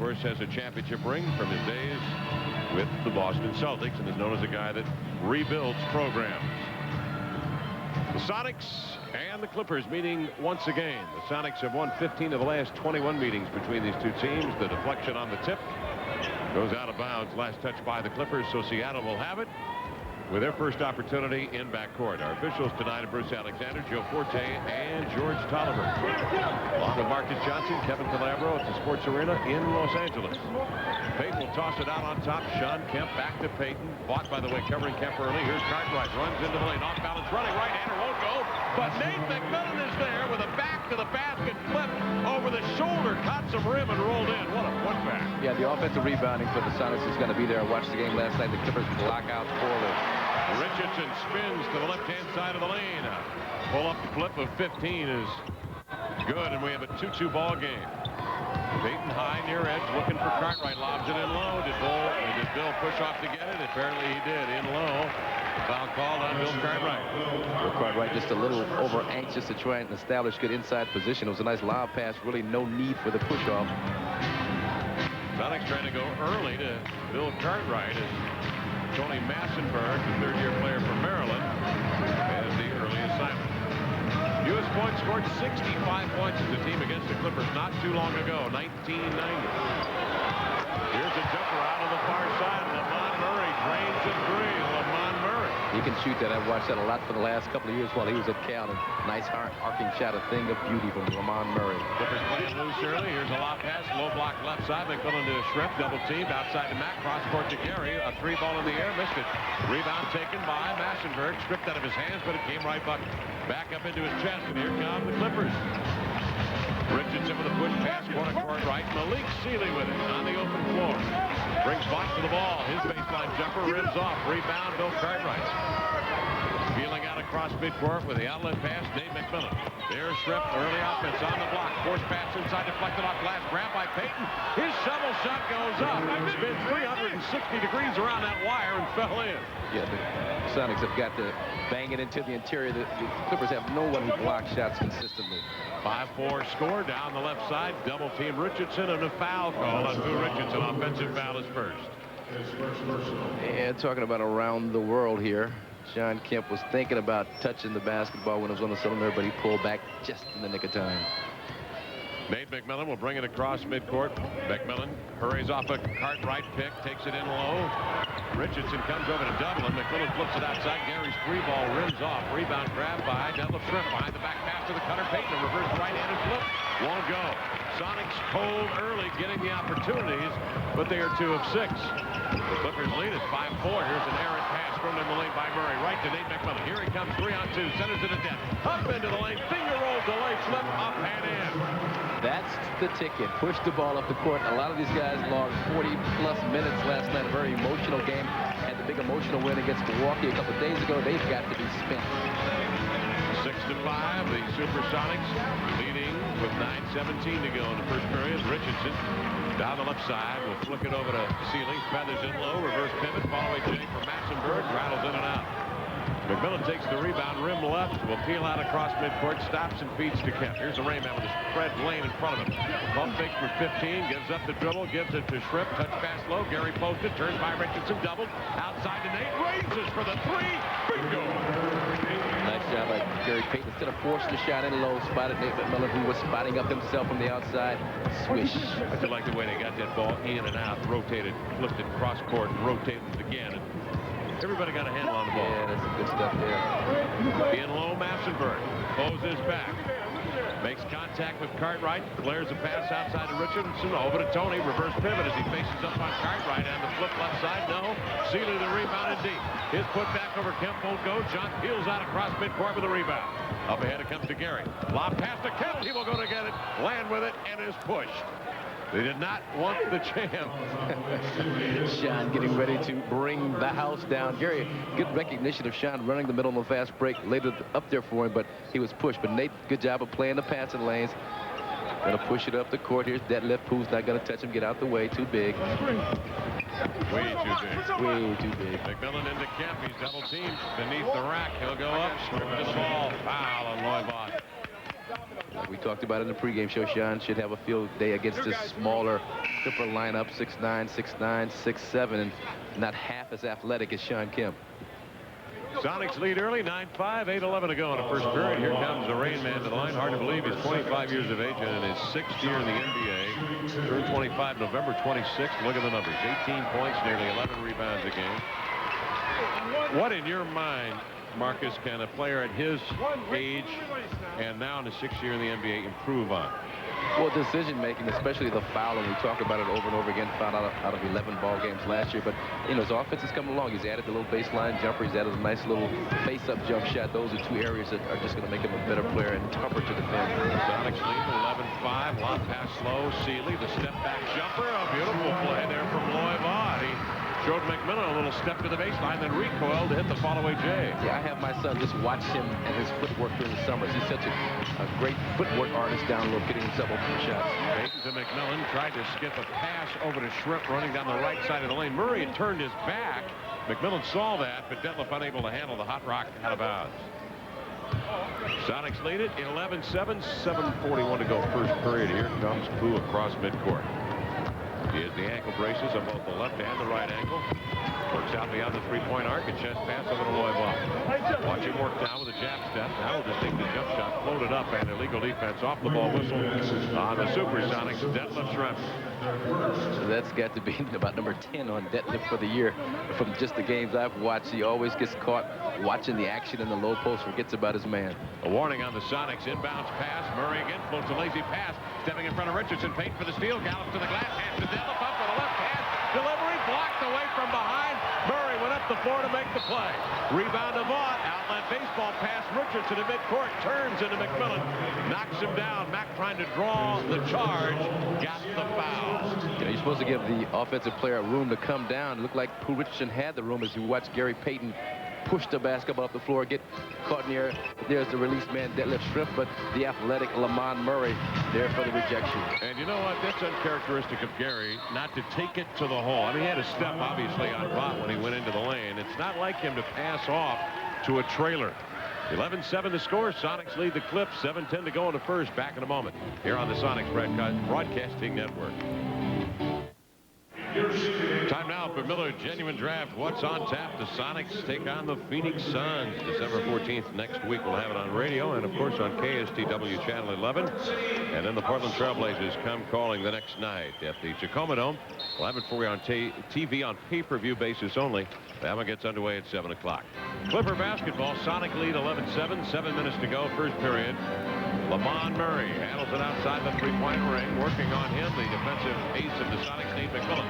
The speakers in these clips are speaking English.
course, has a championship ring from his days with the Boston Celtics and is known as a guy that rebuilds programs. The Sonics and the Clippers meeting once again. The Sonics have won 15 of the last 21 meetings between these two teams. The deflection on the tip goes out of bounds. Last touch by the Clippers, so Seattle will have it with their first opportunity in backcourt. Our officials tonight are Bruce Alexander, Joe Forte, and George Tolliver. Along with Marcus Johnson, Kevin Calabro at the Sports Arena in Los Angeles. Payton will toss it out on top. Shawn Kemp back to Payton. Vaught, by the way, covering Kemp early. Here's Cartwright. Runs into the lane. Off balance. Running right-hander. Won't go. But Nate McMillan is there with a back-to-the-basket flip over the shoulder. Caught some rim and rolled in. What a putback. Yeah, the offensive rebounding for the Sonics is going to be there. I watched the game last night. The Clippers block out poorly. Richardson spins to the left-hand side of the lane. Pull-up flip of 15 is good, and we have a 2-2 ball game. Payton high near edge, looking for Cartwright. Lobs it in low. Did Bill push off to get it? Apparently he did. In low. Foul called on Bill Cartwright. Bill Cartwright just a little over anxious to try and establish good inside position. It was a nice lob pass. Really no need for the push-off. Sonics trying to go early to Bill Cartwright as Tony Massenberg, the third-year player from Maryland, has the early assignment. U.S. points scored 65 points as a team against the Clippers not too long ago, 1990. Here's a jumper out on the far side. Lamont Murray drains a three. Lamont Murray. He can shoot that. I've watched that a lot for the last couple of years while he was at Cal. And nice arcing shot, a thing of beauty from Lamont Murray. Clippers playing loose early. Here's a lob pass, low block left side. McMillan to a Shrimp, double teamed outside to Matt. Cross court to Gary. A three ball in the air, missed it. Rebound taken by Massenberg, stripped out of his hands, but it came right back up into his chest. And here come the Clippers. Richardson with a push pass, corner court right. Malik Sealy with it on the open floor. Brings Vaught to the ball. His baseline jumper rims off. Rebound, Bill Cartwright. Peeling out across midcourt with the outlet pass, Dave McMillan. There's Shrimp, early offense on the block. Force pass inside, deflected off glass. Grab by Payton. His shovel shot goes up. Spins 360 degrees around that wire and fell in. Yeah, the Sonics have got to bang it into the interior. The Clippers have no one who blocks shots consistently. 5-4 score down the left side. Double team Richardson and a foul call on Pooh Richardson. Offensive foul is first. And talking about around the world here, Shawn Kemp was thinking about touching the basketball when it was on the cylinder, but he pulled back just in the nick of time. Nate McMillan will bring it across midcourt. McMillan hurries off a Cartwright pick, takes it in low. Richardson comes over to double him. McMillan flips it outside. Gary's free ball rims off. Rebound grab by Detlef Shrimp behind the back pass to the cutter. Payton, a reverse right-handed flip. Won't go. Sonics cold early, getting the opportunities, but they are 2 of 6. The Clippers lead is 5-4. Here's an errant pass thrown in the lane by Murray. Right to Nate McMillan. Here he comes, 3-on-2. Centers it to depth. Up into the lane. Finger roll, delay, flip, up and in. That's the ticket. Push the ball up the court. A lot of these guys logged 40-plus minutes last night. A very emotional game. Had the big emotional win against Milwaukee a couple of days ago. They've got to be spent. 6-5. The Supersonics leading with 9:17 to go in the first period. Richardson down the left side will flick it over to Sealy. Feathers in low. Reverse pivot. Follow-away J for Massenberg. Rattles in and out. McMillan takes the rebound, rim left, will peel out across midcourt, stops and feeds to Kemp. Here's a Rayman with a spread lane in front of him. Bump fake for 15, gives up the dribble, gives it to Shrimp, touch pass low, Gary posted, turns by Richardson, doubled, outside to Nate, raises for the three, bingo! Nice job by Gary Payton. Instead of forcing the shot in low, spotted Nate McMillan, who was spotting up himself from the outside. Swish. I feel like the way they got that ball in and out, rotated, flipped it cross court, and rotated it again. Everybody got a handle on the ball. Yeah, that's some good stuff there. In low, Massenberg closes back. Makes contact with Cartwright. Clears a pass outside to Richardson. Over to Tony. Reverse pivot as he faces up on Cartwright. And the flip left side. No. Sealy the rebound and deep. His put back over Kemp won't go. John peels out across midcourt with a rebound. Up ahead it comes to Gary. Lob pass to Kemp. He will go to get it. Land with it and is pushed. They did not want the jam. Shawn getting ready to bring the house down. Gary, good recognition of Shawn running the middle on the fast break. Laid it up there for him, but he was pushed. But Nate, good job of playing the passing lanes. Gonna push it up the court. Here's Detlef. Pooh's not gonna touch him. Get out the way. Too big. Way too big. Way too big. McMillan into Kemp. He's double teamed beneath the rack. He'll go up. Strip the ball. Foul on Loy Vaught. We talked about it in the pregame show. Shawn should have a field day against this smaller Clipper lineup, 6'9", 6'9", 6'7", and not half as athletic as Shawn Kemp. Sonics lead early, 9-5, 8:11 to go in the first period. Here comes the Rain Man to the line. Hard to believe he's 25 years of age and in his 6th year in the NBA. Turned 25 November 26th. Look at the numbers. 18 points, nearly 11 rebounds a game. What in your mind, Marcus, can a player at his age and now in his 6th year in the NBA improve on? Well, decision-making, especially the fouling. We talk about it over and over again. Fouled out of 11 ball games last year. But, you know, his offense is coming along. He's added the little baseline jumper. He's added a nice little face-up jump shot. Those are 2 areas that are just going to make him a better player and tougher to defend. Sonics lead 11-5. Long pass slow. Sealy, the step-back jumper. A beautiful play there from Loy Vaught. He showed McMillan a little step to the baseline, then recoiled to hit the fall-away J. Yeah, I have my son just watch him and his footwork during the summers. He's such a great footwork artist down low, getting himself open for shots. Payton to McMillan, tried to skip a pass over to Shrimp, running down the right side of the lane. Murray had turned his back. McMillan saw that, but Detlef unable to handle the hot rock out of bounds. Sonics lead it 11-7, 7:41 to go first period. Here comes Pooh across midcourt. He has the ankle braces on both the left and the right ankle. Works out beyond the three-point arc. A chest pass over to Loy Vaught. Watch him work now with a jab step. Now he'll just take the jump shot, floated up, and illegal defense off the ball whistle on the Supersonics. Detlef Shrimp. So that's got to be about number 10 on Detlef for the year. From just the games I've watched, he always gets caught watching the action in the low post, forgets about his man. A warning on the Sonics. Inbounds pass. Murray again floats a lazy pass. Stepping in front of Richardson. Payton for the steal. Gallops to the glass. Hands to Detlef up for the left hand. Delivery blocked away from behind. Murray went up the floor to make the play. Rebound to Vaught. Outlet baseball pass. Richardson in midcourt. Turns into McMillan. Knocks him down. Mack trying to draw the charge. Got the foul. You're supposed to give the offensive player room to come down. It looked like Pooh Richardson had the room as you watch Gary Payton push the basketball up the floor, get caught in the air. There's the release man, Detlef Shrimp, but the athletic Lamont Murray there for the rejection. And you know what? That's uncharacteristic of Gary, not to take it to the hole. I mean, he had a step, obviously, on Vaught when he went into the lane. It's not like him to pass off to a trailer. 11-7 the score. Sonics lead the Clips. 7:10 to go in the first. Back in a moment here on the Sonics Broadcasting Network. Time now for Miller Genuine Draft. What's on tap? The Sonics take on the Phoenix Suns. December 14th next week. We'll have it on radio and, of course, on KSTW Channel 11. And then the Portland Trailblazers come calling the next night at the Tacoma Dome. We'll have it for you on TV on pay-per-view basis only. Bama gets underway at 7 o'clock. Clipper basketball. Sonic lead 11-7. 7 minutes to go. First period. Lamont Murray handles it outside the three-point ring. Working on him, the defensive ace of the Sonics, Nate McMillan.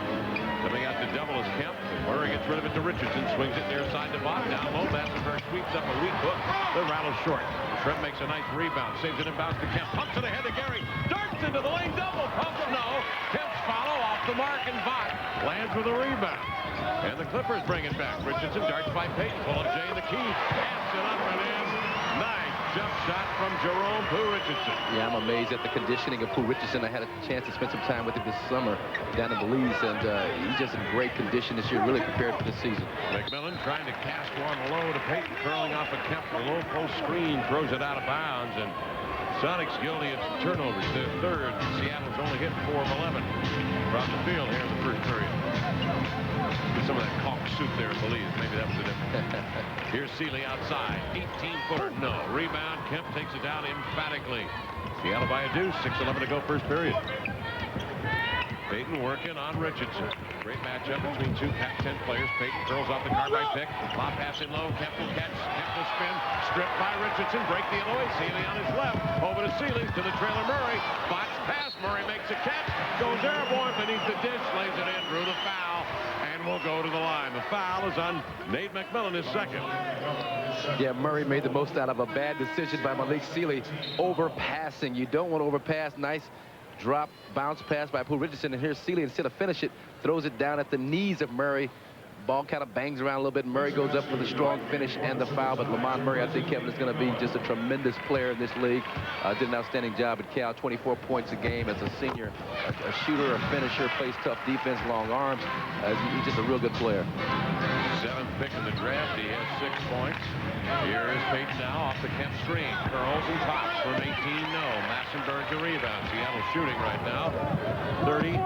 Coming out to double is Kemp. Murray gets rid of it to Richardson. Swings it near side to Vaught. Down low. Vassenberg sweeps up a weak hook. The rattles short. Shrimp makes a nice rebound. Saves it inbounds to Kemp. Pumps it ahead to Gary. Darts into the lane. Double pumps. No. Kemp's follow off the mark, and Vaught lands with a rebound. And the Clippers bring it back. Richardson darts by Payton. Pull up Jay in the key. Pass it up and in. Nice jump shot from Jerome Pooh Richardson. Yeah, I'm amazed at the conditioning of Pooh Richardson. I had a chance to spend some time with him this summer down in Belize, and he's just in great condition this year, really prepared for this season. McMillan trying to cast one low to Payton, curling off a Kemp. The low post screen throws it out of bounds, and Sonics guilty of turnovers. Their third. Seattle's only hit 4 of 11 from the field here in the first period. Get some of that caulk soup there in Belize. Maybe that was the difference. Here's Sealy outside. 18-footer. No. Rebound. Kemp takes it down emphatically. Seattle by a deuce. 6:11 to go first period. Payton working on Richardson. Great matchup between two Pac-10 players. Payton curls off the carbide pick. Lob pass in low. Kemp will catch. Kemp will spin. Stripped by Richardson. Break the Loy. Sealy on his left. Over to Sealy. To the trailer Murray. Botch pass. Murray makes a catch. Goes airborne beneath the dish. Lays it in. Drew the foul. And will go to the line. The foul is on Nate McMillan, his second. Yeah, Murray made the most out of a bad decision by Malik Sealy. Overpassing. You don't want to overpass. Nice drop, bounce pass by Pooh Richardson. And here's Sealy, instead of finish it, throws it down at the knees of Murray. Ball kind of bangs around a little bit. Murray goes up for the strong finish and the foul. But Lamont Murray, I think Kevin, is going to be just a tremendous player in this league. Did an outstanding job at Cal. 24 points a game as a senior. A shooter, a finisher, plays tough defense, long arms. He's just a real good player. 7th pick in the draft. He has 6 points. Here is Payton now off the Kemp screen. Curls and tops from 18. No. Massenberg to rebound. Seattle shooting right now 33%.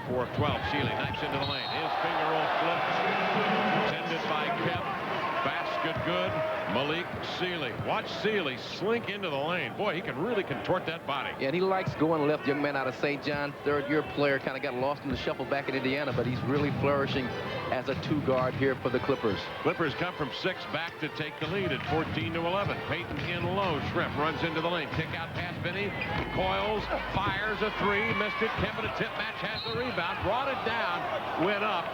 4 of 12. Sealy knifes into the lane. His finger roll flip. Tended by Kemp. Basket good. Malik Sealy. Watch Sealy slink into the lane. Boy, he can really contort that body. Yeah, and he likes going left. Young man out of St. John, third-year player, kind of got lost in the shuffle back in Indiana, but he's really flourishing as a 2-guard here for the Clippers. Clippers come from 6 back to take the lead at 14-11. Payton in low. Shrimp runs into the lane. Kick out pass Vinny. Coils. Fires a 3. Missed it. Kemp in a tip match has the rebound. Brought it down. Went up.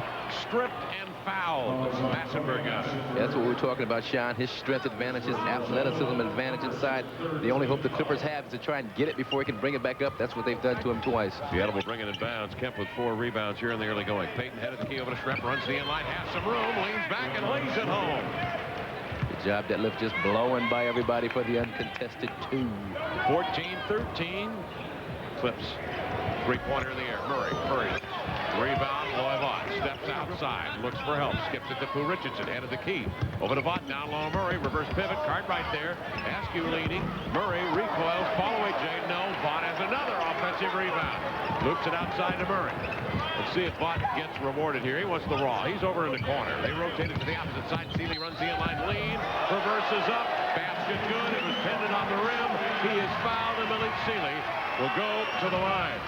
Stripped and fouled. Massenberg got it. Yeah, that's what we're talking about, Shawn. His strength advantage, his athleticism advantage inside. The only hope the Clippers have is to try and get it before he can bring it back up. That's what they've done to him twice. Seattle will bring it in bounds. Kemp with 4 rebounds here in the early going. Payton headed the key over to Shrimp. Runs the inline. Has some room. Leans back and lays it home. Good job. That lift just blowing by everybody for the uncontested 2. 14-13. Clips. 3-pointer in the air. Murray hurries. Rebound. Loy Vaught steps outside. Looks for help. Skips it to Pooh Richardson. Headed the key. Over to Vaught. Down low. Murray. Reverse pivot. Cartwright there. Askew leading. Murray recoils. Fall away. Jay. No. Vaught has another offensive rebound. Loops it outside to Murray. Let's see if Vaught gets rewarded here. He wants the raw. He's over in the corner. They rotate it to the opposite side. Sealy runs the inline lead. Reverses up. Basket good. It was pinned on the rim. He is fouled, and Malik Sealy will go to the line.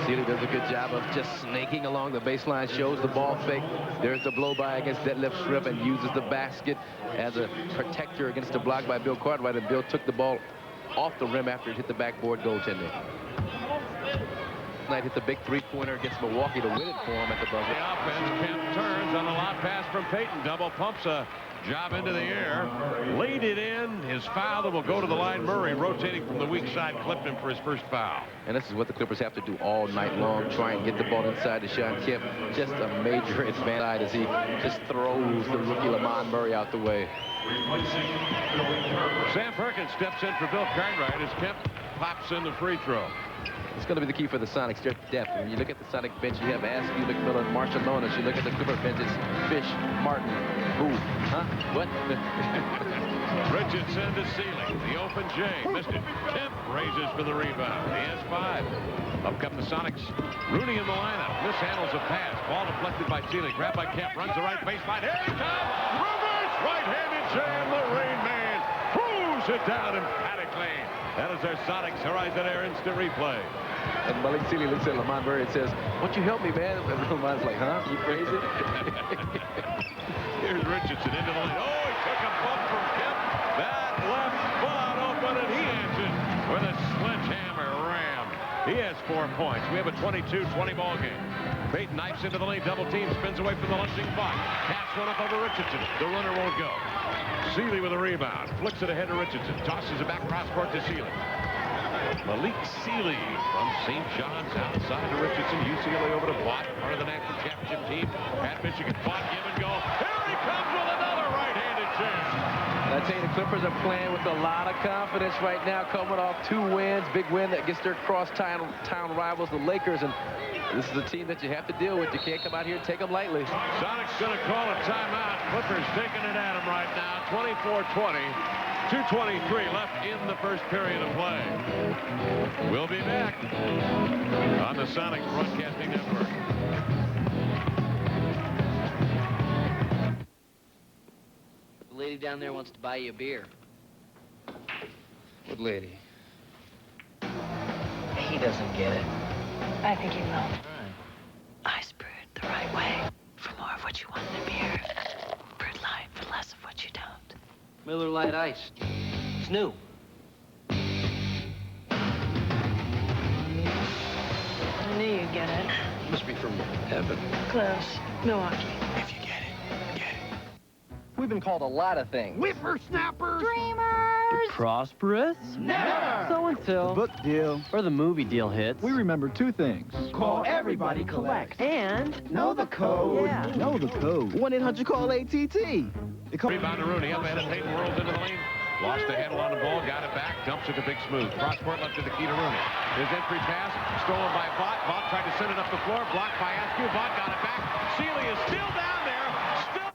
Sealy does a good job of just snaking along the baseline, shows the ball fake. There's the blow by against Detlef Shrimp and uses the basket as a protector against the block by Bill Cartwright, and Bill took the ball off the rim after it hit the backboard goaltender. Knight hit the big 3-pointer against Milwaukee to win it for him at the buzzer. The offense. Kemp turns on a lob pass from Payton. Double pumps a job into the air. Laid it in. His foul that will go to the line. Murray rotating from the weak side clipped him for his first foul. And this is what the Clippers have to do all night long. Try and get the ball inside to Shawn Kemp. Just a major advantage as he just throws the rookie Lamont Murray out the way. Sam Perkins steps in for Bill Cartwright as Kemp pops in the free throw. It's going to be the key for the Sonics, their depth. When you look at the Sonic bench, you have Askew, McMillan, Marciulionis. You look at the Clipper bench, it's Fish, Martin, Booth. Huh? What? Richardson to Sealy. The open J. Missed it. Kemp raises for the rebound. He has 5. Up come the Sonics. Rooney in the lineup. Mishandles a pass. Ball deflected by Sealy. Grabbed by Kemp. Runs the right baseline. Here he comes. Reverse right-handed jam. The Rain Man throws it down emphatically. That is our Sonics Horizon Air instant replay. And Malik Sealy looks at Lamont Murray and says, "Won't you help me, man?" And Lamont's like, "Huh? You crazy?" Here's Richardson into the lane. Oh, he took a bump from Kemp. That left spot open, and he answers with a sledgehammer ram. He has 4 points. We have a 22-20 ball game. Payton knifes into the lane. Double team. Spins away from the lunging Vaught. Pass one up over Richardson. The runner won't go. Sealy with a rebound. Flicks it ahead to Richardson. Tosses it back cross court to Sealy. Malik Sealy from St. John's outside to Richardson. UCLA over to Vaught, part of the national championship team at Michigan. Vaught give and go. Here he comes with another right-handed jam. I tell you, the Clippers are playing with a lot of confidence right now, coming off 2 wins. Big win against their crosstown rivals, the Lakers, and this is a team that you have to deal with. You can't come out here and take them lightly. Sonics going to call a timeout. Clippers taking it at him right now. 24-20. 2:23 left in the first period of play. We'll be back on the Sonics Broadcasting Network. The lady down there wants to buy you a beer. What lady? He doesn't get it. I think he will. All right. I brewed the right way for more of what you want in a beer. Brewed light for less of what you don't. Miller Lite Ice. It's new. I knew you'd get it. Must be from heaven. Close. Milwaukee. If you get it, get it. We've been called a lot of things. Whippersnappers! The prosperous? Never! So until The book deal. or the movie deal hits. We remember 2 things. Call everybody collect. And Know the code. yeah. Know the code. 1-800-CALL-ATT. Rebound to Rooney. Up ahead of Payton. Whirls into the lane. Lost the handle on the ball. Got it back. Dumps it to Big Smooth. Cross court left to the key to Rooney. His entry pass. Stolen by Vaught. Vaught tried to send it up the floor. Blocked by Askew. Vaught got it back. Sealy is still down there. Still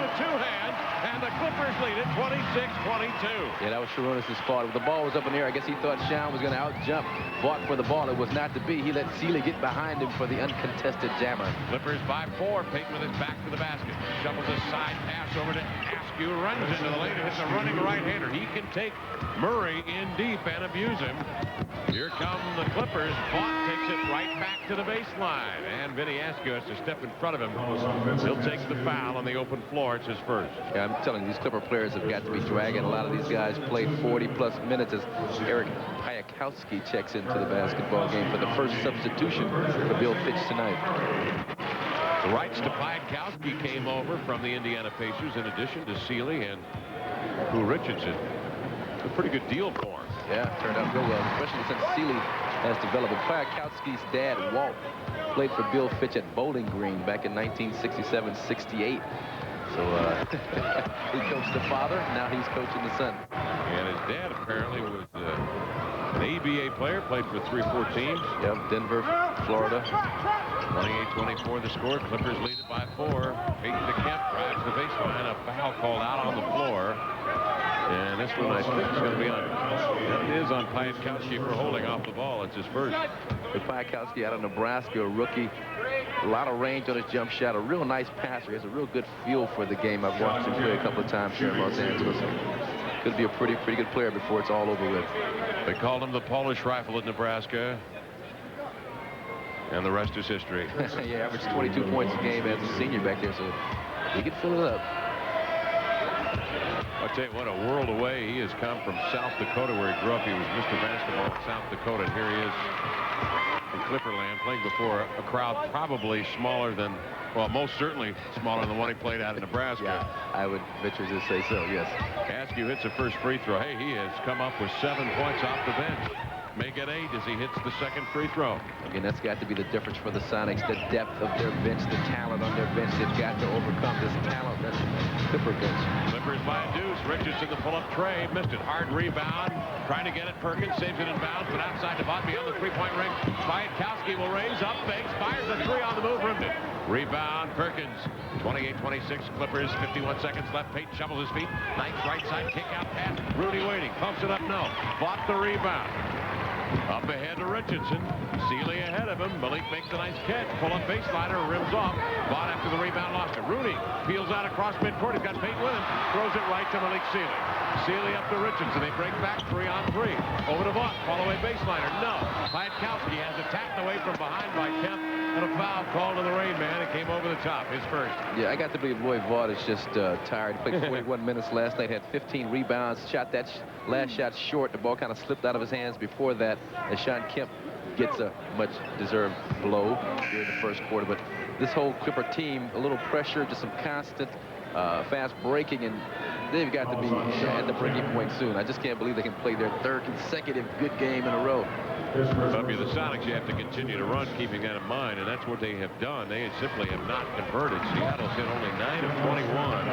the two-hand, and the Clippers lead it 26-22. Yeah, that was Sharonis' fault. The ball was up in the air. I guess he thought Shawn was going to out-jump Vaught for the ball. It was not to be. He let Sealy get behind him for the uncontested jammer. Clippers by 4. Payton with his back to the basket. Shovels a side pass over to Askew. Runs into the lane and hits a running right-hander. He can take Murray in deep and abuse him. Here come the Clippers. Vaught takes it right back to the baseline. And Vinny Askew has to step in front of him. He'll take the foul on the open floor. It's his first. Yeah, I'm telling you, these Clipper players have got to be dragging. A lot of these guys played 40-plus minutes as Eric Payakowski checks into the basketball game for the first substitution for Bill Fitch tonight. The rights to Payakowski came over from the Indiana Pacers in addition to Sealy and Pooh Richardson. A pretty good deal for him. Yeah, turned out real well, especially since Sealy has developed. Payakowski's dad, Walt, played for Bill Fitch at Bowling Green back in 1967-68. So he coached the father, now he's coaching the son. And his dad apparently was an ABA player, played for 3-4 teams. Yep, Denver, Florida. 28-24 the score. Clippers lead it by 4. Payton to Kemp, drives the baseline. A foul called out on the floor. And this one I think is going to be on. It is on Payakowski for holding off the ball. It's his first. With Payakowski out of Nebraska, a rookie. A lot of range on his jump shot. A real nice passer. He has a real good feel for the game. I've watched him play a couple of times here in Los Angeles. Could be a pretty good player before it's all over with. They called him the Polish Rifle at Nebraska. And the rest is history. Yeah, averaged 22 points a game as a senior back there, so he could fill it up. I'll tell you what, a world away. He has come from South Dakota, where he grew up. He was Mr. Basketball in South Dakota, and here he is in Clipperland, playing before a crowd probably smaller than, well, most certainly smaller than the one he played out in Nebraska. Yeah, I would venture to say so, yes. Askew hits the first free throw. Hey, he has come up with 7 points off the bench. Make it 8 as he hits the second free throw. Again, that's got to be the difference for the Sonics, the depth of their bench, the talent on their bench. They've got to overcome this talent that's Clipper bench. Clippers by a deuce. Richardson the pull-up tray. Missed it. Hard rebound. Trying to get it. Perkins saves it in bounds, but outside the bottom beyond the three-point ring. Payakowski will raise up, fakes, fires a 3 on the move, rimmed it. Rebound, Perkins. 28-26 Clippers. 51 seconds left. Payton shovels his feet. Nice right side kick out pass. Rudy waiting. Pumps it up. No. Vaught the rebound. Up ahead to Richardson. Sealy ahead of him. Malik makes a nice catch. Pull-up baseliner, rims off. Vaught after the rebound, lost it. Rudy peels out across midcourt. He's got Payton with him. Throws it right to Malik Sealy. Sealy up to Richardson. They break back 3-on-3. Over to Vaught. Follow-away baseliner. No. Payakowski has it tapped away from behind by Kemp. And a foul called to the Rain Man. It came over the top. His first. Yeah, I got to believe Loy Vaught is just tired. He played 41 minutes last night. Had 15 rebounds. Shot that last shot short. The ball kind of slipped out of his hands before that. And Shawn Kemp gets a much-deserved blow during the first quarter. But this whole Clipper team, a little pressure, just some constant fast breaking, and they've got to be at the breaking point soon. I just can't believe they can play their third consecutive good game in a row. But the Sonics, you have to continue to run, keeping that in mind, and that's what they have done. They simply have not converted. Seattle's hit only 9 of 21.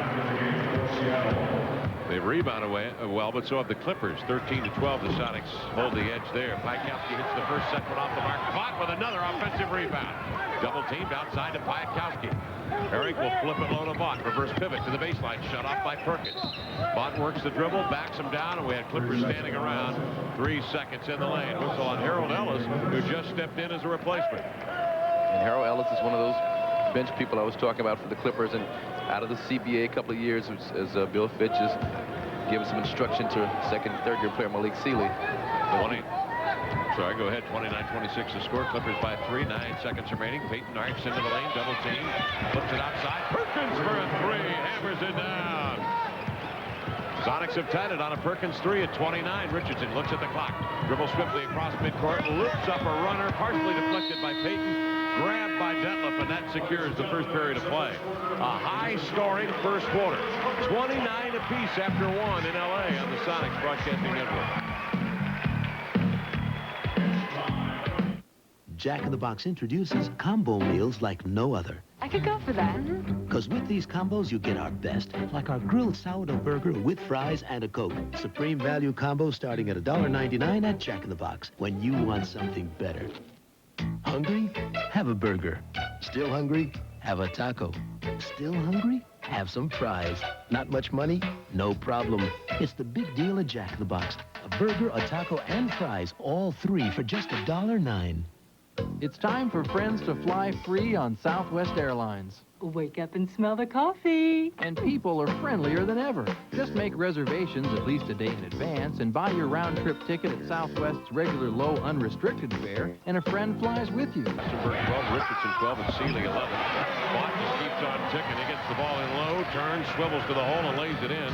They've rebounded well, but so have the Clippers. 13-12, the Sonics hold the edge there. Payakowski hits the first set, off the mark. Vaught with another offensive rebound. Double teamed outside to Payakowski. Eric will flip it low to Vaught. Reverse pivot to the baseline. Shut off by Perkins. Vaught works the dribble, backs him down, and we had Clippers standing around. 3 seconds in the lane. Whistle on Harold Ellis, who just stepped in as a replacement. And Harold Ellis is one of those bench people I was talking about for the Clippers, and out of the CBA a couple of years as Bill Fitch has given some instruction to second and third year player Malik Sealy. 29-26 the score. Clippers by 3, 9 seconds remaining. Payton arcs into the lane, double team, flips it outside. Perkins for a 3, hammers it down. Sonics have tied it on a Perkins 3 at 29. Richardson looks at the clock, dribbles swiftly across midcourt, loops up a runner, partially deflected by Payton, grabbed by Detlef, and that secures the first period of play. A high-scoring first quarter. 29 apiece after 1 in L.A. on the Sonics Broadcasting Network. Jack in the Box introduces combo meals like no other. I could go for that. Because with these combos, you get our best, like our grilled sourdough burger with fries and a Coke. Supreme value combo starting at $1.99 at Jack in the Box. When you want something better. Hungry? Have a burger. Still hungry? Have a taco. Still hungry? have some fries. Not much money? No problem. It's the big deal at Jack in the Box. A burger, a taco, and fries, all three for just $1.09. It's time for friends to fly free on Southwest Airlines. Wake up and smell the coffee. And people are friendlier than ever. Just make reservations at least a day in advance and buy your round-trip ticket at Southwest's regular low unrestricted fare, and a friend flies with you. Luxembourg 12, Richardson 12, and Sealy 11. Vaught just keeps on ticking. He gets the ball in low, turns, swivels to the hole, and lays it in.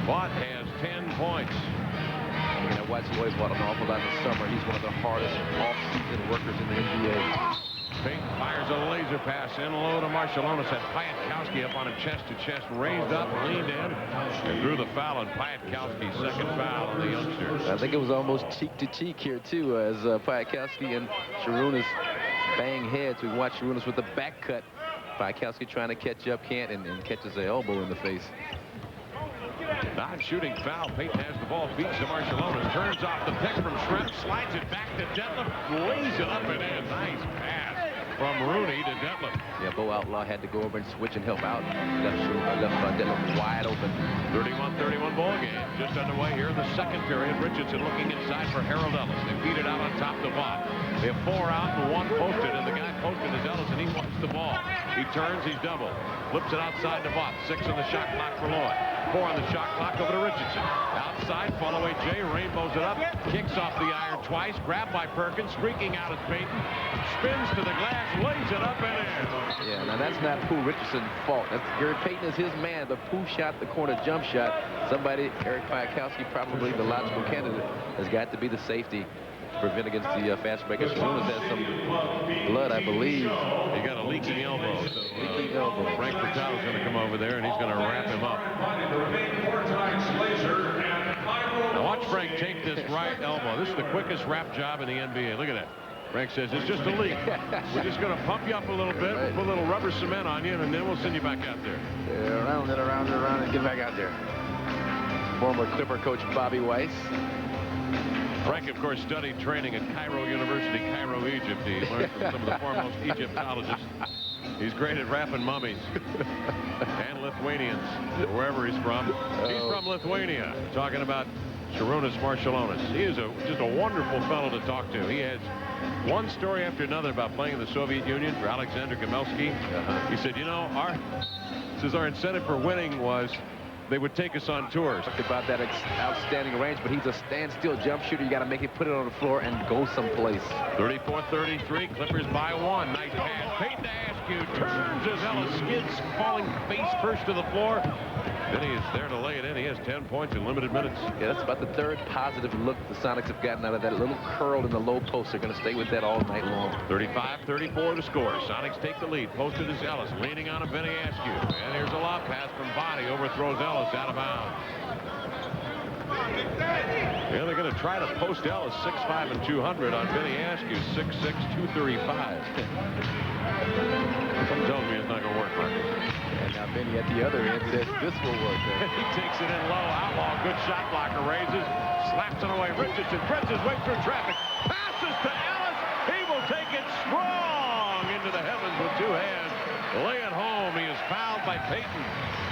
Vaught has 10 points. And I watched Loy Vaught an awful lot in the summer. He's one of the hardest off-season workers in the NBA. Payton fires a laser pass in low to Marciulionis. Had Piatkowski up on him chest to chest, raised up, leaned in, and drew the foul on Piatkowski's second foul on the youngster. I think it was almost cheek to cheek here too, as Piatkowski and Sharunas bang heads. We watch Sharunas with the back cut. Piatkowski trying to catch up, can't, and catches the elbow in the face. Non-shooting foul. Payton has the ball, beats to Marciulionis, turns off the pick from Shrimp, slides it back to Detlef, lays it up and in. Nice pass from Rooney to Detlef. Yeah, Bo Outlaw had to go over and switch and help out. Left Detlef wide open. 31-31 ball game. Just underway here in the second period. Richardson looking inside for Harold Ellis. They feed it out on top to Vaught. They have 4 out and 1 posted, and the guy posted is Ellis, and he wants the ball. He turns, he's double. Flips it outside to Vaught. 6 on the shot clock for Loy. 4 on the shot clock over to Richardson. Outside, fall away Jay, rainbows it up, kicks off the iron twice, grabbed by Perkins, streaking out at Payton, spins to the glass, lays it up and in. Yeah, now that's not Pooh Richardson's fault. That's Gary Payton is his man. The Pooh shot, the corner jump shot. Somebody, Eric Piatkowski, probably the logical candidate, has got to be the safety to prevent against the fast breaker. Sharunas has some blood, I believe. He got a leaking elbow. Leaking elbow. Frank Bertau's going to come over there, and he's going to wrap him up. Now watch Frank take this right elbow. This is the quickest wrap job in the NBA. Look at that. Frank says, it's just a leak. We're just going to pump you up a little bit, we'll put a little rubber cement on you, and then we'll send you back out there. Yeah, around and around and around and get back out there. Former Clipper coach Bobby Weiss. Frank, of course, studied training at Cairo University, Cairo, Egypt. He learned from some of the foremost Egyptologists. He's great at wrapping mummies and Lithuanians, wherever he's from. He's from Lithuania, talking about Sharunas Marciulionis. He is just a wonderful fellow to talk to. He has one story after another about playing in the Soviet Union for Alexander Gamelsky. He said, you know, our incentive for winning was they would take us on tours. Talked about that outstanding range, but he's a standstill jump shooter. You got to make it, put it on the floor, and go someplace. 34-33, Clippers by 1. Nice pass. Payton to Askew, turns as Ellis skids, falling face first to the floor. Then he is there to lay it in. He has 10 points in limited minutes. Yeah, that's about the third positive look the Sonics have gotten out of that little curl in the low post. They're going to stay with that all night long. 35-34 to score. Sonics take the lead. Posted is Ellis, leaning on a Benny Askew. And here's a lob pass from Body, overthrows Ellis out of bounds. Yeah, they're going to try to post Ellis 6'5" and 200 on Benny Askew 6'6", 235. Something tells me it's not going to work, Marcus. And now Benny at the other end says this will work. He takes it in low. Outlaw, good shot blocker, raises, slaps it away. Richardson threads his way through traffic, passes to Ellis. He will take it strong into the heavens with 2 hands. Lay it home. He is fouled by Payton.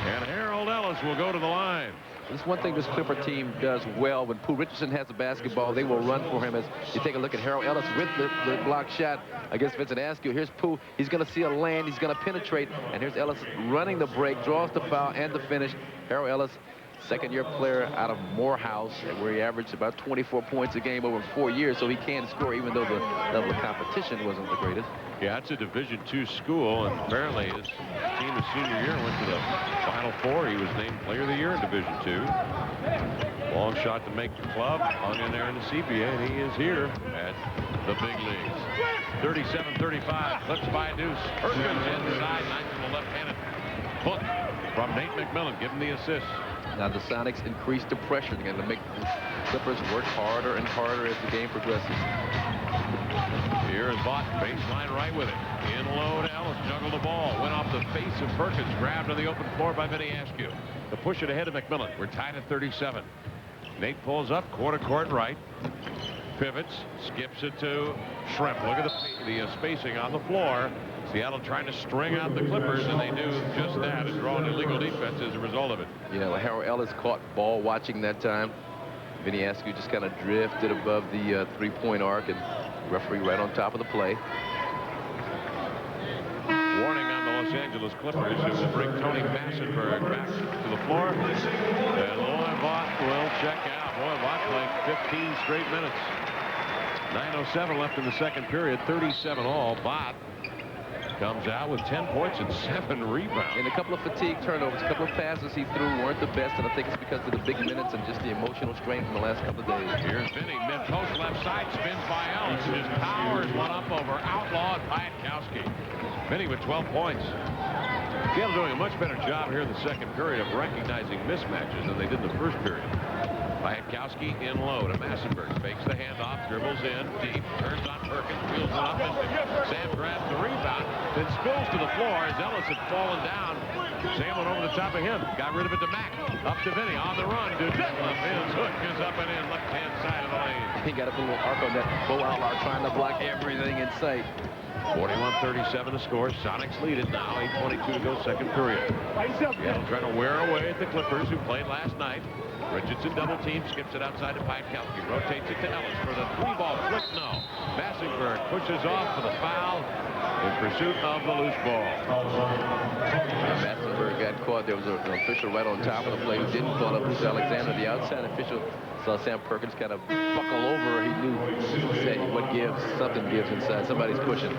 And Harold Ellis will go to the line. This one thing this Clipper team does well. When Pooh Richardson has the basketball, they will run for him. As you take a look at Harold Ellis with the block shot against Vincent Askew. Here's Pooh. He's going to see a land. He's going to penetrate. And here's Ellis running the break, draws the foul and the finish. Harold Ellis, second-year player out of Morehouse, where he averaged about 24 points a game over 4 years. So he can score, even though the level of competition wasn't the greatest. Yeah, it's a Division II school, and apparently his team his senior year went to the Final Four. He was named Player of the Year in Division II. Long shot to make the club, hung in there in the CBA, and he is here at the big leagues. 37-35, clips by a deuce. Perkins inside, nice little left-handed hook from Nate McMillan, give him the assist. Now the Sonics increase the pressure. They're going to make the Clippers work harder and harder as the game progresses. Here is Vaught, baseline right with it. In low to Ellis, juggled the ball. Went off the face of Perkins, grabbed on the open floor by Vinny Askew. To push it ahead of McMillan. We're tied at 37. Nate pulls up, quarter court right. Pivots, skips it to Shrimp. Look at the spacing on the floor. Seattle trying to string out the Clippers, and they do just that and draw an illegal defense as a result of it. Yeah, well, Harold Ellis caught ball watching that time. Vinny Askew just kind of drifted above the three-point arc, and referee right on top of the play. Warning on the Los Angeles Clippers, who will bring Tony Massenberg back to the floor. And Loy Vaught will check out. Loy Vaught played 15 straight minutes. 9:07 left in the second period, 37 all. Vaught comes out with 10 points and 7 rebounds. And a couple of fatigue turnovers, a couple of passes he threw weren't the best, and I think it's because of the big minutes and just the emotional strain from the last couple of days. Here's Vinny, mid-post left side, spins by Ellis, just powers one up over Outlaw and Payton. Vinny with 12 points. Seattle doing a much better job here in the second period of recognizing mismatches than they did in the first period. Payton in low to Massenberg. Fakes the handoff, dribbles in deep, turns on Perkins, wheels it up, and Sam grabs the rebound, then spills to the floor as Ellis had fallen down. Sam went over the top of him, got rid of it to Mack. Up to Vinny on the run. His hook is up and in, left-hand side of the lane. He got up a little arc on that. Bo Outlaw trying to block everything in sight. 41-37 the score. Sonics lead it now. 8:22 to go, second period. Seattle trying to wear away at the Clippers, who played last night. Richardson double team, skips it outside to Payton. Rotates it to Ellis for the three-ball flick. No. Massenberg pushes off for the foul in pursuit of the loose ball. Massenberg got caught. There was an official right on top of the play who didn't call up Bruce Alexander. The outside official saw Sam Perkins kind of buckle over. He knew what gives, something gives inside. Somebody's pushing.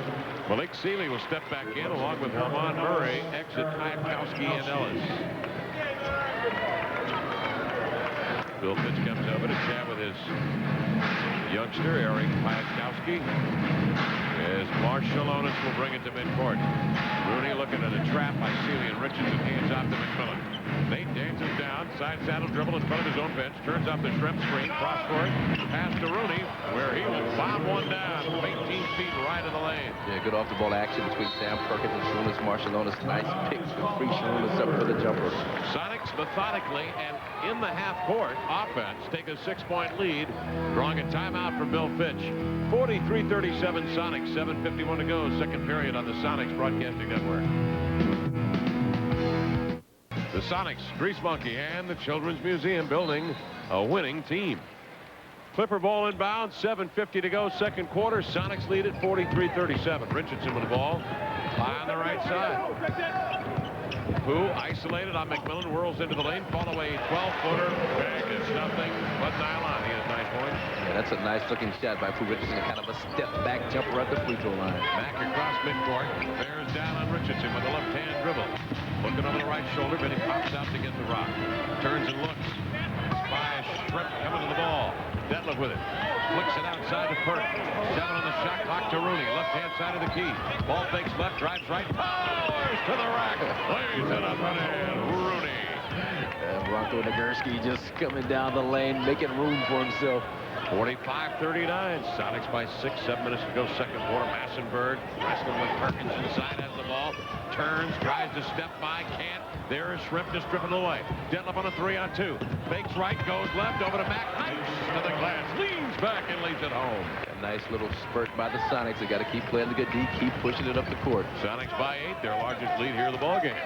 Malik Sealy will step back in along with Herman Murray. Exit Payton and Ellis. Bill Fitch comes over to chat with his youngster, Eric Payton. As Marshallonis will bring it to midcourt. Rooney looking at a trap by Sealy, and Richardson hands off to McMillan. Nate dances down, side saddle dribble in front of his own bench, turns off the Shrimp screen, cross court, pass to Rooney, where he will bomb one down, 18 feet right in the lane. Yeah, good off-the-ball action between Sam Perkins and Shawn Marshallonis. Nice pick to free Shawn up for the jumper. Sonics methodically and in the half-court offense take a 6-point lead, drawing a timeout from Bill Fitch. 43-37 Sonics, 7:51 to go, second period on the Sonics Broadcasting Network. The Sonics, Grease Monkey, and the Children's Museum building a winning team. Clipper ball inbound, 7:50 to go, second quarter. Sonics lead at 43-37. Richardson with the ball, high on the right side. Pooh isolated on McMillan, whirls into the lane, fall away 12-footer. Bang, it's nothing but nylon. He has 9 points. Yeah, that's a nice-looking shot by Pooh Richardson. Kind of a step-back jumper at the free throw line. Mack across midcourt, bears down on Richardson with a left-hand dribble. Looking over the right shoulder, but he pops out to get the rock. Turns and looks. Spy Shrimp coming to the ball. Detlef with it. Flicks it outside to Perk. 7 on the shot clock to Rooney. Left-hand side of the key. Ball fakes left, drives right. Powers to the rack. Lays it up and in. Rooney. Bronco Nagurski just coming down the lane, making room for himself. 45-39. Sonics by 6, 7 minutes to go, second quarter. Massenberg wrestling with Perkins inside, has the ball. Turns, tries to step by, can't. There is Shrimp just stripping away. Detlef on a 3-on-2. Fakes right, goes left, over to Mack. To the glass, leans back and leaves it home. A nice little spurt by the Sonics. They got to keep playing the good D, keep pushing it up the court. Sonics by 8, their largest lead here in the ballgame.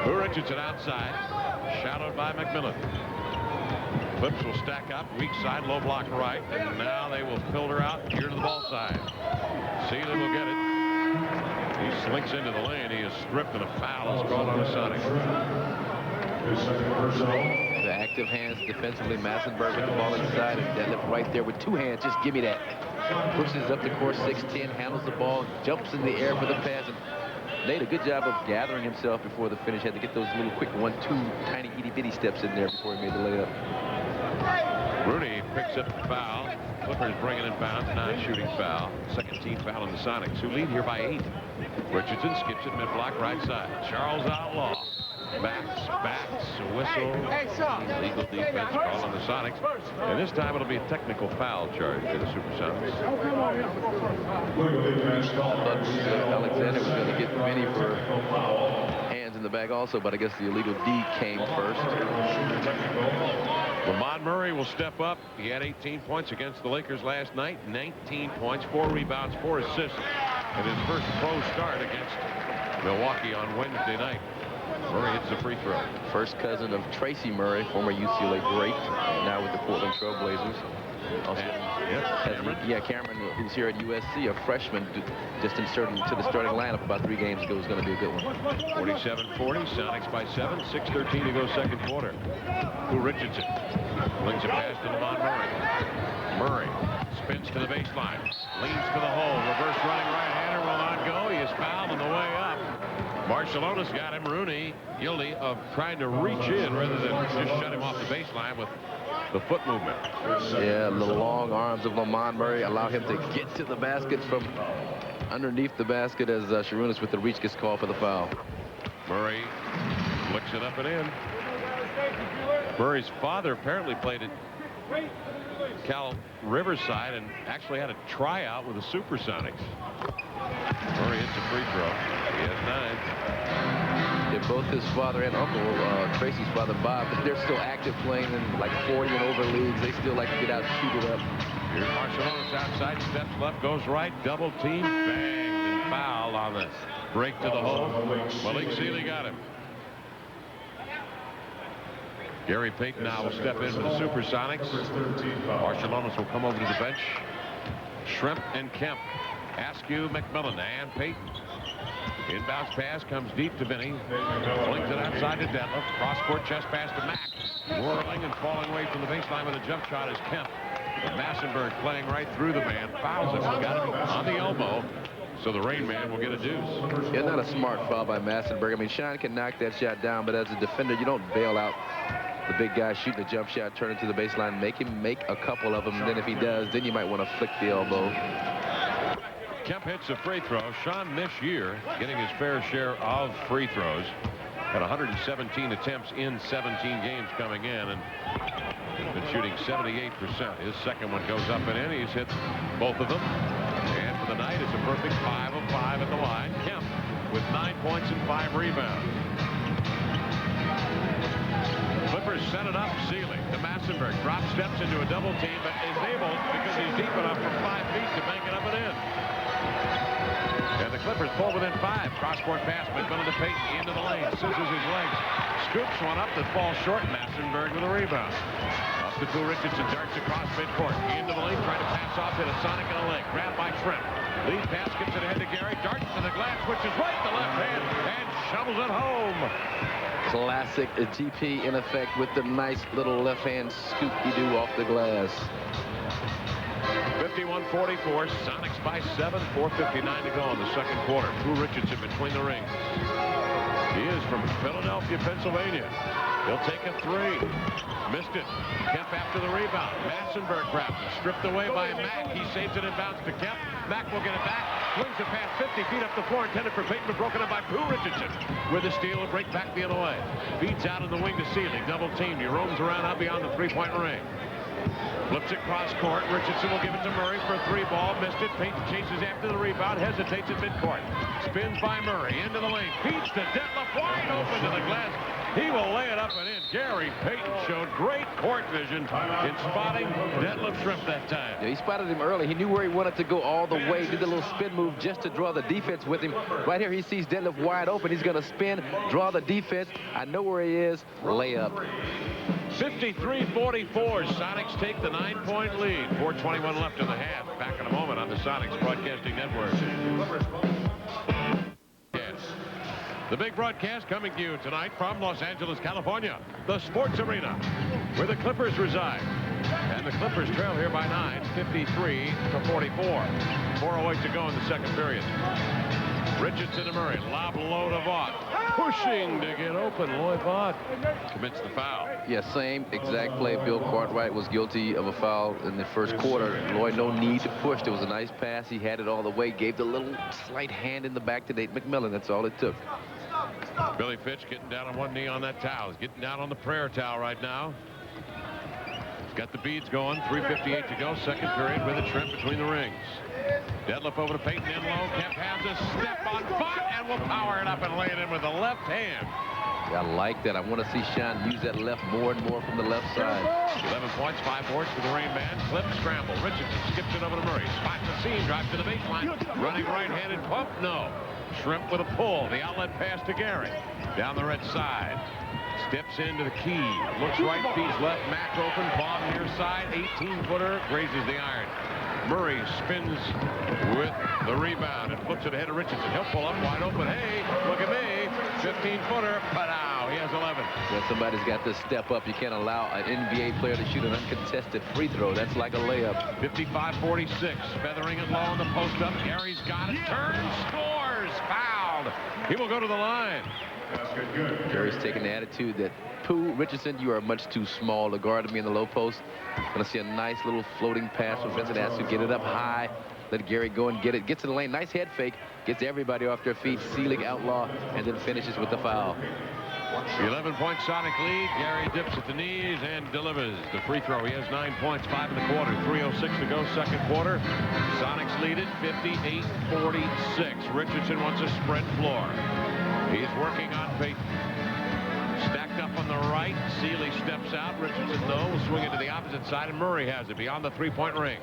Pooh Richardson outside, shadowed by McMillan. Clips will stack up, weak side, low block right, and now they will filter out here to the ball side. Sealy will get it. He slinks into the lane. He is stripped, and a foul is called on the Sonics. The active hands defensively. Massenberg with the ball inside, and Detlef right there with 2 hands. Just give me that. Pushes up the court, 6'10", handles the ball, jumps in the air for the pass, and Nate, a good job of gathering himself before the finish. Had to get those little quick 1-2 tiny itty-bitty steps in there before he made the layup. Rooney picks up the foul. Clippers bringing in bounds, non-shooting foul. Second team foul on the Sonics, who lead here by 8. Richardson skips it mid-block right side. Charles Outlaw backs, whistle. Illegal defense call on the Sonics. And this time it'll be a technical foul charge for the Supersonics. Alexander was going to get Vinny for hands in the bag also, but I guess the illegal D came first. Lamont Murray will step up. He had 18 points against the Lakers last night. 19 points, 4 rebounds, 4 assists in his first pro start against Milwaukee on Wednesday night. Murray hits the free throw. First cousin of Tracy Murray, former UCLA great, now with the Portland Trail Blazers. Also, Cameron, who's here at USC, a freshman, just inserted into the starting lineup about 3 games ago, is going to be a good one. 47-40, Sonics by 7, 6:13 to go second quarter. Pooh Richardson flings a pass to Lamont Murray. Murray spins to the baseline, leans to the hole, reverse running right-hander will not go. He is fouled on the way up. Barcelona's got him. Rooney guilty of trying to reach in rather than just shut him off the baseline with the foot movement. Yeah, the long arms of Lamont Murray allow him to get to the basket from underneath the basket as Sharunas with the reach gets called for the foul. Murray flicks it up and in. Murray's father apparently played at Cal Riverside and actually had a tryout with the Supersonics. Murray hits a free throw. He has 9. Yeah, both his father and uncle, Tracy's father, Bob, they're still active playing in like 40 and over leagues. They still like to get out and shoot it up. Here's Barcelona's outside, steps left, goes right, double team, banged and fouled on the break to the hole. Malik Sealy got him. Gary Payton now will step in for the Supersonics. Barcelona's will come over to the bench. Shrimp and Kemp. Askew, McMillan, and Payton. Inbounds pass comes deep to Vinny. Flings it outside to Detlef. Cross-court chest pass to Mack. Whirling and falling away from the baseline with a jump shot is Kemp. And Massenberg playing right through the man. Fouls him. Got him on the elbow. So the Rain Man will get a deuce. Yeah, not a smart foul by Massenberg. I mean, Shawn can knock that shot down, but as a defender, you don't bail out the big guy shooting a jump shot, turn it to the baseline, make him make a couple of them. Then if he does, then you might want to flick the elbow. Kemp hits a free throw. Shawn this year getting his fair share of free throws. Had 117 attempts in 17 games coming in and has been shooting 78%. His second one goes up and in. He's hit both of them. And for the night, it's a perfect 5 of 5 at the line. Kemp with 9 points and 5 rebounds. Clippers set it up. Sealy to Massenberg. Drop steps into a double team, but is able, because he's deep enough from 5 feet, to bank it up and in. And the Clippers pull within 5. Cross-court pass. McMillan to Payton into the lane. Scissors his legs. Scoops one up that falls short. Massenberg with a rebound. Up to Pooh Richardson. Darts across midcourt. Into the lane. Trying to pass off. Hit a Sonic in the leg. Grabbed by Shrimp. Lead pass gets it ahead to Gary. Darts to the glass. Switches right to left hand. And shovels it home. Classic GP in effect with the nice little left-hand scoop-de-doo off the glass. 51-44. Sonics by 7. 4:59 to go in the second quarter. Pooh Richardson between the rings. He is from Philadelphia, Pennsylvania. He'll take a 3. Missed it. Kemp after the rebound. Massenberg grabs it. Stripped away by Mack. He saves it and bounces to Kemp. Mack will get it back. Swings it past 50 feet up the floor. Intended for Payton, but broken up by Pooh Richardson. With a steal and break back the other way. Feeds out in the wing to Sealy. Double team. He roams around out beyond the 3-point ring. Flips it cross court. Richardson will give it to Murray for a 3 ball. Missed it. Payton chases after the rebound. Hesitates at midcourt. Spins by Murray. Into the lane. Feeds to Detlef. Wide open to the glass. He will lay it up and in. Gary Payton showed great court vision in spotting Detlef Shrimp that time. Yeah, he spotted him early. He knew where he wanted to go all the way. Did a little spin move just to draw the defense with him. Right here, he sees Detlef wide open. He's going to spin, draw the defense. I know where he is. Layup. 53-44. Sonics take the 9-point lead. 4:21 left in the half. Back in a moment on the Sonics Broadcasting Network. Yes. The big broadcast coming to you tonight from Los Angeles, California. The sports arena where the Clippers reside. And the Clippers trail here by 9, 53-44. 4:08 to go in the second period. Richardson to Murray. Lob low to Vaught. Pushing to get open. Loy Vaught commits the foul. Yeah, same exact play. Bill Cartwright was guilty of a foul in the first quarter. Loy, no need to push. There was a nice pass. He had it all the way. Gave the little slight hand in the back to Nate McMillan. That's all it took. Billy Fitch getting down on one knee on that towel. He's getting down on the prayer towel right now. He's got the beads going. 3:58 to go. Second period with a Shrimp between the rings. Detlef over to Payton in low. Kemp has a step on Vaught and will power it up and lay it in with the left hand. I like that. I want to see Shawn use that left more and more from the left side. 11 points, 5 boards for the Rain Man. Flip, scramble. Richardson skips it over to Murray. Spots the seam, drives to the baseline. Running right-handed pump, no. Shrimp with a pull. The outlet pass to Gary. Down the red side. Steps into the key. Looks right, feeds left. Mack open. Bomb near side. 18-footer. Grazes the iron. Murray spins with the rebound and flips it ahead of Richardson. He'll pull up wide open. Hey, look at me. 15-footer. But he has 11. Well, somebody's got to step up. You can't allow an NBA player to shoot an uncontested free throw. That's like a layup. 55-46. Feathering it low on the post up. Gary's got it. Turns, scores. Fouled. He will go to the line. Gary's taking the attitude that, Pooh Richardson, you are much too small to guard me in the low post. Gonna see a nice little floating pass from Vincent has to get it up high. Let Gary go and get it. Gets to the lane. Nice head fake. Gets everybody off their feet. Sealy outlaw. And then finishes with the foul. 11-point Sonic lead. Gary dips at the knees and delivers the free throw. He has 9 points, 5 in the quarter. 3:06 to go, second quarter. Sonics lead it 58-46. Richardson wants a spread floor. He's working on Payton. Stacked up on the right. Sealy steps out. Richardson, though, will swing it to the opposite side, and Murray has it beyond the three-point ring.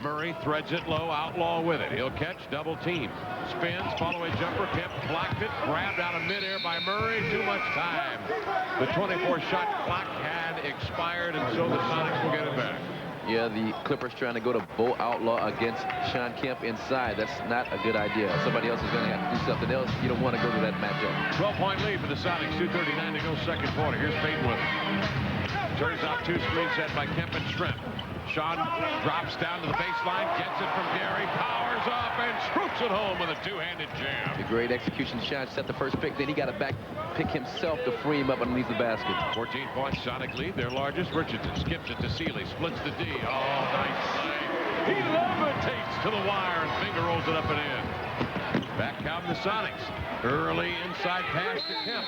Murray threads it low. Outlaw with it. He'll catch. Double team. Spins. Follow-away jumper. Kemp blocked it. Grabbed out of midair by Murray. Too much time. The 24-shot clock had expired, and so the Sonics will get it back. Yeah, the Clippers trying to go to Bo Outlaw against Shawn Kemp inside. That's not a good idea. Somebody else is going to have to do something else. You don't want to go to that matchup. 12-point lead for the Sonics. 2:39 to go, second quarter. Here's Payton with it. Turns out two screen set by Kemp and Shrimp. Shawn drops down to the baseline, gets it from Gary, powers up, and scoops it home with a two-handed jam. A great execution. Shawn set the first pick, then he got a back pick himself to free him up underneath the basket. 14 points, Sonic lead, their largest. Richardson skips it to Sealy, splits the D. Oh, nice play. He levitates to the wire and finger rolls it up and in. Back out the Sonics. Early inside pass to Kemp.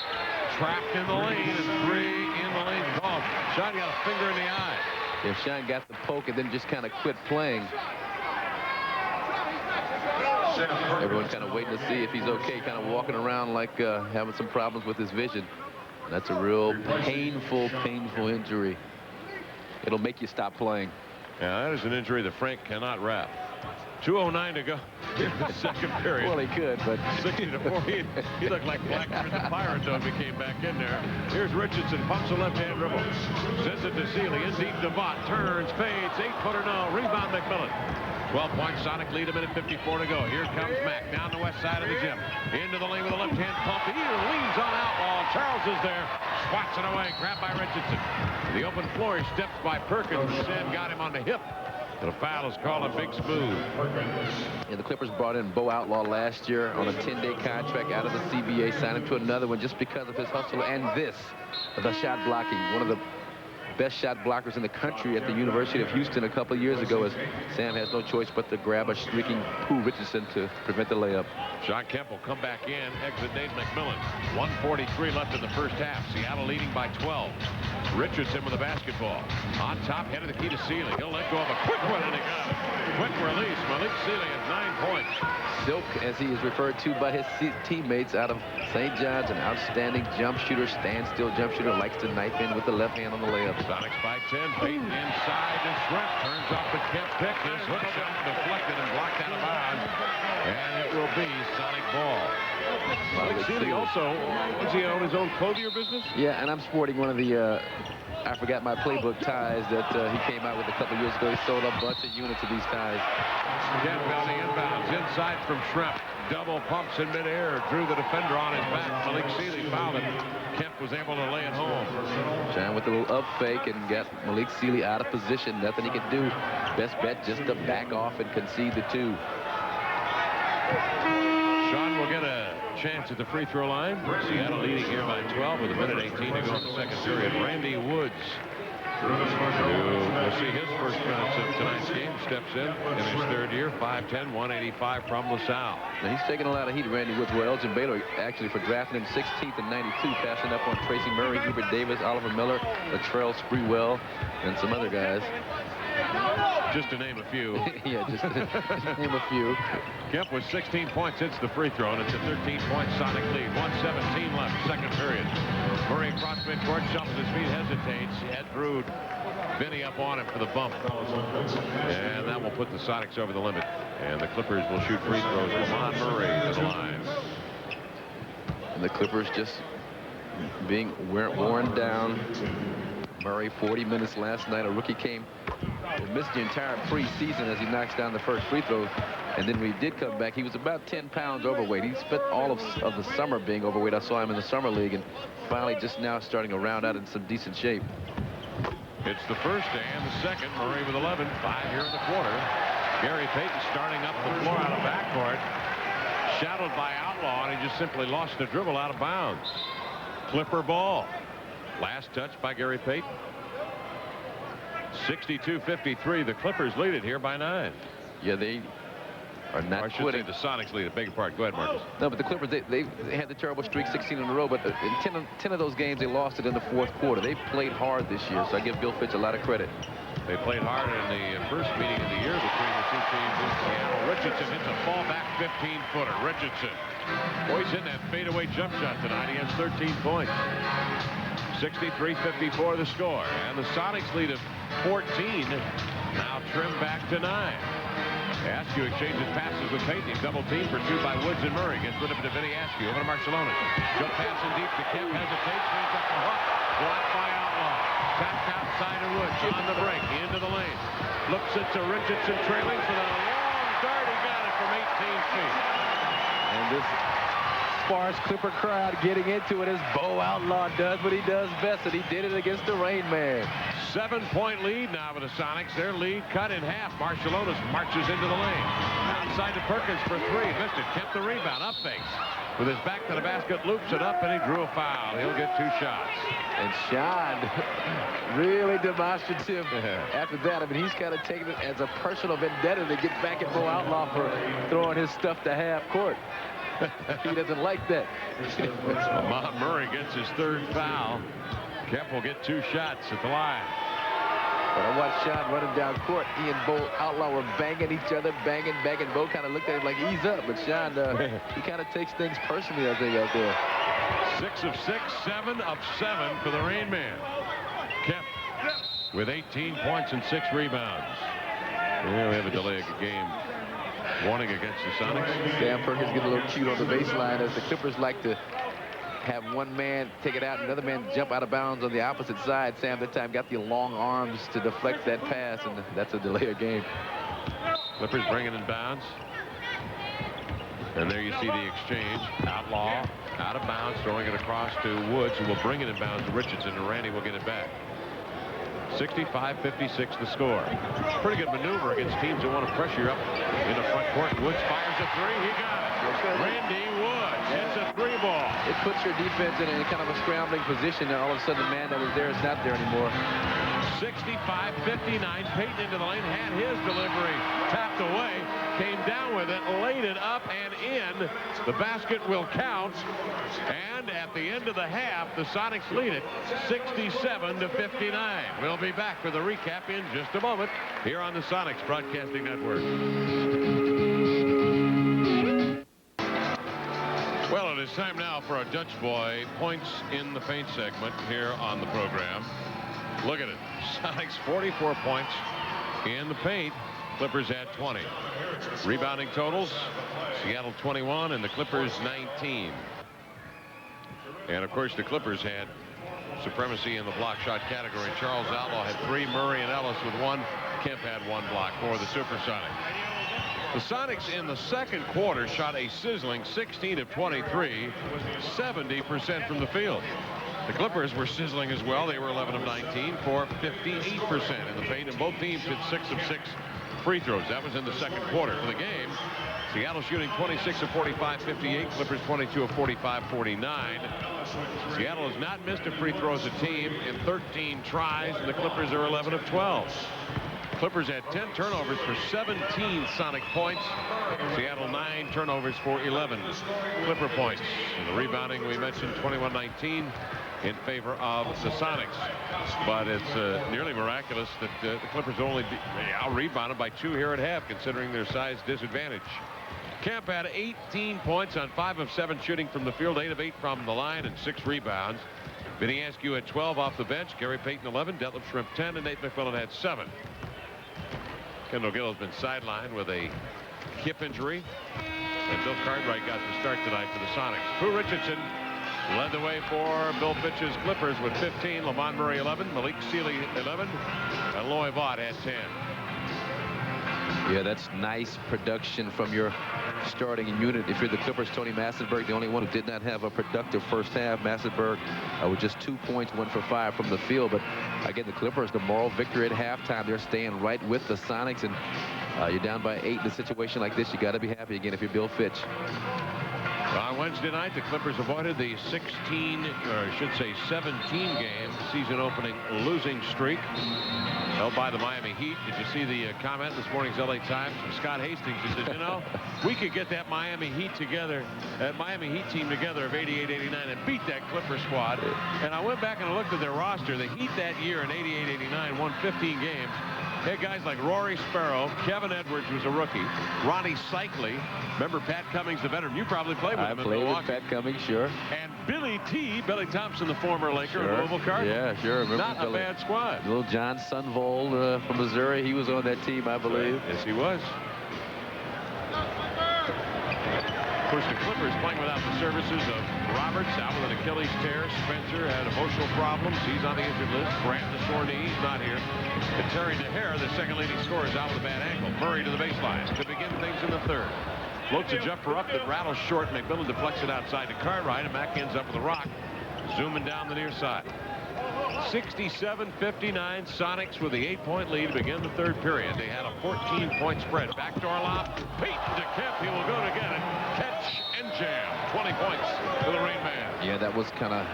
Trapped in the lane, and 3 in the lane called. Shawn got a finger in the eye. If Shawn got the poke and then just kind of quit playing. Everyone's kind of waiting to see if he's okay, kind of walking around like having some problems with his vision. That's a real painful injury. It'll make you stop playing. Yeah, that is an injury that Frank cannot wrap. 2:09 to go in the second period. Well, he could, but 60-40. He looked like Blackbeard the Pirate, though, if he came back in there. Here's Richardson, pumps a left-hand dribble. Sends it to Sealy, in deep to Vaught. Turns, fades, 8-footer, no. Rebound, McMillan. 12-point Sonic lead, 1:54 to go. Here comes Mack down the west side of the gym. Into the lane with a left-hand pump. He leans on Outlaw. Charles is there. Swats it away. Grabbed by Richardson. The open floor, he steps by Perkins. Sam got him on the hip. The foul is called a Big Smooth. Yeah, the Clippers brought in Bo Outlaw last year on a 10-day contract out of the CBA, signed him to another one just because of his hustle and the shot blocking. One of the best shot blockers in the country at the University of Houston a couple of years ago, as Sam has no choice but to grab a streaking Pooh Richardson to prevent the layup. Shawn Kemp will come back in, exit Nate McMillan. 1:43 left in the first half. Seattle leading by 12. Richardson with the basketball. On top, head of the key to Sealy. He'll let go of a quick one, and he got it. Quick release. Malik Sealy has 9 points. Silk, as he is referred to by his teammates out of St. John's, an outstanding jump shooter, standstill jump shooter, likes to knife in with the left hand on the layup. Sonics by 10. Payton inside to Shrimp. Turns off the Kemp pick. His hook shot deflected and blocked out of bounds. And it will be Sonic ball. Malik Sealy also, does he own his own clothier business? Yeah, and I'm sporting one of the, I forgot my playbook ties that he came out with a couple years ago. He sold a bunch of units of these ties. Kemp on the inbounds. Inside from Shrimp. Double pumps in midair. Drew the defender on his back. Malik Sealy fouled him. Kemp was able to lay it home. Shawn with a little up fake and got Malik Sealy out of position. Nothing he could do. Best bet just to back off and concede the 2. Shawn will get a chance at the free throw line. Seattle leading here by 12 with 1:18 to go in the second period. Randy Woods, we'll see his first minutes of tonight's game, steps in his third year. 5'10", 185 from LaSalle. Now he's taking a lot of heat, Randy Woods. Well, Elgin Baylor actually for drafting him 16th in '92, passing up on Tracy Murray, Hubert Davis, Oliver Miller, Latrell Sprewell, and some other guys. Just to name a few. Yeah, just name a few. Kemp with 16 points hits the free throw, and it's a 13-point Sonic lead. 1:17 left, second period. Murray across midcourt, shuffles his feet, hesitates. Ed Brood, Vinny up on him for the bump. And that will put the Sonics over the limit. And the Clippers will shoot free throws. Lamont Murray to the line. And the Clippers just being worn down. Murray, 40 minutes last night. A rookie came and missed the entire preseason as he knocks down the first free throw. And then when he did come back, he was about 10 pounds overweight. He spent all of the summer being overweight. I saw him in the summer league, and finally just now starting to round out in some decent shape. It's the first and the second. Murray with 11, 5 here in the quarter. Gary Payton starting up the floor out of backcourt. Shadowed by Outlaw, and he just simply lost the dribble out of bounds. Clipper ball. Last touch by Gary Payton. 62-53. The Clippers lead it here by 9. Yeah, they are not I should quitting. say the Sonics lead it. Beg your pardon. Go ahead, Marcus. No, but the Clippers, they had the terrible streak, 16 in a row, but in 10 of those games, they lost it in the fourth quarter. They played hard this year, so I give Bill Fitch a lot of credit. They played hard in the first meeting of the year between the two teams in Seattle. Richardson hits a fallback 15-footer. Richardson. Boy, he's hitting that fadeaway jump shot tonight. He has 13 points. 63-54 the score. And the Sonics lead of 14. Now trimmed back to 9. Askew exchanges passes with Payton. He's double teamed for 2 by Woods and Murray. Gets rid of it to Vinny Askew. Over to Marcellonis. Jump pass in deep to Kemp. Hesitates. Swings up the hook. Blocked by Outlaw. Back outside of Woods. On the break. Into the lane. Looks it to Richardson trailing for the long dart. He got it from 18 feet. And this sparse Clipper crowd getting into it as Bo Outlaw does what he does best, and he did it against the Rain Man. 7-point lead now with the Sonics. Their lead cut in half. Marcellonis marches into the lane. Outside to Perkins for 3. Missed it. Kept the rebound. Up fakes. With his back to the basket, loops it up, and he drew a foul. He'll get 2 shots. And Shawn, really demonstrative after that. I mean, he's kind of taking it as a personal vendetta to get back at Bo Outlaw for throwing his stuff to half court. He doesn't like that. Lamont Murray gets his 3rd foul. Kemp will get 2 shots at the line. But I watched Shawn running down court. He and Bo Outlaw were banging each other, banging. Bo kind of looked at him like, ease up. But Shawn, he kind of takes things personally, I think, out there. 6 of 6, 7 of 7 for the Rain Man. Kemp with 18 points and 6 rebounds. Yeah, we have a delay of game warning against the Sonics. Sam Perkins getting a little cute on the baseline as the Clippers like to have one man take it out, another man jump out of bounds on the opposite side. Sam that time got the long arms to deflect that pass, and that's a delay of game. Clippers bringing in bounds. And there you see the exchange. Outlaw out of bounds, throwing it across to Woods, who will bring it in bounds to Richardson, and Randy will get it back. 65-56 the score. Pretty good maneuver against teams that want to pressure up in the front court. Woods fires a 3. He got it. Randy Woods hits a 3 ball. It puts your defense in a kind of a scrambling position, and all of a sudden the man that was there is not there anymore. 65-59. Payton into the lane, had his delivery tapped away, came down with it, laid it up and in. The basket will count. And at the end of the half, the Sonics lead it 67-59. We'll be back for the recap in just a moment here on the Sonics Broadcasting Network. Well, it is time now for our Dutch Boy points in the paint segment here on the program. Look at it. Sonics 44 points in the paint. Clippers had 20. Rebounding totals, Seattle 21 and the Clippers 19. And of course the Clippers had supremacy in the block shot category. Charles Outlaw had 3, Murray and Ellis with 1. Kemp had 1 block for the Supersonics. The Sonics in the second quarter shot a sizzling 16 of 23, 70% from the field. The Clippers were sizzling as well. They were 11 of 19 for 58% in the paint, and both teams hit 6 of 6 free throws. That was in the second quarter. For the game, Seattle shooting 26 of 45, 58. Clippers 22 of 45, 49. Seattle has not missed a free throw as a team in 13 tries, and the Clippers are 11 of 12. Clippers had 10 turnovers for 17 Sonic points. Seattle 9 turnovers for 11 Clipper points. And the rebounding we mentioned 21-19 in favor of the Sonics. But it's nearly miraculous that the Clippers only out-rebounded by 2 here at half, considering their size disadvantage. Kemp had 18 points on 5 of 7 shooting from the field, 8 of 8 from the line, and 6 rebounds. Vinny Askew had 12 off the bench, Gary Payton 11, Detlef Schrempf 10, and Nate McMillan had 7. Kendall Gill has been sidelined with a hip injury, and Bill Cartwright got the start tonight for the Sonics. Pooh Richardson led the way for Bill Fitch's Clippers with 15, Lamont Murray 11, Malik Sealy 11, and Loy Vaught had 10. Yeah, that's nice production from your starting unit. If you're the Clippers, Tony Massenburg, the only one who did not have a productive first half. Massenburg with just 2 points, 1 for 5 from the field. But again, the Clippers, the moral victory at halftime. They're staying right with the Sonics, and you're down by 8 in a situation like this. You got to be happy again if you're Bill Fitch. On Wednesday night, the Clippers avoided the 16, or I should say 17-game season-opening losing streak held by the Miami Heat. Did you see the comment in this morning's LA Times from Scott Hastings? He said, you know, we could get that Miami Heat together, that Miami Heat team together of 88-89 and beat that Clipper squad. And I went back and I looked at their roster. The Heat that year in 88-89 won 15 games. They had guys like Rory Sparrow, Kevin Edwards was a rookie, Ronnie Cycli. Remember Pat Cummings, the veteran? You probably played with him in Milwaukee. I played with Pat Cummings, sure. And Billy T, Billy Thompson, the former Laker, Sure. Louisville Cardinal. Yeah, sure. Remember Not Billy. a bad squad. Little John Sunvold from Missouri. He was on that team, I believe. Yes, he was. Of course, the Clippers playing without the services of Roberts, out with an Achilles tear. Spencer had emotional problems. He's on the injured list. Grant, the sore knee, he's not here. And Terry DeHare, the second leading scorer, is out with a bad ankle. Murray to the baseline to begin things in the third. Floats a jumper up that rattles short. McMillan deflects it outside to Cartwright, and Mack ends up with a rock, zooming down the near side. 67-59, Sonics with the 8-point lead to begin the third period. They had a 14-point spread. Backdoor lob. Payton to Kemp. He will go to get it. Catch and jam. 20 points for the Rain Man. Yeah, that was kind of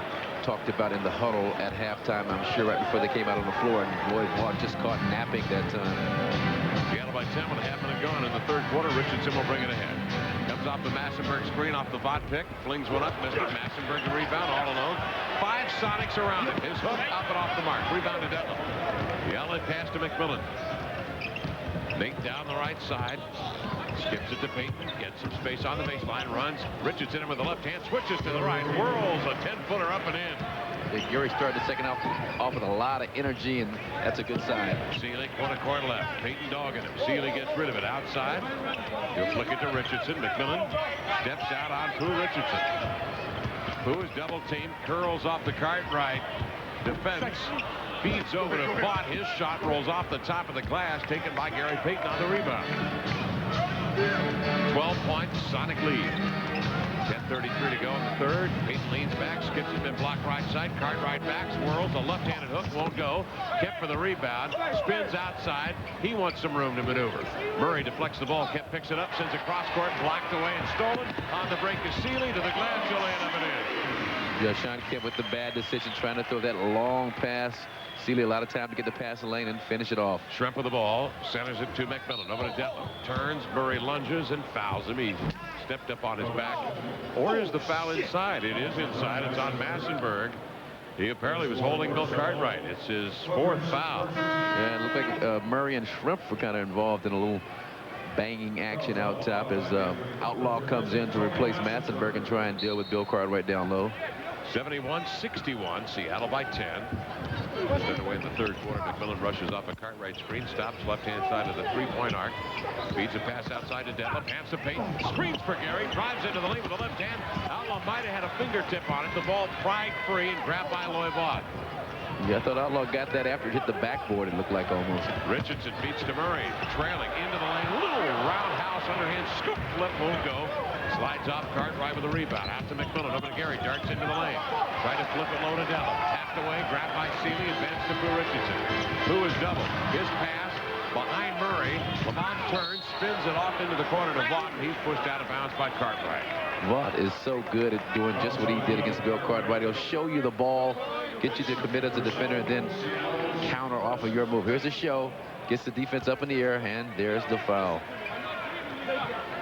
talked about in the huddle at halftime, I'm sure, right before they came out on the floor. And Loy Vaught just caught napping that time. Seattle by 10 with a half minute gone in the third quarter. Richardson will bring it ahead. Comes off the Massenburg screen, off the Vaught pick. Flings one up, missed it. Massenburg the rebound, all alone. 5 Sonics around him. His hook up and off the mark. Rebound to Detlef. The outlet pass to McMillan. Nate down the right side. Skips it to Payton. Gets some space on the baseline. Runs. Richardson in with the left hand. Switches to the right. Whirls a 10-footer up and in. Gary started the second half off with a lot of energy, and that's a good sign. Sealy, corner court left. Payton dogging him. Sealy gets rid of it outside. He'll flick it to Richardson. McMillan steps out on Pooh Richardson. Pooh is double teamed. Curls off the Cartwright defense. Feeds over to Vaught. His shot rolls off the top of the glass, taken by Gary Payton on the rebound. 12 points, Sonic lead. 10:33 to go in the third. Payton leans back, skips it, been blocked right side. Cartwright back, swirls, a left-handed hook, won't go. Kemp for the rebound, spins outside. He wants some room to maneuver. Murray deflects the ball. Kemp picks it up, sends it cross court, blocked away and stolen. On the break is Sealy to the glass. He'll lay it up and in. Yeah, Shawn Kemp with the bad decision, trying to throw that long pass. Sealy a lot of time to get the pass lane and finish it off. Schrempf with the ball, centers it to McMillan. Over to Detlef. Turns, Murray lunges and fouls him easy. Stepped up on his back. Or is the foul inside? It is inside. It's on Massenburg. He apparently was holding Bill Cartwright. It's his 4th foul. Yeah, it looked like Murray and Schrempf were kind of involved in a little banging action out top as Outlaw comes in to replace Massenburg and try and deal with Bill Cartwright down low. 71-61, Seattle by 10. Just underway in the third quarter. McMillan rushes off a Cartwright screen, stops left-hand side of the three-point arc. Feeds a pass outside to Detlef, hands to Payton, screens for Gary, drives into the lane with the left hand. Outlaw might have had a fingertip on it. The ball pried free and grabbed by Loy Vaught. Yeah, I thought Outlaw got that after it hit the backboard, it looked like almost. Richardson beats to Murray, trailing into the lane. Little roundhouse underhand scoop flip, won't go. Slides off Cartwright with a rebound. Out to McMillan, over to Gary, darts into the lane. Try to flip it low to Detlef. Tapped away, grabbed by Sealy, advanced to Pooh Richardson. Pooh is double. His pass behind Murray. Lamont turns, spins it off into the corner to Vaught, and he's pushed out of bounds by Cartwright. Vaught is so good at doing just what he did against Bill Cartwright. He'll show you the ball, get you to commit as a defender, and then counter off of your move. Here's the show. Gets the defense up in the air, and there's the foul.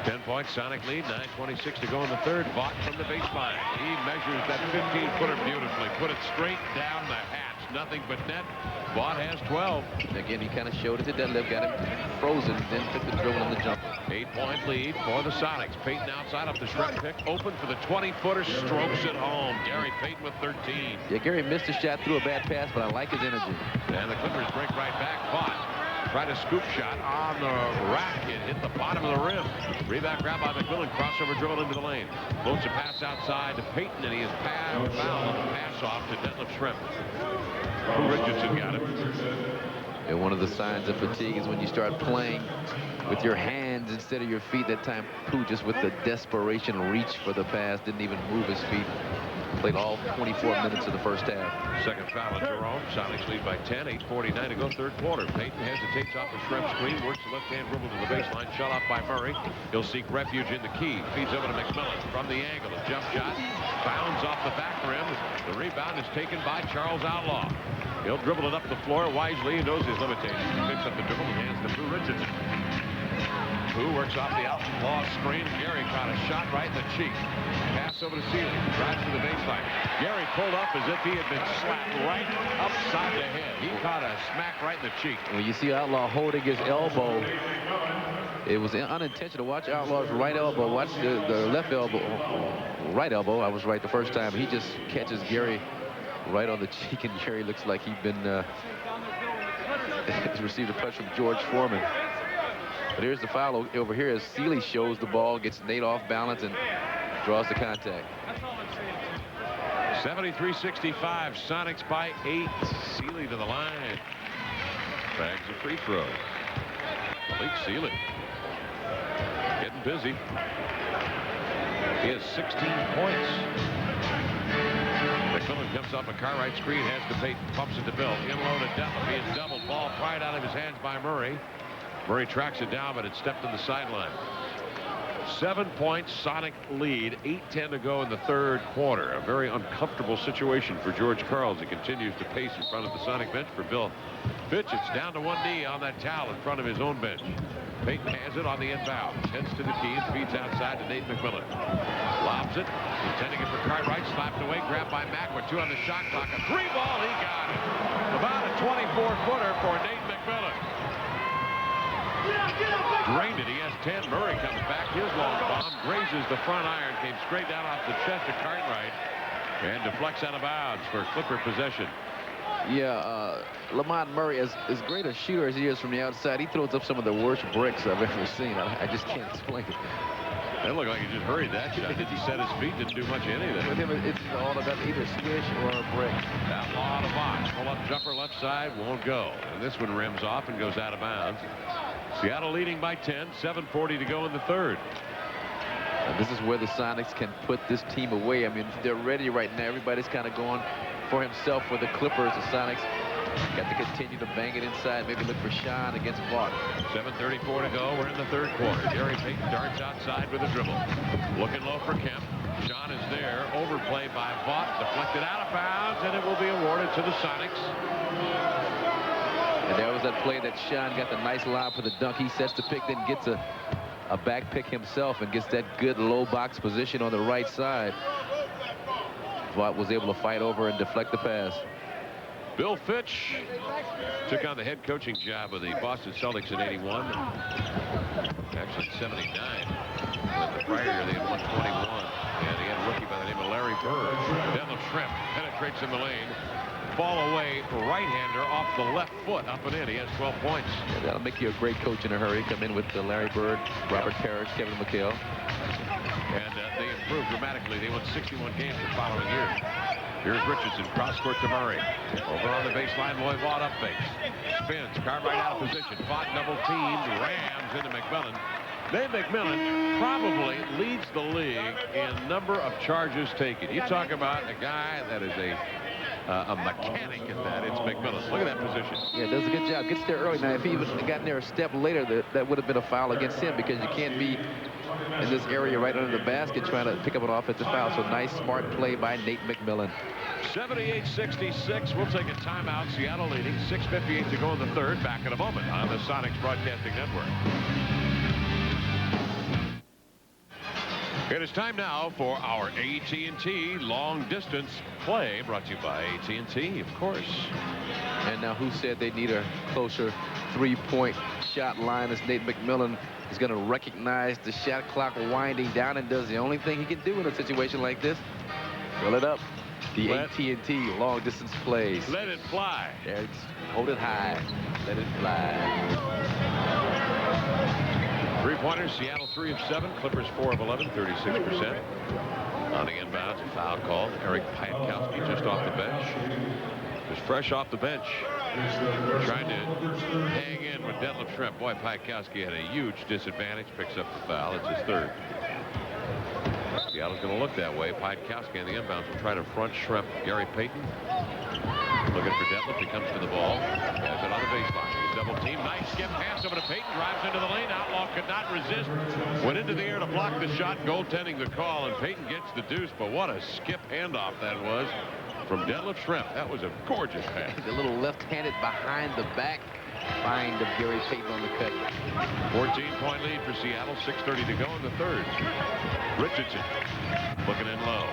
10-point Sonic lead, 9:26 to go in the third. Vaught from the baseline. He measures that 15-footer beautifully. Put it straight down the hatch. Nothing but net. Vaught has 12. Again, he kind of showed it to deadlift, got him frozen, then took the dribble in the jump. 8-point lead for the Sonics. Payton outside off the Shrek pick. Open for the 20-footer. Strokes it home. Gary Payton with 13. Yeah, Gary missed a shot, threw a bad pass, but I like his energy. And the Clippers break right back. Vaught tried a scoop shot on the rack. It hit the bottom of the rim. Rebound grab by McMillan. Crossover dribble into the lane. Floats a pass outside to Payton, and he is fouled on the pass off to Detlef Schrempf. Pooh Richardson got him. And one of the signs of fatigue is when you start playing with your hands instead of your feet. That time, Pooh, just with the desperation reach for the pass, didn't even move his feet. Played all 24 minutes of the first half. Second foul on Jerome. Sonics lead by 10. 8:49 to go third quarter. Payton hesitates off the Schrempf screen. Works the left-hand dribble to the baseline. Shut off by Murray. He'll seek refuge in the key. Feeds over to McMillan from the angle. A jump shot. Bounds off the back rim. The rebound is taken by Charles Outlaw. He'll dribble it up the floor wisely. He knows his limitations. He picks up the dribble and hands to Pooh Richardson. Pooh works off the Outlaw screen. Gary caught a shot right in the cheek. Pass over to Sealy. Drives to the baseline. Gary pulled up as if he had been slapped right upside the head. He caught a smack right in the cheek. When you see Outlaw holding his elbow, it was unintentional. Watch Outlaw's right elbow. Watch the left elbow. Right elbow. I was right the first time. He just catches Gary right on the cheek, and Gary looks like he'd been he's received a punch from George Foreman. But here's the foul over here as Sealy shows the ball, gets Nate off balance, and draws the contact. 73-65. Sonics by 8. Sealy to the line. Bags a free throw. Malik Sealy getting busy. He has 16 points. McMillan comes up a Cartwright screen, has to Payton, pumps it to Bill. In low to Detlef. He is doubled. Ball pried out of his hands by Murray. Murray tracks it down, but it stepped on the sideline. 7-point Sonic lead. 8:10 to go in the third quarter. A very uncomfortable situation for George Karl as he continues to pace in front of the Sonic bench. For Bill Fitch, it's down to one knee on that towel in front of his own bench. Payton has it on the inbound. Heads to the key and feeds outside to Nate McMillan. Lobs it. Intending it for Cartwright. Slapped away. Grabbed by Mack with 2 on the shot clock. A 3 ball. He got it. About a 24-footer for Nate McMillan. Drained it. He has 10. Murray comes back. His long bomb grazes the front iron. Came straight down off the chest of Cartwright. And deflects out of bounds for Clipper possession. Yeah, Lamont Murray, as great a shooter as he is from the outside, he throws up some of the worst bricks I've ever seen. I just can't explain it. It looked like he just hurried that shot. Didn't set his feet, didn't do much of anything. With him, it's all about either squish or a brick. Outlaw on the box. Pull up jumper left side, won't go. And this one rims off and goes out of bounds. Seattle leading by 10, 7:40 to go in the third. And this is where the Sonics can put this team away. I mean, they're ready right now. Everybody's kind of going for himself for the Clippers. The Sonics got to continue to bang it inside. Maybe look for Shawn against Vaught. 7:34 to go. We're in the third quarter. Gary Payton darts outside with a dribble. Looking low for Kemp. Shawn is there. Overplay by Vaught. Deflected out of bounds, and it will be awarded to the Sonics. And there was that play that Shawn got the nice lob for the dunk. He sets the pick, then gets a back pick himself and gets that good low box position on the right side. Vaught was able to fight over and deflect the pass. Bill Fitch took on the head coaching job of the Boston Celtics in '81. Actually 79. But the prior year they had won 21. And he had a rookie by the name of Larry Bird. Detlef Schrempf penetrates in the lane. Fall away right-hander off the left foot up and in. He has 12 points. Yeah, that'll make you a great coach in a hurry. Come in with Larry Bird, Robert Parrish, Kevin McHale. And they improved dramatically. They won 61 games the following year. Here's Richardson, cross court to Murray. Over on the baseline, Loy Vaught up fakes. Spins, Cartwright out of position. Vaught double teamed, rams into McMillan. Nate McMillan probably leads the league in number of charges taken. You talk about a guy that is a mechanic at that. It's McMillan. Look at that position. Yeah, does a good job. Gets there early. Now, if he even gotten there a step later, that would have been a foul against him because you can't be in this area right under the basket trying to pick up an offensive foul. So nice, smart play by Nate McMillan. 78-66. We'll take a timeout. Seattle leading. 6:58 to go in the third. Back in a moment on the Sonics Broadcasting Network. It is time now for our AT&T long distance play, brought to you by AT&T, of course. And now who said they need a closer three-point shot line? As Nate McMillan is going to recognize the shot clock winding down and does the only thing he can do in a situation like this. Fill it up. The AT&T long distance plays. Let it fly. There, hold it high. Let it fly. Three-pointers, Seattle 3 of 7, Clippers 4 of 11, 36%. On the inbounds, a foul called. Eric Piatkowski just off the bench. Just fresh off the bench. Trying to hang in with Detlef Schrempf. Boy, Piatkowski had a huge disadvantage. Picks up the foul. It's his third. Seattle's going to look that way. Piatkowski on the inbounds will try to front Schrempf. Gary Payton looking for Detlef. He comes to the ball. Has it on the baseline. Double team. Nice skip pass over to Payton. Drives into the lane. Outlaw could not resist. Went into the air to block the shot. Goaltending the call. And Payton gets the deuce. But what a skip handoff that was from Detlef Schrempf. That was a gorgeous pass. The little left-handed behind the back find of Gary Payton on the cut. 14-point lead for Seattle. 6:30 to go in the third. Richardson looking in low.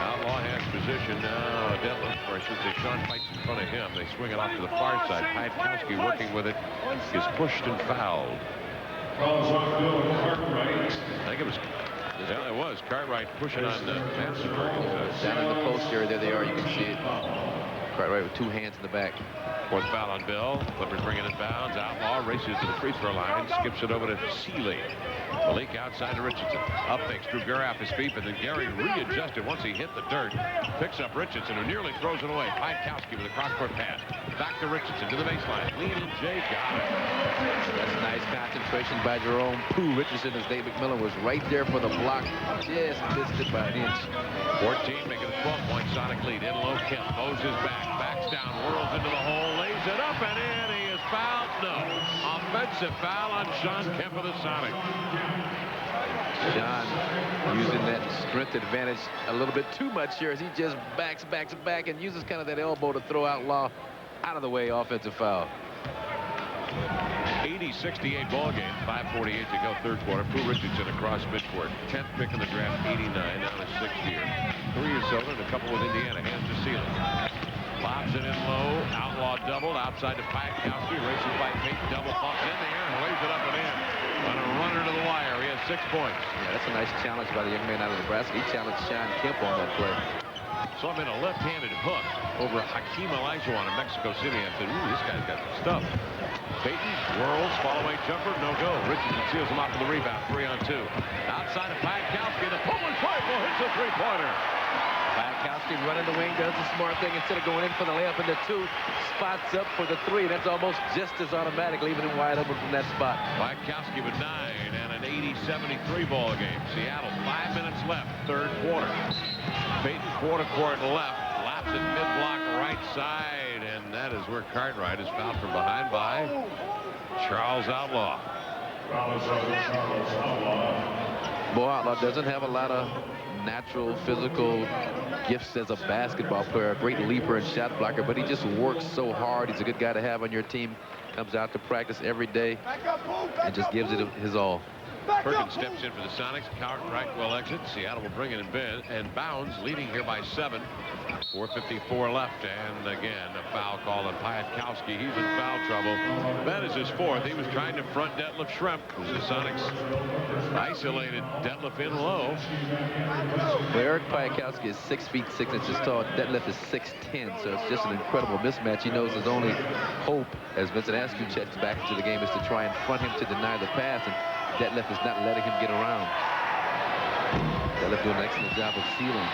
Outlaw has position. Now Detlef, or I should say Shawn fights in front of him. They swing it off to the far side. Piatkowski working with it is pushed and fouled. I think it was. Yeah, it was. Cartwright pushing on Vandenberg. Down in the post area, there they are. You can see it. Cartwright with two hands in the back. Fourth foul on Bill. Clippers bring it in bounds. Outlaw races to the free throw line. Skips it over to Sealy. Malik outside to Richardson. Up fakes, drew Gary off his feet, but then Gary readjusted once he hit the dirt. Picks up Richardson, who nearly throws it away. Piatkowski with a cross-court pass. Back to Richardson to the baseline. Leland J got it. That's a nice concentration by Jerome Pooh Richardson as Dave McMillan was right there for the block. Just missed it by an inch. 14, making a 12-point Sonic lead. In low, Kemp mows his back, backs down, whirls into the hole, lays it up and in. He is fouled. No. Offensive foul on Shawn Kemp of the Sonic. Shawn using that strength advantage a little bit too much here as he just backs back and uses kind of that elbow to throw Outlaw out of the way. Offensive foul. 80-68 ball game. 5:48 to go, third quarter. Pooh Richardson across midcourt. 10th pick in the draft, 89, now his 6th year. 3 years old and a couple with Indiana. Hands to Sealy. Lobs it in low. Outlaw doubled outside to Piatkowski. Races by Payton. Double pump in the air and lays it up and in. On a runner to the wire. He has 6 points. Yeah, that's a nice challenge by the young man out of Nebraska. He challenged Shawn Kemp on that play. Saw him in a left-handed hook over Hakeem Olajuwon in Mexico City. I said, ooh, this guy's got some stuff. Payton whirls, follow-away jumper, no go. Richardson seals him off for the rebound, 3-on-2. Outside of Piatkowski, the Polish rifle hits a three-pointer. Piatkowski running the wing, does the smart thing. Instead of going in for the layup in the 2, spots up for the 3. That's almost just as automatic, leaving him wide open from that spot. Piatkowski with 9 and an 80-73 ball game. Seattle, 5 minutes left, third quarter. Payton quarter court left, laps it mid-block right side, and that is where Cartwright is fouled from behind by Charles Outlaw. Boy, Outlaw doesn't have a lot of natural physical gifts as a basketball player, a great leaper and shot blocker, but he just works so hard. He's a good guy to have on your team. Comes out to practice every day and just gives it his all. Perkins steps in for the Sonics. Cartwright will exit. Seattle will bring it in and bounds, leading here by 7. 4:54 left, and again a foul call on Piatkowski. He's in foul trouble. That is his 4th. He was trying to front Detlef Schrempf. The Sonics isolated Detlef in low. Well, Eric Piatkowski is 6 feet 6 inches tall. Detlef is 6'10", so it's just an incredible mismatch. He knows his only hope, as Vincent Askew checks back into the game, is to try and front him to deny the pass, and Detlef is not letting him get around. Detlef doing an excellent job of sealing.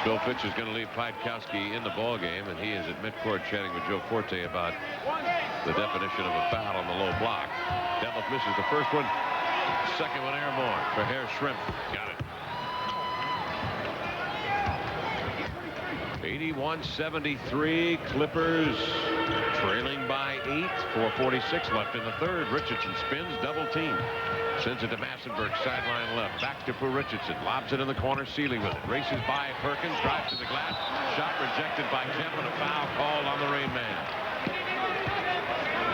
Bill Fitch is going to leave Piatkowski in the ball game, and he is at midcourt chatting with Joe Forte about the definition of a foul on the low block. Detlef misses the first one. Second one airborne for Herr Schrempf. Got it. 81-73. Clippers trailing by 8. 4:46 left in the third. Richardson spins, double team. Sends it to Massenberg, sideline left. Back to Pooh Richardson. Lobs it in the corner. Sealy with it. Races by Perkins. Drives to the glass. Shot rejected by Kemp, and a foul called on the Rain Man.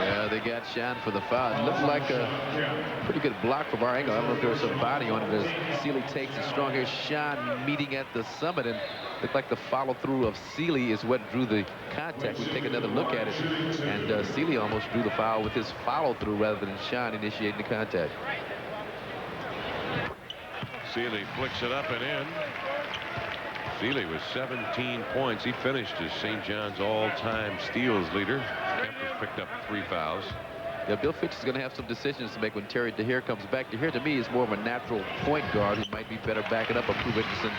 Yeah, they got Shawn for the foul. It looked like a pretty good block from our angle. I don't know if there was some body on it as Sealy takes it strong here. Shawn meeting at the summit, and looked like the follow-through of Sealy is what drew the contact. We take another look at it, and Sealy almost drew the foul with his follow-through rather than Shawn initiating the contact. Sealy flicks it up and in. Sealy with 17 points. He finished as St. John's all-time steals leader. Kemp has picked up 3 fouls. Yeah, Bill Fitch is going to have some decisions to make when Terry DeHere comes back. DeHere, to me, is more of a natural point guard who might be better backing up a Pooh Richardson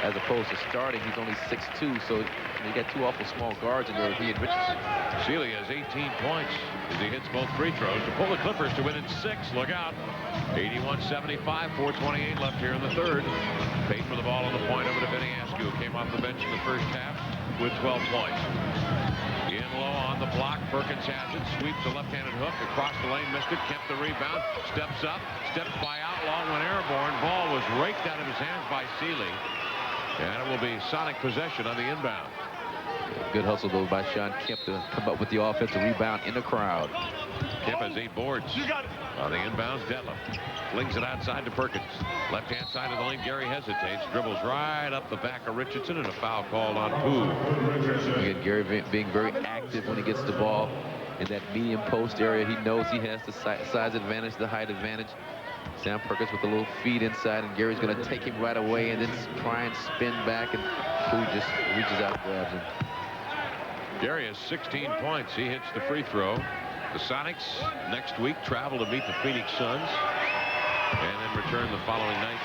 as opposed to starting. He's only 6'2", so you got 2 awful small guards in there with he and Richardson. Sealy has 18 points as he hits both free throws to pull the Clippers to win in 6. Look out. 81-75, 4:28 left here in the third. Payton with the ball on the point over to Vinny Askew, who came off the bench in the first half with 12 points. In low on the block, Perkins has it, sweeps the left-handed hook across the lane, missed it. Kemp the rebound, steps up, steps by Outlaw, went airborne. Ball was raked out of his hands by Sealy, and it will be Sonic possession on the inbound. Good hustle, though, by Shawn Kemp to come up with the offensive rebound in the crowd. Kemp has 8 boards. On the inbounds, Detlef flings it outside to Perkins. Left-hand side of the lane, Gary hesitates, dribbles right up the back of Richardson, and a foul called on Pooh. Again, Gary being very active when he gets the ball in that medium post area. He knows he has the size advantage, the height advantage. Sam Perkins with a little feed inside, and Gary's going to take him right away and then try and spin back, and Pooh just reaches out and grabs him. Gary has 16 points. He hits the free throw. The Sonics next week travel to meet the Phoenix Suns and then return the following night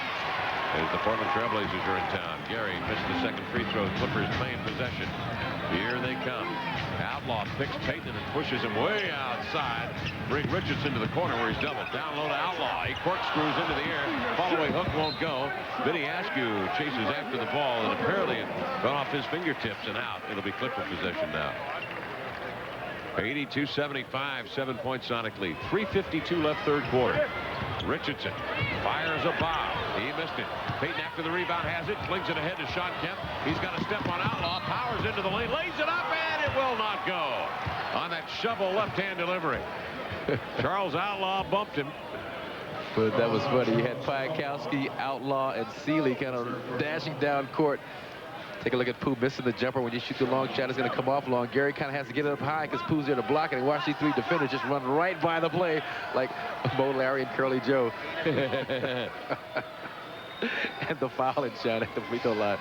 as the Portland Trailblazers are in town. Gary missed the second free throw. Clippers claim possession. Here they come. Outlaw picks Payton and pushes him way outside. Bring Richardson to the corner where he's doubled. Down low to Outlaw. He corkscrews into the air. Follow-away hook won't go. Vinny Askew chases after the ball, and apparently it got off his fingertips and out. It'll be Clipper possession now. 82-75, 7-point Sonic lead. 3:52 left third quarter. Richardson fires a bomb. He missed it. Payton after the rebound has it. Flings it ahead to Shawn Kemp. He's got a step on Outlaw. Powers into the lane. Lays it up, and it will not go. On that shovel left-hand delivery. Charles Outlaw bumped him. But that was funny. You had Piakowski, Outlaw, and Sealy kind of dashing down court. Take a look at Pooh missing the jumper. When you shoot the long shot, it's going to come off long. Gary kind of has to get it up high because Pooh's there to block it. And watch these 3 defenders just run right by the play like Bo, Larry, and Curly Joe. And the fouling shot at the free throw line.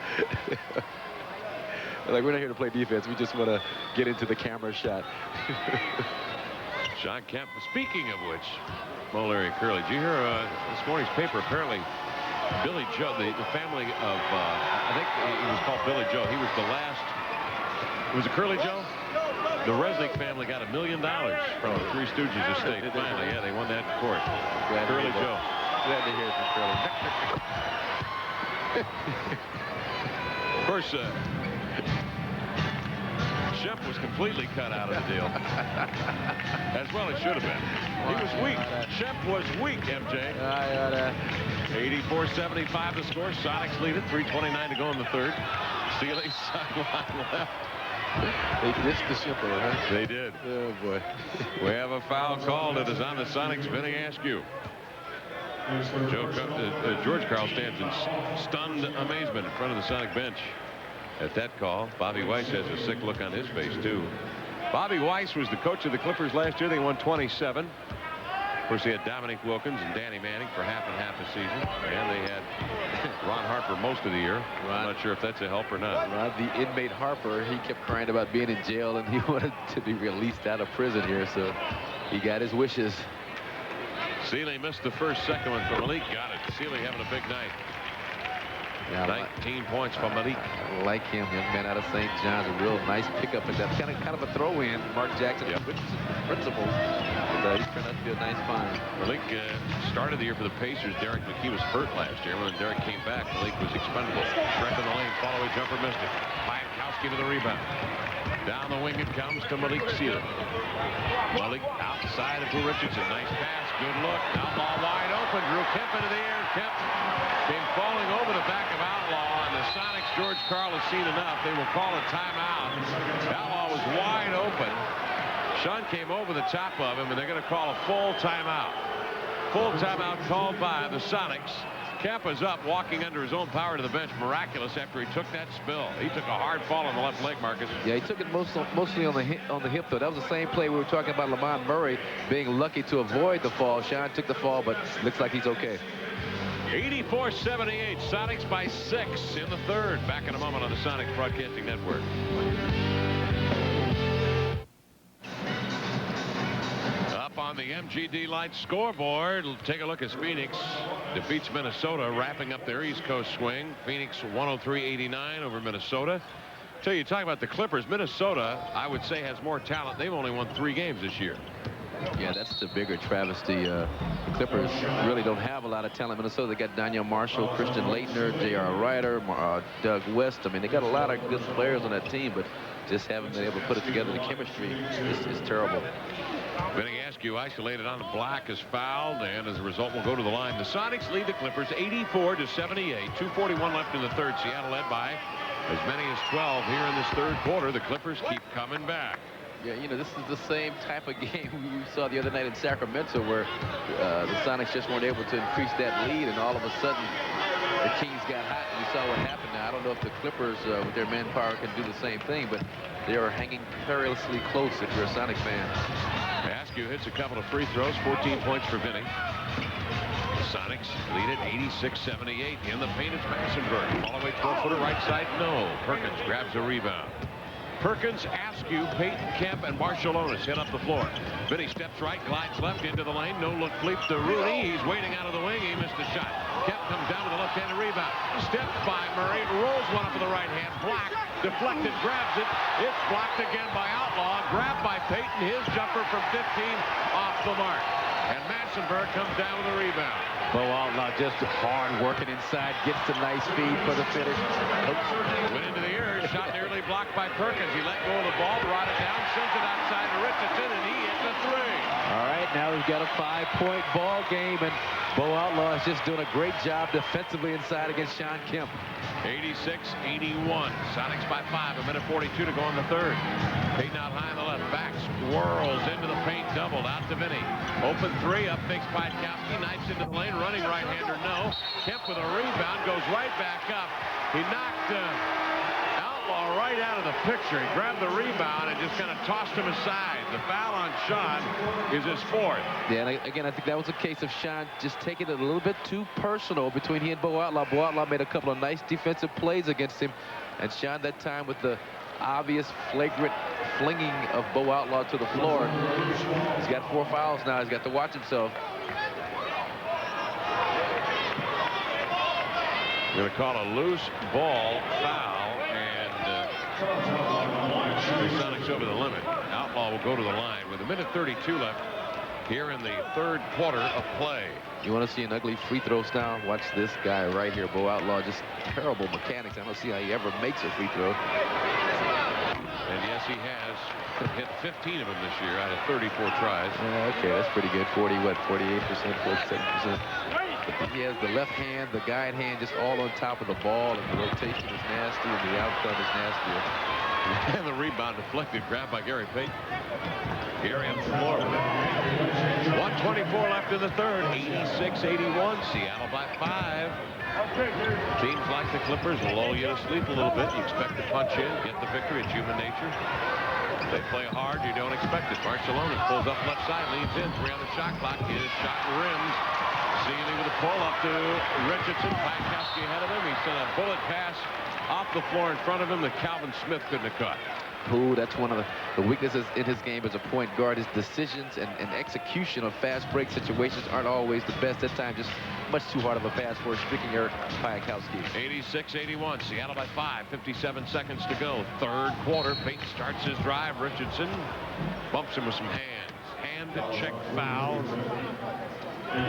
Like, we're not here to play defense. We just want to get into the camera shot. Shawn Kemp. Speaking of which, Bo, Larry, and Curly, did you hear this morning's paper? Apparently, Billy Joe, the family of, I think it was called Billy Joe. He was the last, was it Curly Joe? The Resnick family got $1 million from the Three Stooges estate. Finally, yeah, they won that in court. Curly Joe. Glad to hear from Curly. Of course, Shemp was completely cut out of the deal. As well it should have been. He was weak. Shemp was weak, MJ. 84-75 the score. Sonics lead it. 3:29 to go in the third. Sealy sideline left. They ditched the shipper, huh? They did. Oh, boy. We have a foul called. It is on the Sonics. Vinny Askew. George Karl stands in stunned amazement in front of the Sonic bench at that call. Bobby Weiss has a sick look on his face, too. Bobby Weiss was the coach of the Clippers last year. They won 27. Of course, they had Dominique Wilkins and Danny Manning for half and half a season. And they had Ron Harper most of the year. I'm not sure if that's a help or not. Ron, the inmate Harper, he kept crying about being in jail, and he wanted to be released out of prison here, so he got his wishes. Sealy missed the second one for Malik. Got it. Sealy having a big night. Yeah, 19 points for Malik. I like him, young man out of St. John's. A real nice pickup at that. Kind of a throw-in. Mark Jackson, principles. But he's turned out to be a nice find. Malik started the year for the Pacers. Derek McKee was hurt last year. When Derek came back, Malik was expendable. Direct in the lane, follow-away jumper, missed it. Piakowski to the rebound. Down the wing it comes to Malik Sealy. Malik outside of Pooh Richardson. Nice pass, good look. Outlaw wide open. Drew Kemp into the air. Kemp came falling over the back of Outlaw, and the Sonics, George Karl has seen enough. They will call a timeout. Outlaw was wide open. Shawn came over the top of him, and they're going to call a full timeout. Full timeout called by the Sonics. Kemp is up, walking under his own power to the bench. Miraculous after he took that spill. He took a hard fall on the left leg, Marcus. Yeah, he took it mostly on the hip, though. That was the same play we were talking about Lamont Murray being lucky to avoid the fall. Shawn took the fall, but looks like he's okay. 84-78, Sonics by 6 in the third. Back in a moment on the Sonics Broadcasting Network. Up on the MGD Light scoreboard, take a look as Phoenix defeats Minnesota, wrapping up their East Coast swing. Phoenix 103-89 over Minnesota. So you talk about the Clippers. Minnesota, I would say, has more talent. They've only won 3 games this year. Yeah, that's the bigger travesty. The Clippers really don't have a lot of talent. Minnesota, they got Daniel Marshall, Christian Laettner, J.R. Ryder, Doug West. I mean, they got a lot of good players on that team, but just haven't been able to put it together. The chemistry is terrible. Vinny Askew isolated on the block is fouled, and as a result will go to the line. The Sonics lead the Clippers 84-78. 2:41 left in the third. Seattle led by as many as 12 here in this third quarter. The Clippers keep coming back. Yeah, you know, this is the same type of game we saw the other night in Sacramento, where the Sonics just weren't able to increase that lead, and all of a sudden the Kings got hot, and we saw what happened. Now, I don't know if the Clippers with their manpower can do the same thing, but they are hanging perilously close if you're a Sonic fan. Askew hits a couple of free throws, 14 points for Vinny. The Sonics lead it 86-78 in the paint. It's Massenberg. All the way 12-footer right side. No. Perkins grabs a rebound. Perkins, Askew, Payton, Kemp, and Marshallonis hit up the floor. Vinny steps right, glides left into the lane. No look leap to Rooney. He's waiting out of the wing. He missed a shot. Kemp comes down to the left-handed rebound. Stepped by Murray. Rolls one up with the right hand. Blocked. Deflected. Grabs it. It's blocked again by Outlaw. Grabbed by Payton. His jumper from 15 off the mark. And Massenberg comes down with a rebound. Bo Outlaw just hard working inside. Gets the nice feed for the finish. Went into the air. Shot nearly blocked by Perkins. He let go of the ball, brought it down, sends it outside to Richardson, and he hits a three. All right, now we've got a 5-point ball game, and Bo Outlaw is just doing a great job defensively inside against Shawn Kemp. 86-81. Sonics by 5. 1:42 to go in the third. Payton out high on the left. Back swirls into the paint. Doubled out to Vinny. Open three. Up makes Kwiatkowski. Knifes into the lane. Running right-hander. No. Kemp with a rebound. Goes right back up. He knocked Outlaw right out of the picture. He grabbed the rebound and just kind of tossed him aside. The foul on Shawn is his 4th. Yeah, and again, I think that was a case of Shawn just taking it a little bit too personal between he and Bo Outlaw. Bo Outlaw made a couple of nice defensive plays against him, and Shawn that time with the obvious flagrant flinging of Bo Outlaw to the floor. He's got 4 fouls now. He's got to watch himself. They're going to call a loose ball foul, and the Sonics over the limit. Outlaw will go to the line with 1:32 left here in the third quarter of play. You want to see an ugly free throw style? Watch this guy right here, Bo Outlaw. Just terrible mechanics. I don't see how he ever makes a free throw. And yes, he has hit 15 of them this year out of 34 tries. Okay, that's pretty good. 48%, 47%. He has the left hand, the guide hand, just all on top of the ball, and the rotation is nasty, and the outcome is nastier. And the rebound deflected, grabbed by Gary Payton. Gary on the floor with it. 1:24 left in the third. 86-81. Seattle by 5. Teams like the Clippers will lull you to sleep a little bit. You expect to punch in, get the victory. It's human nature. They play hard. You don't expect it. Barcelona pulls up left side, leads in. 3 on the shot clock. His shot rims. Sealy with a pull up to Richardson. Kwiatkowski ahead of him. He sent a bullet pass off the floor in front of him that Calvin Smith couldn't have caught. Pooh, that's one of the weaknesses in his game as a point guard. His decisions and execution of fast break situations aren't always the best. At times, just much too hard of a pass for a streaking Eric Kwiatkowski. 86-81. Seattle by 5. 57 seconds to go. Third quarter. Payton starts his drive. Richardson bumps him with some hands. Hand check foul.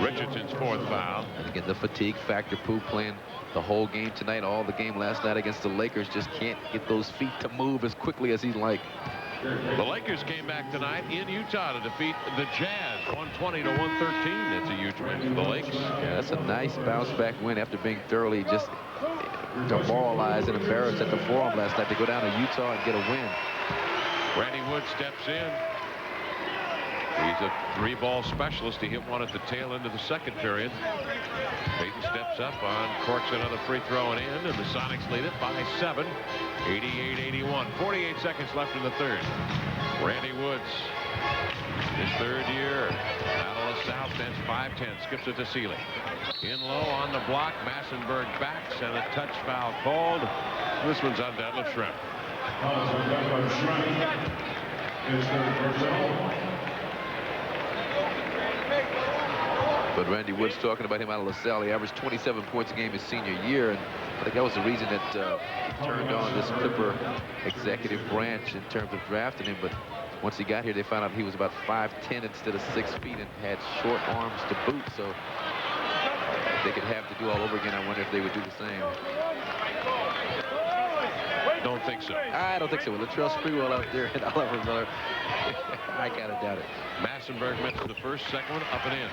Richardson's 4th foul. And again, the fatigue factor. Pooh playing the whole game tonight, all the game last night against the Lakers. Just can't get those feet to move as quickly as he'd like. The Lakers came back tonight in Utah to defeat the Jazz 120-113. That's a huge win for the Lakers. Yeah, that's a nice bounce back win after being thoroughly just demoralized and embarrassed at the Forum last night. To go down to Utah and get a win. Randy Wood steps in. He's a 3-ball specialist. He hit one at the tail end of the second period. Payton steps up on, corks another free throw and in, and the Sonics lead it by 7. 88-81. 48 seconds left in the third. Randy Woods, his third year. Battle of South Bench, 5-10. Skips it to Sealy. In low on the block. Massenberg backs, and a touch foul called. This one's on Detlef Schrempf. But Randy Woods talking about him out of LaSalle. He averaged 27 points a game his senior year, and I think that was the reason that he turned on this Clipper executive branch in terms of drafting him. But once he got here, they found out he was about 5'10" instead of 6 feet and had short arms to boot. So if they could have to do all over again, I wonder if they would do the same. Don't think so. I don't think so. With Latrell Sprewell out there and Oliver Miller, I kind of doubt it. Massenberg misses the first, second one, up and in.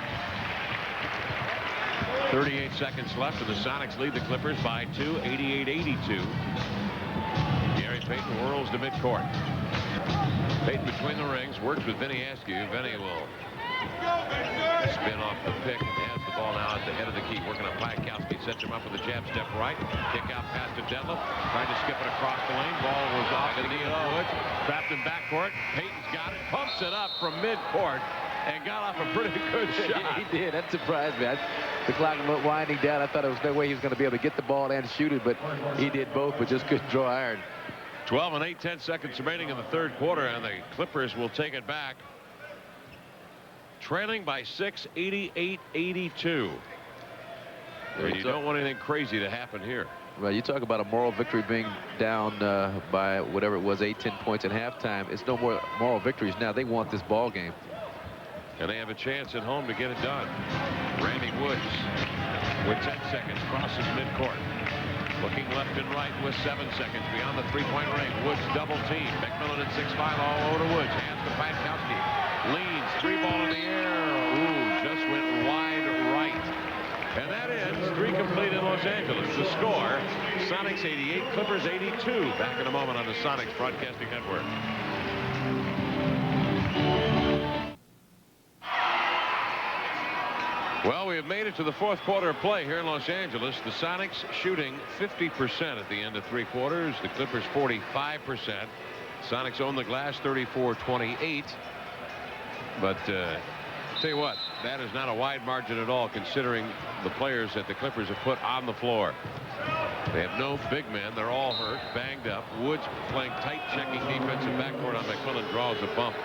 38 seconds left, and the Sonics lead the Clippers by 2, 88-82. Gary Payton whirls to midcourt. Payton between the rings, works with Vinny Askew. Vinny will spin off the pick and has the ball now at the head of the key. Working on Piakowski, sets him up with a jab step right. Kick out pass to Detlef. Trying to skip it across the lane. Ball was off the knee of Woods. Trapped in backcourt. Payton's got it. Pumps it up from midcourt and got off a pretty good shot. He did. That surprised me. The clock was winding down. I thought there was no way he was going to be able to get the ball and shoot it, but he did both, but just couldn't draw iron. 12 and 8/10 seconds remaining in the third quarter, and the Clippers will take it back. Trailing by 6, 88-82. You don't want anything crazy to happen here. Well, you talk about a moral victory being down by whatever it was, 8-10 points at halftime. It's no more moral victories now. They want this ball game. And they have a chance at home to get it done. Randy Woods with 10 seconds crosses midcourt. Looking left and right with 7 seconds beyond the three-point ring. Woods double team. McMillan at 6'5", all over to Woods. Hands to Piakowski. Leans, 3-ball in the air. Ooh, just went wide right. And that ends 3 complete in Los Angeles. The score, Sonics 88, Clippers 82. Back in a moment on the Sonics Broadcasting Network. Well, we have made it to the fourth quarter of play here in Los Angeles. The Sonics shooting 50% at the end of 3 quarters. The Clippers 45%. Sonics own the glass 34-28. But tell you what, that is not a wide margin at all, considering the players that the Clippers have put on the floor. They have no big men. They're all hurt, banged up. Woods playing tight, checking defensive backcourt on McMillan, draws a bump.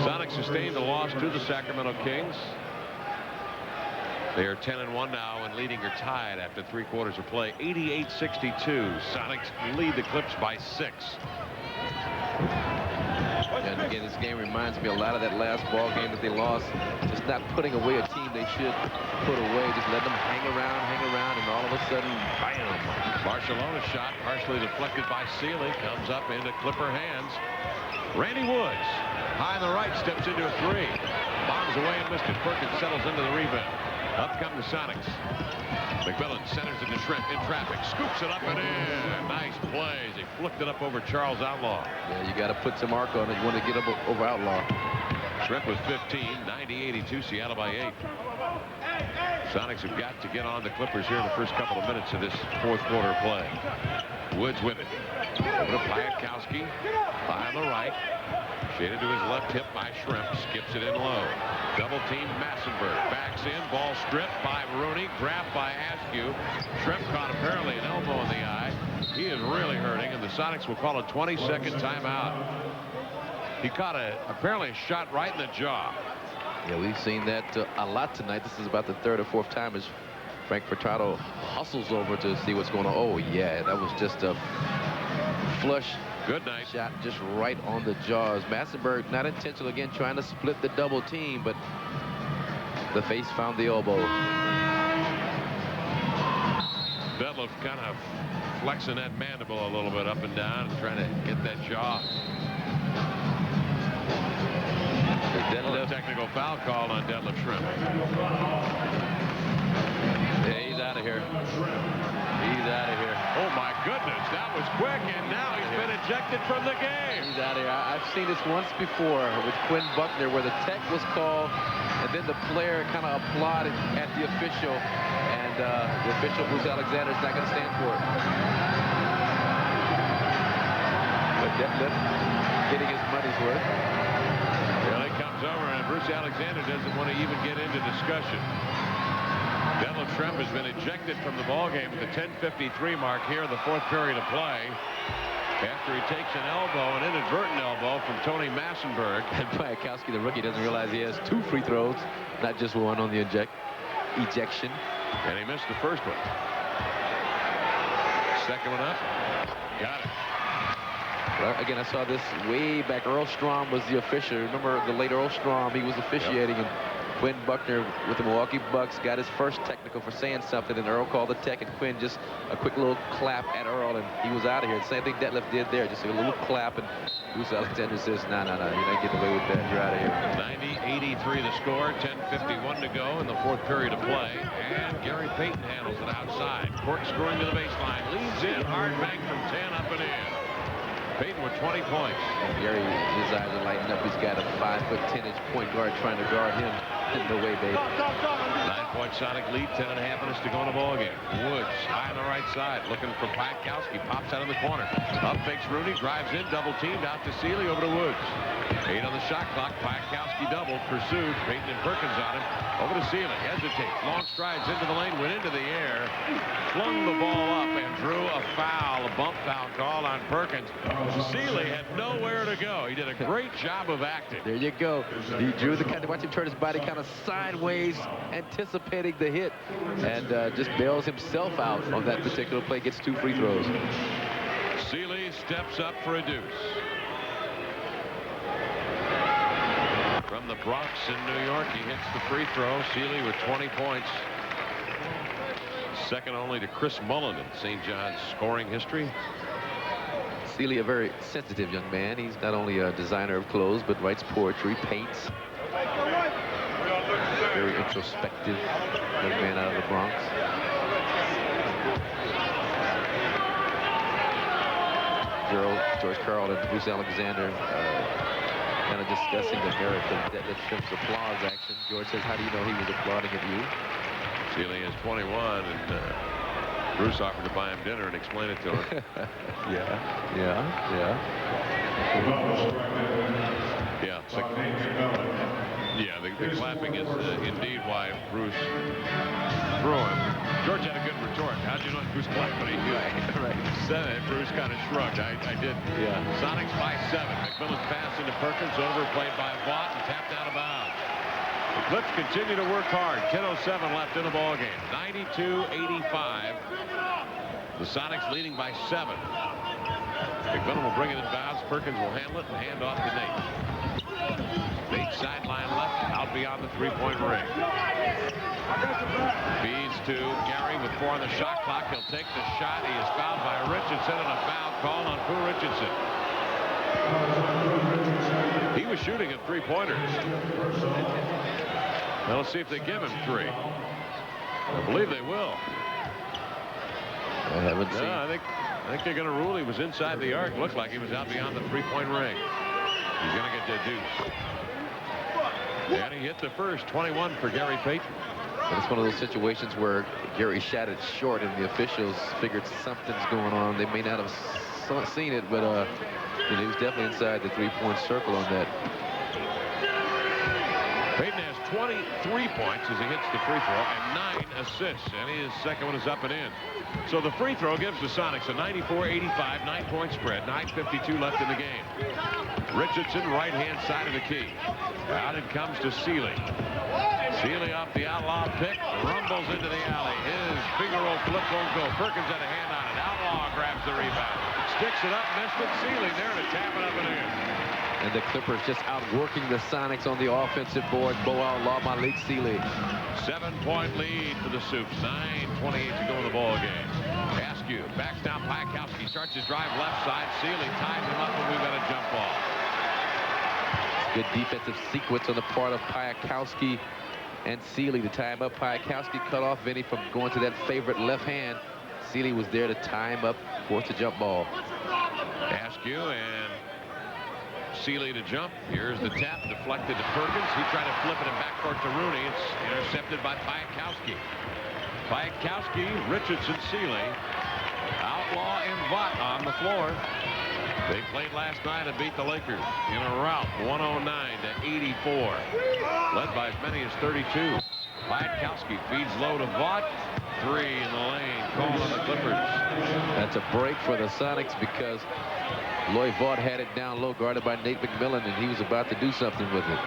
Sonics sustained a loss to the Sacramento Kings. They are 10-1 now and leading or tied after 3 quarters of play. 88-62. Sonics lead the Clips by 6. And again, this game reminds me a lot of that last ball game that they lost. Just not putting away a team they should put away. Just let them hang around, and all of a sudden, bam. Barcelona's shot, partially deflected by Sealy, comes up into Clipper hands. Randy Woods, high on the right, steps into a 3. Bombs away and missed it. Perkins settles into the rebound. Up come the Sonics. McMillan centers it to Schrempf in traffic. Scoops it up and in. Nice plays. He flicked it up over Charles Outlaw. Yeah, you got to put some arc on it. You want to get up over Outlaw. Schrempf with 15. 90-82. Seattle by 8. Sonics have got to get on the Clippers here in the first couple of minutes of this fourth quarter play. Woods with it. Over to Piakowski. High on the right. Shaded to his left hip by Schrempf. Skips it in low. Double team Massenberg. Backs in. Ball stripped by Rooney. Grabbed by Askew. Schrempf caught apparently an elbow in the eye. He is really hurting, and the Sonics will call a 20-second timeout. He caught apparently a shot right in the jaw. Yeah, we've seen that a lot tonight. This is about the 3rd or 4th time as Frank Furtado hustles over to see what's going on. Oh, yeah, that was just a flush. Good night. Shot just right on the jaws. Massenberg, not intentional again, trying to split the double team, but the face found the elbow. Detlef kind of flexing that mandible a little bit up and down and trying to get that jaw. Detlef. Technical foul called on Detlef Schrempf. Yeah, he's out of here. He's out of here. Oh, my goodness. That was quick, and now he's been ejected from the game. He's out of here. I've seen this once before with Quinn Buckner where the tech was called and then the player kind of applauded at the official, and the official, Bruce Alexander, is not going to stand for it. But Detlef getting his money's worth. Well, he comes over, and Bruce Alexander doesn't want to even get into discussion. Detlef Schrempf has been ejected from the ballgame at the 10:53 mark here in the fourth period of play after he takes an inadvertent elbow from Tony Massenberg. And Piakowski, the rookie, doesn't realize he has 2 free throws, not just one on the ejection. And he missed the first one. Second one up. Got it. Well, again, I saw this way back. Earl Strom was the official. Remember the late Earl Strom? He was officiating, and Quinn Buckner with the Milwaukee Bucks got his first technical for saying something, and Earl called the tech, and Quinn just a quick little clap at Earl, and he was out of here. The same thing Detlef did there, just a little clap, and Bruce Alexander says, no, you're not getting away with that. You're out of here. 90-83 the score, 10:51 to go in the fourth period of play, and Gary Payton handles it outside. Corkscrewing to the baseline, leads in, hard bank from 10 up and in. Payton with 20 points. And Gary, his eyes are lighting up. He's got a 5'10" point guard trying to guard him. No way, baby. 9-point Sonic lead, 10.5 minutes to go in the ball game. Woods high on the right side, looking for Piakowski. Pops out in the corner. Up fakes Rooney, drives in, double teamed out to Sealy, over to Woods. 8 on the shot clock. Piakowski doubled, pursued. Payton and Perkins on him. Over to Sealy, hesitates, long strides into the lane, went into the air, flung the ball up and drew a foul, a bump foul call on Perkins. Sealy had nowhere to go. He did a great job of acting. There you go. He drew the kind of, watch him turn his body kind of sideways, anticipating the hit, and just bails himself out on that particular play, gets 2 free throws. Sealy steps up for a deuce. From the Bronx in New York, he hits the free throw. Sealy with 20 points. Second only to Chris Mullen in St. John's scoring history. Sealy, a very sensitive young man. He's not only a designer of clothes, but writes poetry, paints. Very introspective young man out of the Bronx. George Karl and Bruce Alexander kind of discussing the merit of Detlef Schrempf's applause action. George says, how do you know he was applauding at you? Sealy is 21, and Bruce offered to buy him dinner and explain it to him. Yeah. The clapping is indeed why Bruce threw him. George had a good retort. How'd you know Bruce clapped when he said it? Bruce kind of shrugged. I did. Yeah. Sonics by 7. McMillan's pass into Perkins, overplayed by Vaught and tapped out of bounds. The Clips continue to work hard. 10:07 left in the ball game. 92-85. The Sonics leading by 7. McMillan will bring it in bounds. Perkins will handle it and hand off to Nate. Nate sideline left, out beyond the 3-point ring. Feeds to Gary with 4 on the shot clock. He'll take the shot. He is fouled by Richardson, and a foul call on Pooh Richardson. He was shooting at 3-pointers. Now let's see if they give him 3. I believe they will. I haven't seen. I think they're going to rule he was inside the arc. Looked like he was out beyond the 3-point ring. He's going to get the deuce. And he hit the first. 21 for Gary Payton. But it's one of those situations where Gary shot it short, and the officials figured something's going on. They may not have seen it, but he was definitely inside the 3-point circle on that. Payton has 23 points as he hits the free throw and 9 assists, and his second one is up and in. So the free throw gives the Sonics a 94-85 9-point spread. 9:52 left in the game. Richardson, right-hand side of the key. Out it comes to Sealy. Sealy off the outlaw pick, rumbles into the alley. His finger roll flip won't go. Perkins had a hand on it. Outlaw grabs the rebound. Sticks it up, missed it. Sealy there to tap it up and in. And the Clippers just outworking the Sonics on the offensive board. Bo Outlaw, Malik Sealy. 7-point lead for the Soups. 9:28 to go in the ball game. Askew backs down Piakowski. Starts his drive left side. Sealy ties him up, and we've got a jump ball. Good defensive sequence on the part of Piakowski and Sealy to tie him up. Piakowski cut off Vinny from going to that favorite left hand. Sealy was there to tie him up, force a jump ball. Askew and Sealy to jump. Here's the tap deflected to Perkins. He tried to flip it in backcourt to Rooney. It's intercepted by Piatkowski. Richardson, Sealy, Outlaw, and Vaught on the floor. They played last night and beat the Lakers in a rout, 109-84. Led by as many as 32. Piatkowski feeds low to Vaught. 3 in the lane. Call on the Clippers. That's a break for the Sonics because Loy Vaught had it down low, guarded by Nate McMillan, and he was about to do something with it.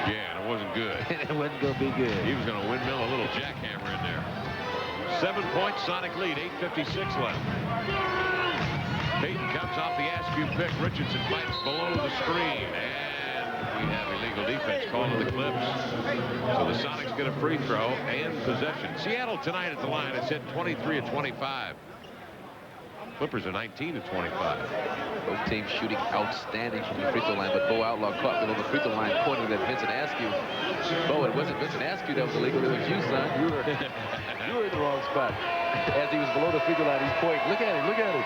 Yeah, and it wasn't good. It wasn't going to be good. He was going to windmill a little jackhammer in there. 7-point Sonic lead, 8:56 left. Payton comes off the Askew pick. Richardson fights below the screen. And we have illegal defense called to the Clips. So the Sonics get a free throw and possession. Seattle tonight at the line is hit 23-25. Clippers are 19-25. Both teams shooting outstanding from the free throw line, but Bo Outlaw caught below the free throw line, pointing at Vincent Askew. Bo, it wasn't Vincent Askew that was illegal. It was you, son. You were in the wrong spot. As he was below the free throw line, he's pointing. Look at him. Look at him.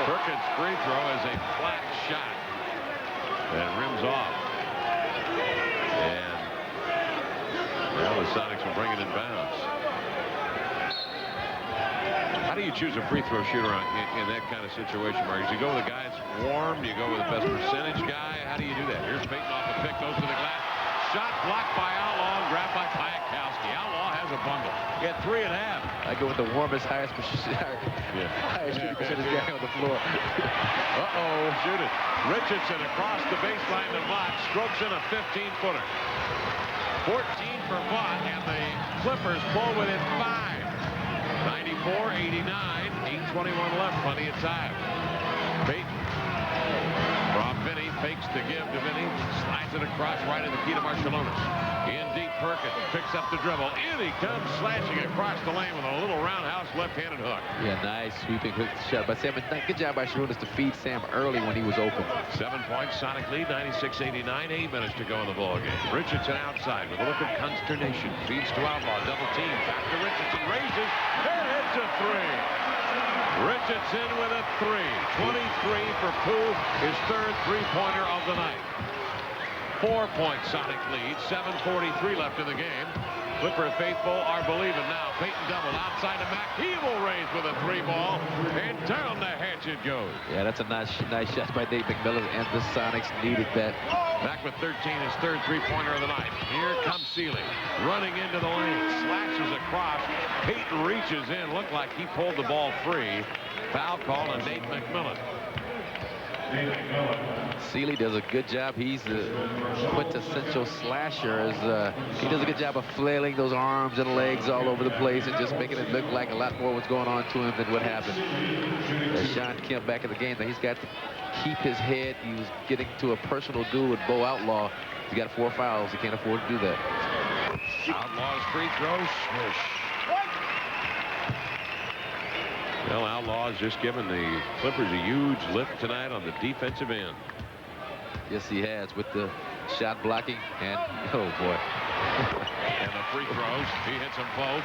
Perkins' free throw is a flat shot that rims off. And well, the Sonics will bring it in bounds. How do you choose a free throw shooter in that kind of situation, Marcus? You go with a guy that's warm? Do you go with the best percentage guy? How do you do that? Here's Payton off the pick, goes to the glass. Shot blocked by Outlaw and grabbed by Piatkowski. Outlaw has a bundle. He had 3.5. I go with the warmest, highest shooting percentage guy on the floor. Uh-oh. Shoot it. Richardson across the baseline to Vaught. Strokes in a 15-footer. 14 for Vaught, and the Clippers pull within 5. 94-89. 8:21 left. Plenty of time. Payton from Vinny. Fakes to give to Vinny. Slides it across right in the key to Marciulionis. In deep, Perkins picks up the dribble. In he comes, slashing across the lane with a little roundhouse left-handed hook. Yeah, nice sweeping hook shot by Sam. Good job by Marciulionis to feed Sam early when he was open. 7 points, Sonic lead, 96-89. 8 minutes to go in the ball game. Richardson outside with a look of consternation. Feeds to Outlaw, double team. Back to Richardson, raises, and hits a 3. Richardson with a 3. 23 for Pooh, his third three-pointer of the night. 4-point Sonic lead, 7:43 left in the game. Clipper faithful are believing now. Payton double outside to Mack. He will raise with a 3-ball, and down the hatch it goes. Yeah, that's a nice shot by Nate McMillan, and the Sonics needed that. Mack with 13, his third three-pointer of the night. Here comes Sealy, running into the lane, slashes across. Payton reaches in, looked like he pulled the ball free. Foul call on Nate McMillan. Sealy does a good job. He's a quintessential slasher. He does a good job of flailing those arms and legs all over the place and just making it look like a lot more was going on to him than what happened. Shawn Kemp back in the game. He's got to keep his head. He was getting to a personal duel with Bo Outlaw. He's got 4 fouls. He can't afford to do that. Outlaw's free throw, swish. Well, Outlaw's just given the Clippers a huge lift tonight on the defensive end. Yes, he has, with the shot blocking and, oh boy. And the free throws, he hits them both.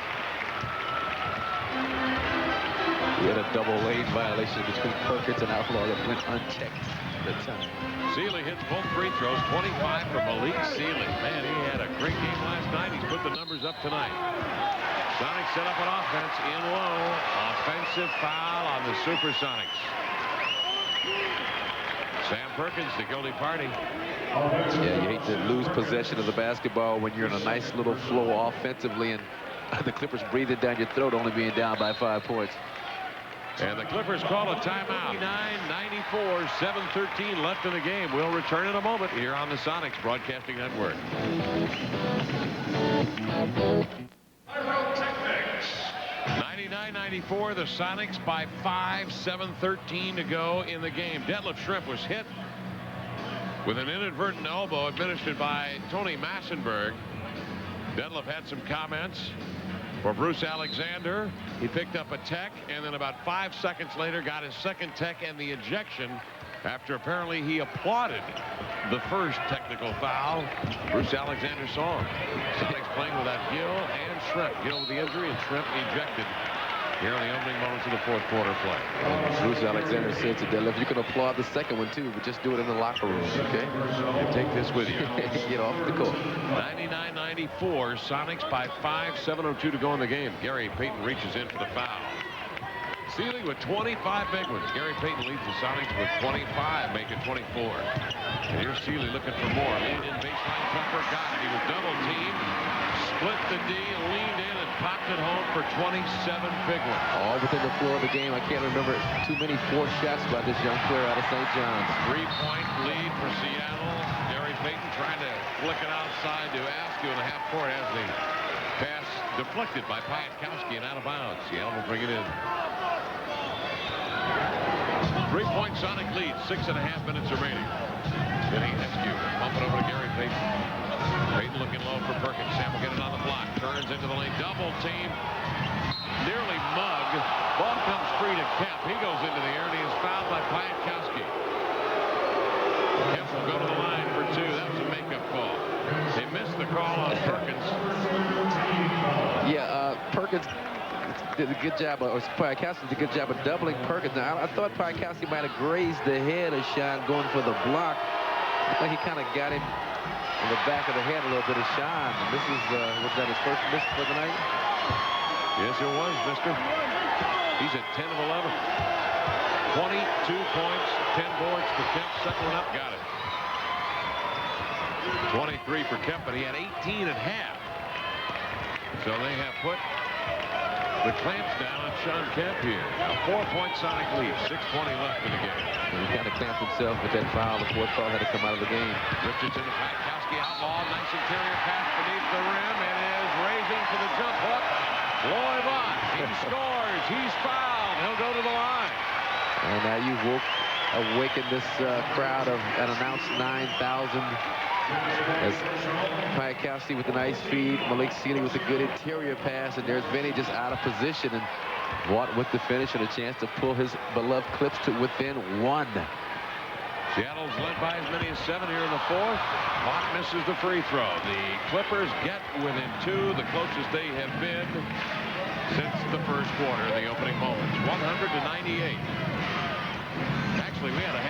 We had a double lane violation between Perkins and Outlaw that went unchecked at the time. Sealy hits both free throws, 25 for Malik Sealy. Man, he had a great game last night. He's put the numbers up tonight. Sonics set up an offense in low. Offensive foul on the Supersonics. Sam Perkins, the guilty party. Yeah, you hate to lose possession of the basketball when you're in a nice little flow offensively and the Clippers breathe it down your throat, only being down by 5 points. And the Clippers call a timeout. 9:94, 7:13 left in the game. We'll return in a moment here on the Sonics Broadcasting Network. 99-94, the Sonics by 5, 7:13 to go in the game. Detlef Schrempf was hit with an inadvertent elbow administered by Tony Massenberg. Detlef had some comments for Bruce Alexander. He picked up a tech, and then about 5 seconds later got his second tech and the ejection after apparently he applauded the first technical foul. Bruce Alexander saw him. Sonics playing without Gill and Schrempf. Gill with the injury and Schrempf ejected here in the opening moments of the fourth quarter play. Bruce Alexander said to Dale, if you can applaud the second one too, but just do it in the locker room, okay? Take this with you. Get off the court. 99-94, Sonics by 5, 7:02 to go in the game. Gary Payton reaches in for the foul. Sealy with 25 big ones. Gary Payton leads the Sonics with 25, make it 24. And here's Sealy looking for more. Leaned in, baseline jumper, got it. He was double teamed, split the D, leaned in, and popped it home for 27 big ones. All within the floor of the game. I can't remember too many forced shots by this young player out of St. John's. 3-point lead for Seattle. Gary Payton trying to flick it outside to Askew in the half court as the pass deflected by Piatkowski and out of bounds. Seattle will bring it in. 3-point Sonic lead, 6.5 minutes remaining. Vinny Askew, bump it over to Gary Payton. Payton looking low for Perkins. Sam will get it on the block. Turns into the lane. Double team. Nearly mug. Ball comes free to Kemp. He goes into the air and he is fouled by Piatkowski. Kemp will go to the line for 2. That was a makeup call. They missed the call on Perkins. Yeah, Perkins did a good job, or Piatkowski did a good job of doubling Perkins. Now, I thought Piatkowski might have grazed the head of Shawn going for the block. Looked like he kind of got him in the back of the head a little bit of Shawn. And this is, was that his first miss for the night? Yes, it was, mister. He's at 10 of 11. 22 points, 10 boards for Kemp. Second one up, got it. 23 for Kemp, but he had 18 at half. So they have put the clamps down on Shawn Kemp here. A 4-point Sonic lead, 6:20 left in the game. And he kind of clamped himself with that foul. The fourth foul had to come out of the game. Richardson to Piatkowski, outlaw, nice interior pass beneath the rim, and is raising for the jump hook. Loy Vaught, he scores, he's fouled, he'll go to the line. And now you've awakened this crowd of an announced 9,000. As Piatkowski with a nice feed, Malik Sealy with a good interior pass, and there's Vinny just out of position, and Vaught with the finish and a chance to pull his beloved Clips to within 1. Seattle's led by as many as 7 here in the fourth. Vaught misses the free throw. The Clippers get within 2, the closest they have been since the first quarter in the opening moments. 100-98. Actually, we had a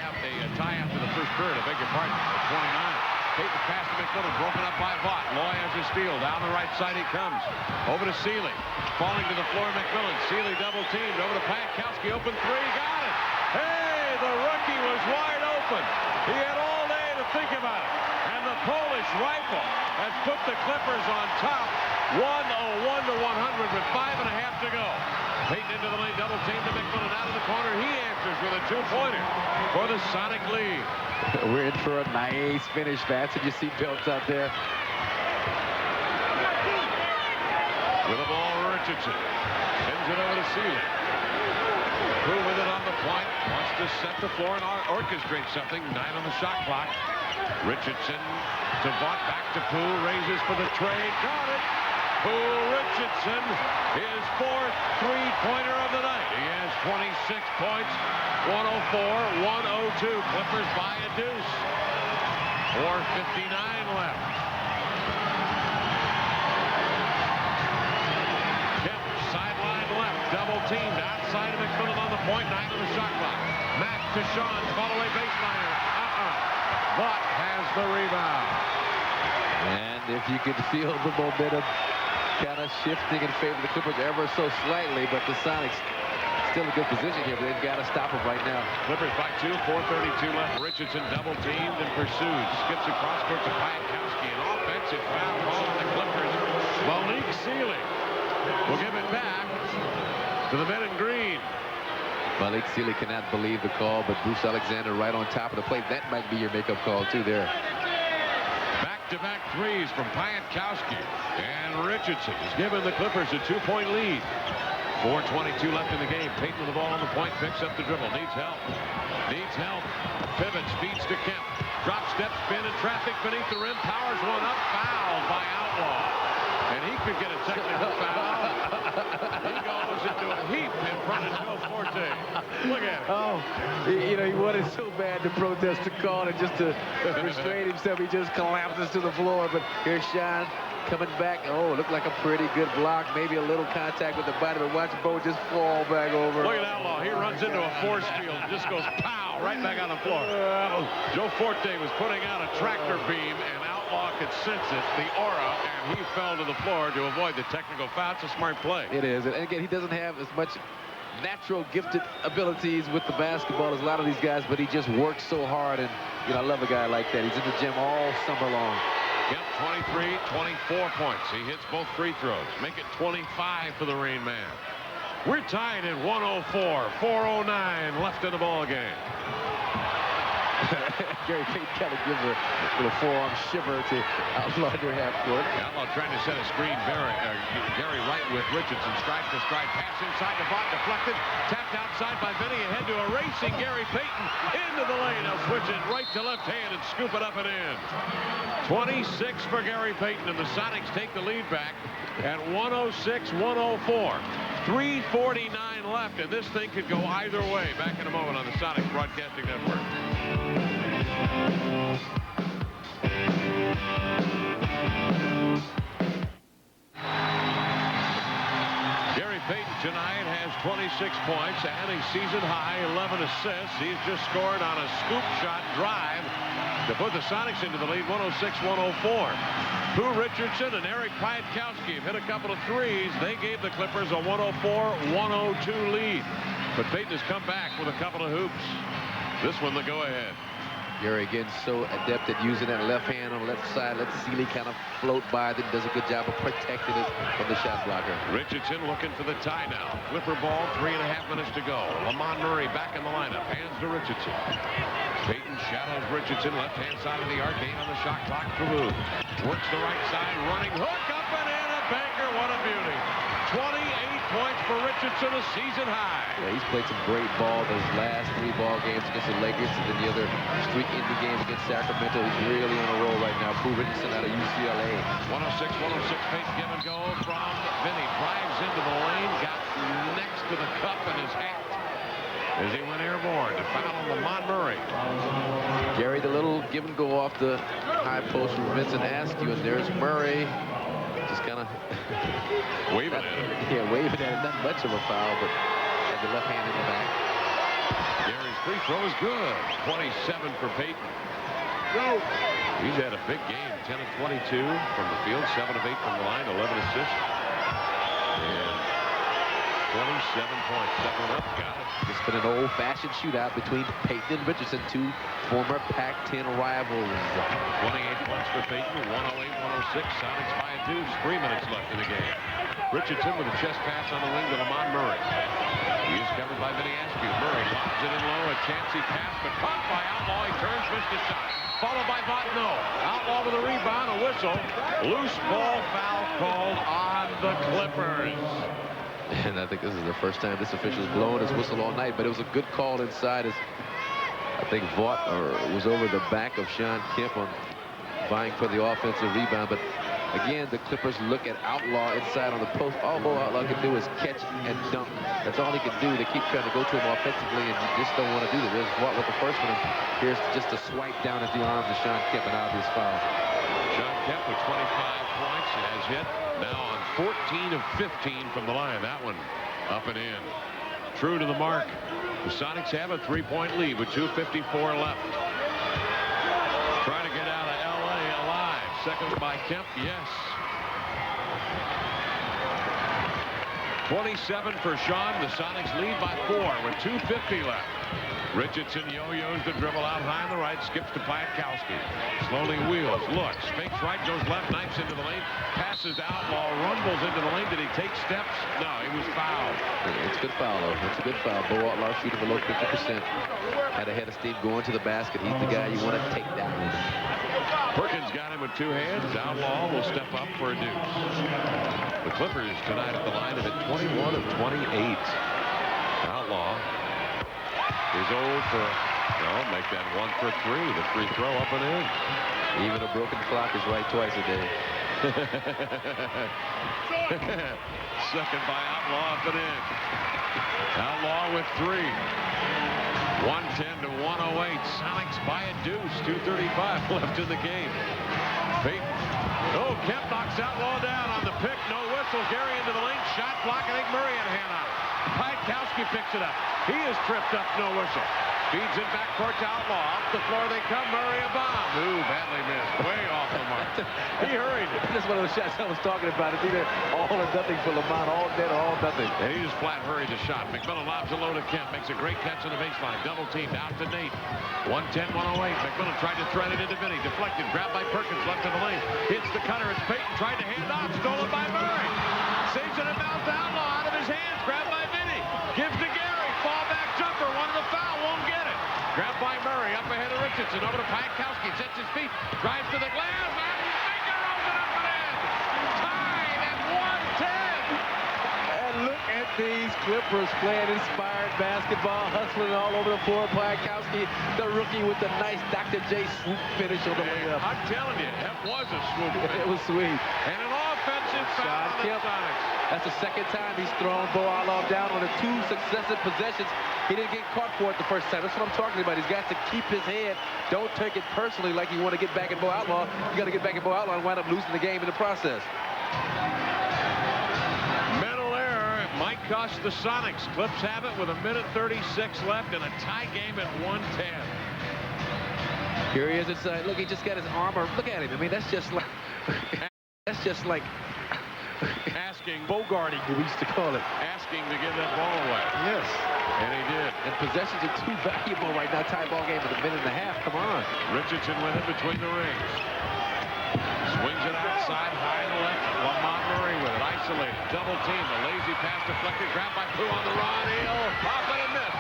tie after the first period, I beg your pardon, at 29. Payton pass to McMillan, broken up by Vaught. Loy has a steal. Down the right side he comes. Over to Sealy. Falling to the floor, McMillan. Sealy double teamed. Over to Piatkowski. Open 3. Got it. Hey, the rookie was wide open. He had all day to think about it. And the Polish rifle has put the Clippers on top. 101-100 with 5.5 to go. Payton into the lane. Double team to McMillan. Out of the corner. He answers with a 2-pointer for the Sonic lead. We're in for a nice finish. Fasten your seatbelts out there. With the ball, Richardson sends it over to Sealy. Pooh with it on the point. Wants to set the floor and orchestrate something. 9 on the shot clock. Richardson to Vaught. Back to Pooh. Raises for the trade. Got it. Pooh Richardson, his 4th 3-pointer of the night. He has 26 points. 104-102. Clippers by a deuce. 4:59 left. Kemp, sideline left. Double teamed. Outside of McMillan on the point. 9 on the shot clock. Mack to Shawn. Fall away baseliner. Vaught has the rebound. And if you could feel the momentum kind of shifting in favor of the Clippers ever so slightly, but the Sonics still in a good position here, but they've got to stop them right now. Clippers by 2, 4:32 left. Richardson double teamed and pursues. Skips across court to Piatkowski. An offensive foul call on the Clippers. Malik Sealy will give it back to the men in green. Malik Sealy cannot believe the call, but Bruce Alexander right on top of the plate. That might be your makeup call too there. Back-to-back threes from Piatkowski. And Richardson has given the Clippers a 2-point lead. 4:22 left in the game. Payton with the ball on the point. Picks up the dribble. Needs help. Needs help. Pivots. Feeds to Kemp. Drop step spin and traffic beneath the rim. Powers one up. Fouled by Outlaw. And he could get a technical foul. He goes into a heap in front of Joe Forte. Look at it. Oh, you know, he wanted so bad to protest the call, and just to restrain himself, he just collapses to the floor. But here's Shawn coming back. Oh, looked like a pretty good block. Maybe a little contact with the body, but watch Bo just fall back over. Look at Outlaw. He runs into a force field and just goes pow right back on the floor. Joe Forte was putting out a tractor beam, and Outlaw could sense it, the aura, and he fell to the floor to avoid the technical foul. It's a smart play. It is. And again, he doesn't have as much natural gifted abilities with the basketball as a lot of these guys, but he just works so hard. And, you know, I love a guy like that. He's in the gym all summer long. Kemp, 23, 24 points. He hits both free throws. Make it 25 for the Rain Man. We're tied at 104, 4:09 left in the ball game. Gary Payton kind of gives a little forearm shiver to Outlaw near half court. Outlaw trying to set a screen. Gary right with Richardson. Stride to stride. Pass inside to Vaught. Deflected. Tapped outside by Vinny. Ahead to a racing Gary Payton. Into the lane. Now switch it right to left hand and scoop it up and in. 26 for Gary Payton. And the Sonics take the lead back at 106-104. 3:49 left. And this thing could go either way. Back in a moment on the Sonics Broadcasting Network. Gary Payton tonight has 26 points and a season high 11 assists. He's just scored on a scoop shot drive to put the Sonics into the lead, 106-104. Pooh Richardson and Eric Piatkowski have hit a couple of threes. They gave the Clippers a 104-102 lead. But Payton has come back with a couple of hoops. This one the go-ahead. Gary again so adept at using that left hand on the left side. Let Sealy kind of float by. Then does a good job of protecting it from the shot blocker. Richardson looking for the tie now. Clipper ball, 3.5 minutes to go. Lamont Murray back in the lineup. Hands to Richardson. Payton shadows Richardson, left-hand side of the arcade on the shot clock for Pooh. Works the right side, running hook up and in, a banker. What a beauty. 28 points for Richardson, a season high. Yeah, he's played some great ball those last 3 ball games against the Lakers, and then the other streak-ending game against Sacramento. He's really on a roll right now. Pooh Richardson out of UCLA. 106, Payton give and go from Vinny. Drives into the lane, got next to the cup in his hat as he went airborne to foul on Lamont Murray. Gary, the little give and go off the high post from Vincent Askew, and there's Murray. Just kind of waving at him. Yeah, waving at him. Not much of a foul, but had the left hand in the back. Gary's free throw is good. 27 for Payton. He's had a big game. 10 of 22 from the field, 7 of 8 from the line, 11 assists. And 27 points. Second up, got it. It's been an old-fashioned shootout between Payton and Richardson, 2 former Pac-10 rivals. 28 points for Payton, 108-106. Sonics by a deuce. 3 minutes left in the game. Richardson with a chest pass on the wing to Lamont Murray. He is covered by Vinny Askew. Murray lobs it in low, a chancy pass, but caught by Outlaw. He turns, missed his shot. Followed by Vaught, no. Outlaw with a rebound, a whistle. Loose ball foul called on the Clippers. And I think this is the first time this official's blown his whistle all night, but it was a good call inside as I think Vaught was over the back of Shawn Kemp on vying for the offensive rebound. But again, the Clippers look at Outlaw inside on the post. All Outlaw can do is catch and dunk. That's all he can do. They keep trying to go to him offensively, and you just don't want to do that. There's Vaught with the first one. Here's just a swipe down at the arms of Shawn Kemp, an obvious foul. Shawn Kemp with 25 points has hit now on 14 of 15 from the line. That one up and in. True to the mark. The Sonics have a 3-point lead with 2:54 left. Trying to get out of L.A. alive. Second by Kemp. Yes. 27 for Shawn. The Sonics lead by 4 with 2:50 left. Richardson yo-yos the dribble out high on the right, skips to Piatkowski. Slowly wheels, looks, fakes right, goes left, knifes into the lane, passes Outlaw, rumbles into the lane. Did he take steps? No, he was fouled. It's a good foul, though. It's a good foul. Bo Outlaw shooting below 50%. Had a head of steam going to the basket. He's the guy you want to take down. Perkins got him with 2 hands. Outlaw will step up for a deuce. The Clippers tonight at the line have hit 21 of 28. Outlaw is 0 for, make that 1 for 3. The free throw up and in. Even a broken clock is right twice a day. Second by Outlaw up and in. Outlaw with 3. 110 to 108. Sonics by a deuce. 2:35 left in the game. Payton. Oh, Kemp knocks Outlaw down on the pick. No whistle. Gary into the lane. Shot block. I think Murray had a hand on it. Payton picks it up. He is tripped up. No whistle. Feeds it back court to Outlaw. Up the floor they come. Murray a bomb. Ooh, badly missed. Way off the mark. He hurried it. That's one of those shots I was talking about. It's either all or nothing for Lamont. All dead or all nothing. And he just flat hurried the shot. McMillan lobs a low to Kemp. Makes a great catch on the baseline. Double teamed out to Nate. 110, 108. McMillan tried to thread it into Vinny. Deflected. Grabbed by Perkins. Left in the lane. Hits the cutter. It's Payton. Tried to hand off. Stolen by Murray. Saves it and mouth Outlaw out of his hands. Grabbed by Vinny. Gives to Gary. Fallback jumper. Wanted a foul. Won't get it. Grabbed by Murray. Up ahead of Richardson. Over to Payton. Sets his feet. Drives to the glass. Finger rolls it up and in. Tied at 110. And look at these Clippers playing inspired basketball, hustling all over the floor. Payton, the rookie with the nice Dr. J swoop finish on the way up. I'm telling you, that was a swoop. It was sweet. And an offensive foul on the Sonics. That's the second time he's thrown Bo Outlaw down on the 2 successive possessions. He didn't get caught for it the first time. That's what I'm talking about. He's got to keep his head. Don't take it personally like you want to get back at Bo Outlaw. You got to get back at Bo Outlaw and wind up losing the game in the process. Mental error. It might cost the Sonics. Clips have it with 1:36 left and a tie game at 110. Here he is inside. Look, he just got his armor. Look at him. I mean, that's just like... Asking Bogarting, we used to call it. Asking to give that ball away. Yes. And he did. And possessions are too valuable right now. Tie ball game with 1.5 minutes. Come on. Richardson with it between the rings. Swings it outside, high to left. Lamont Murray with it. Isolated. Double team. The lazy pass deflected. Grabbed by Pooh on the run. He'll pop it and miss.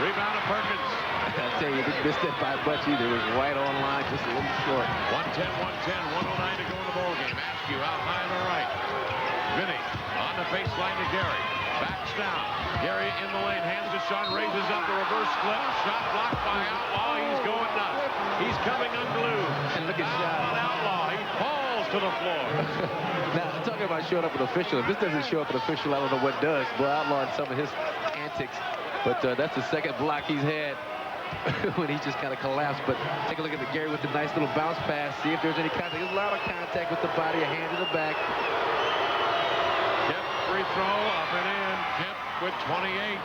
Rebound to Perkins. I tell you, he didn't miss that by much either. It was right on line, just a little short. 110, 109 to go in the ball game. Askew out high on the right. Vinny on the baseline to Gary. Backs down. Gary in the lane. Hands to Shawn. Raises up the reverse flip. Shot blocked by Outlaw. He's going nuts. He's coming unglued. And look at Shawn. Outlaw. He falls to the floor. Now, I'm talking about showing up an official. If this doesn't show up an official, I don't know what does. Well, Outlaw and some of his antics. But that's the second block he's had when he just kind of collapsed. But take a look at the Gary with the nice little bounce pass. See if there's any contact. There's a lot of contact with the body. A hand in the back. Kemp free throw up and in. Kemp with 28.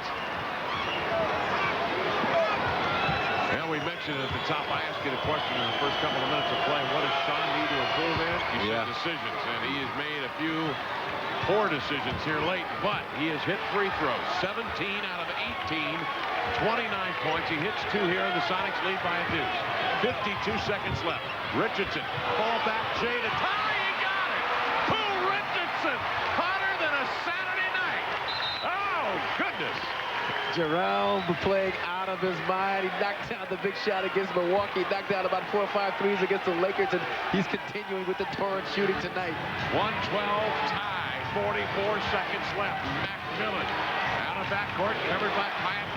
Well, we mentioned at the top, I asked you the question in the first couple of minutes of play, what does Shawn need to improve in? He said decisions, and he has made a few poor decisions here late, but he has hit free throws, 17 out of 18, 29 points. He hits 2 here, and the Sonics lead by a deuce. 52 seconds left. Richardson, ball back, Jay to tie, he got it! Pooh Richardson, hotter than a Saturday night. Oh, goodness. Jerome playing out of his mind. He knocked down the big shot against Milwaukee. Knocked down about 4 or 5 threes against the Lakers, and he's continuing with the torrent shooting tonight. 112 tie, 44 seconds left. McMillan out of backcourt, covered by Payton.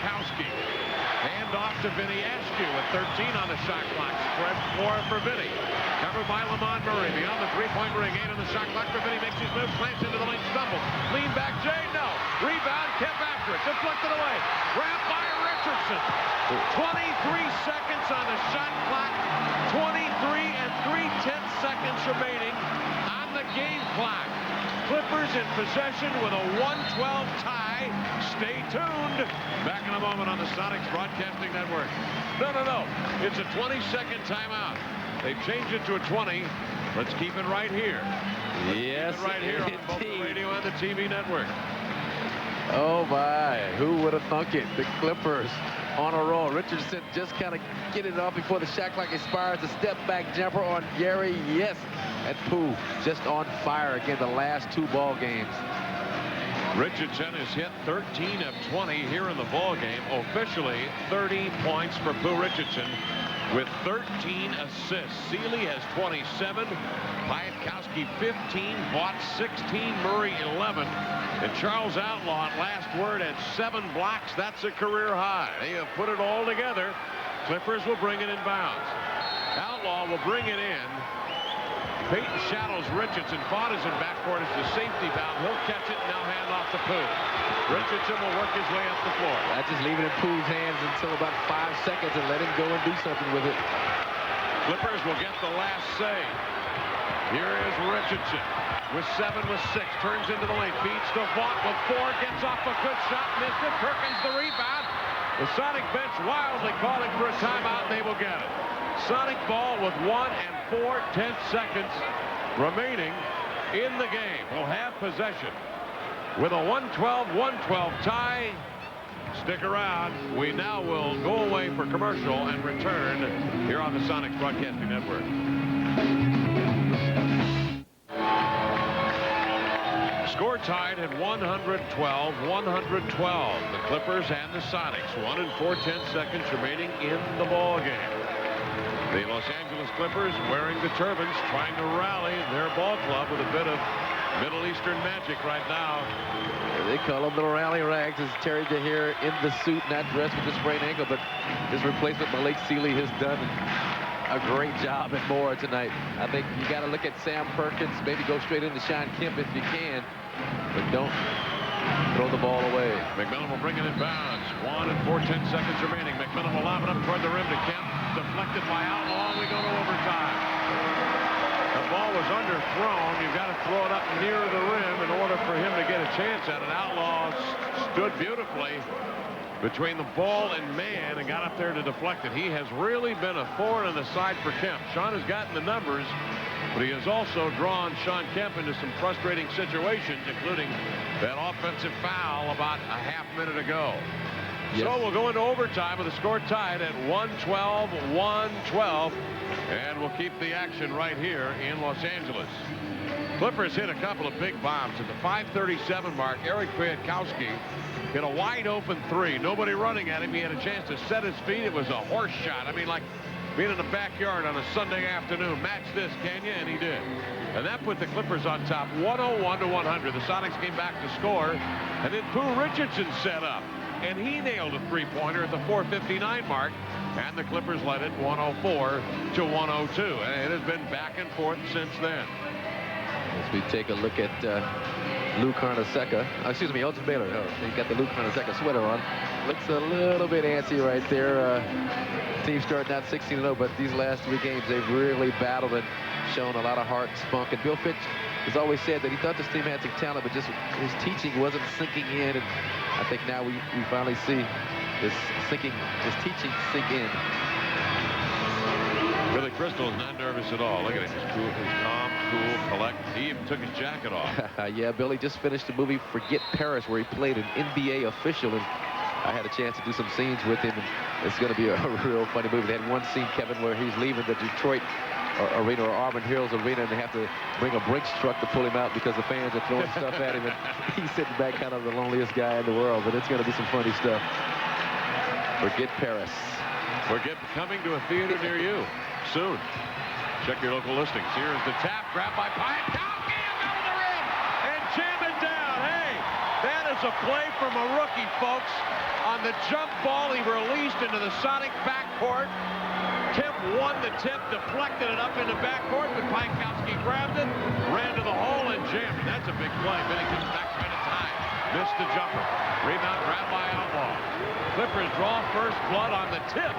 Hand off to Vinny Askew with 13 on the shot clock. Spread floor for Vinny. Covered by Lamont Murray. Beyond the three-point ring. 8 on the shot clock for Vinny. Makes his move. Plants into the lane. Stumbles. Lean back. Jay. No. Rebound. Kemp after it. Deflected away. Grabbed by Richardson. 23 seconds on the shot clock. 23 and 3/10 seconds remaining on the game clock. Clippers in possession with a 112 tie. Stay tuned. Back in a moment on the Sonics Broadcasting Network. No. It's a 20-second timeout. They've changed it to a 20. Let's keep it right here. Yes, right here on both the radio and the TV network. Oh, my. Who would have thunk it? The Clippers on a roll. Richardson just kind of getting it off before the shot clock expires. A step-back jumper on Gary. Yes. And Pooh just on fire again the last 2 ball games. Richardson has hit 13 of 20 here in the ball game. Officially 30 points for Pooh Richardson with 13 assists. Sealy has 27. Payton 15. Vaught 16. Murray 11. And Charles Outlaw at last word at 7 blocks. That's a career high. They have put it all together. Clippers will bring it in bounds. Outlaw will bring it in. Payton shadows Richardson. Vaught is in backcourt as the safety valve. He'll catch it and now hand off to Pooh. Richardson will work his way up the floor. I just leave it in Pooh's hands until about 5 seconds and let him go and do something with it. Clippers will get the last say. Here is Richardson with 7 with 6. Turns into the lane. Feeds to Vaught with 4. Gets off a good shot. Missed it. Perkins the rebound. The Sonic bench wildly calling for a timeout, and they will get it. Sonic ball with 1 and 4/10 seconds remaining in the game. Will have possession with a 112-112 tie. Stick around. We now will go away for commercial and return here on the Sonics Broadcasting Network. Score tied at 112-112. The Clippers and the Sonics. 1 and 4/10 seconds remaining in the ball game. The Los Angeles Clippers wearing the turbans, trying to rally their ball club with a bit of Middle Eastern magic right now. They call them the rally rags, as Terry Dehere in the suit, not dressed with the sprained ankle, but his replacement Malik Sealy has done a great job and more tonight. I think you got to look at Sam Perkins, maybe go straight into Shawn Kemp if you can, but don't throw the ball away. McMillan will bring it in bounds. 1 and 4/10 seconds remaining. McMillan will lob it up toward the rim to Kemp. Deflected by Outlaw. We go to overtime. The ball was underthrown. You've got to throw it up near the rim in order for him to get a chance at it. Outlaw stood beautifully between the ball and man and got up there to deflect it. He has really been a thorn in the side for Kemp. Shawn has gotten the numbers, but he has also drawn Shawn Kemp into some frustrating situations, including that offensive foul about a half minute ago. Yes. So we'll go into overtime with the score tied at 112-112, and we'll keep the action right here in Los Angeles. Clippers hit a couple of big bombs at the 5:37 mark. Eric Piatkowski hit a wide open 3. Nobody running at him. He had a chance to set his feet. It was a horse shot. I mean, like being in the backyard on a Sunday afternoon. Match this, can you? And he did. And that put the Clippers on top 101-100. The Sonics came back to score, and then Pooh Richardson set up, and he nailed a 3-pointer at the 4:59 mark, and the Clippers led it 104-102. And it has been back and forth since then. As we take a look at Lou Carnesecca, excuse me, Elgin Baylor. Oh, he's got the Lou Carnesecca sweater on. Looks a little bit antsy right there. Team starting out 16-0, but these last 3 games they've really battled and shown a lot of heart and spunk. And Bill Fitch has always said that he thought this team had some talent, but just his teaching wasn't sinking in. And I think now we finally see this teaching sink in. Billy Crystal is not nervous at all. Look at him. He's cool, he's calm, cool, collect. He even took his jacket off. Yeah, Billy just finished the movie Forget Paris, where he played an NBA official, and I had a chance to do some scenes with him, and it's going to be a real funny movie. They had one scene, Kevin, where he's leaving the Detroit arena or Auburn Hills arena, and they have to bring a Brinks truck to pull him out because the fans are throwing stuff at him, and he's sitting back kind of the loneliest guy in the world. But it's going to be some funny stuff. Forget Paris. Forget coming to a theater near you soon. Check your local listings. Here is the tap, grabbed by Piatkowski, and over the rim, and jam it down. Hey, that is a play from a rookie, folks. On the jump ball, he released into the Sonic backcourt. Kemp won the tip, deflected it up into backcourt, but Piatkowski grabbed it, ran to the hole, and jammed it. That's a big play. Then he gets back trying to tie. Missed the jumper. Rebound grabbed by Outlaw. Clippers draw first blood on the tip.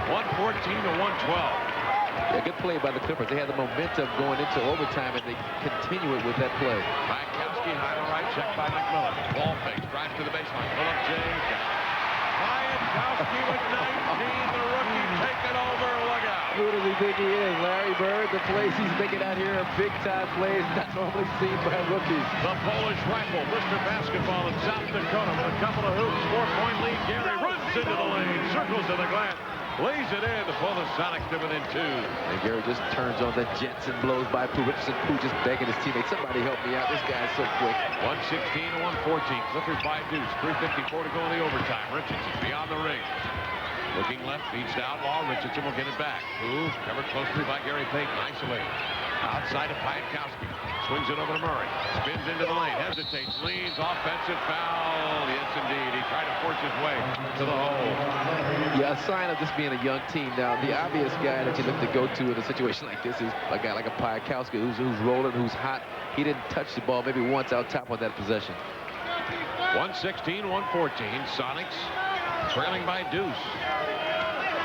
114-112. Yeah, good play by the Clippers. They had the momentum going into overtime, and they continue it with that play. Piatkowski high to right, checked by McMillan. Ball fakes, drives to the baseline. Pull up James. Piatkowski with 19. The rookie taking over. Look out. Who does he think he is? Larry Bird. The plays he's making out here are big-time plays not normally seen by rookies. The Polish rifle, Worcester basketball in South Dakota with a couple of hoops. 4-point lead. Gary runs into the lane, circles to the glass, lays it in to pull the Sonics to within 2. And Gary just turns on the jets and blows by Pooh Richardson. Pooh just begging his teammates, somebody help me out. This guy's so quick. 116-114. Clippers by deuce. 3:54 to go in the overtime. Richardson beyond the ring. Looking left, feeds to Outlaw. Richardson will get it back. Pooh covered closely by Gary Payton. Isolated. Outside of Piatkowski. Swings it over to Murray. Spins into the lane. Hesitates. Leans. Offensive foul. Yes, indeed. He tried to force his way to the hole. Yeah, a sign of this being a young team. Now, the obvious guy that you look to go to in a situation like this is a guy like a Payton who's rolling, who's hot. He didn't touch the ball maybe once out top on that possession. 116-114. Sonics trailing by deuce.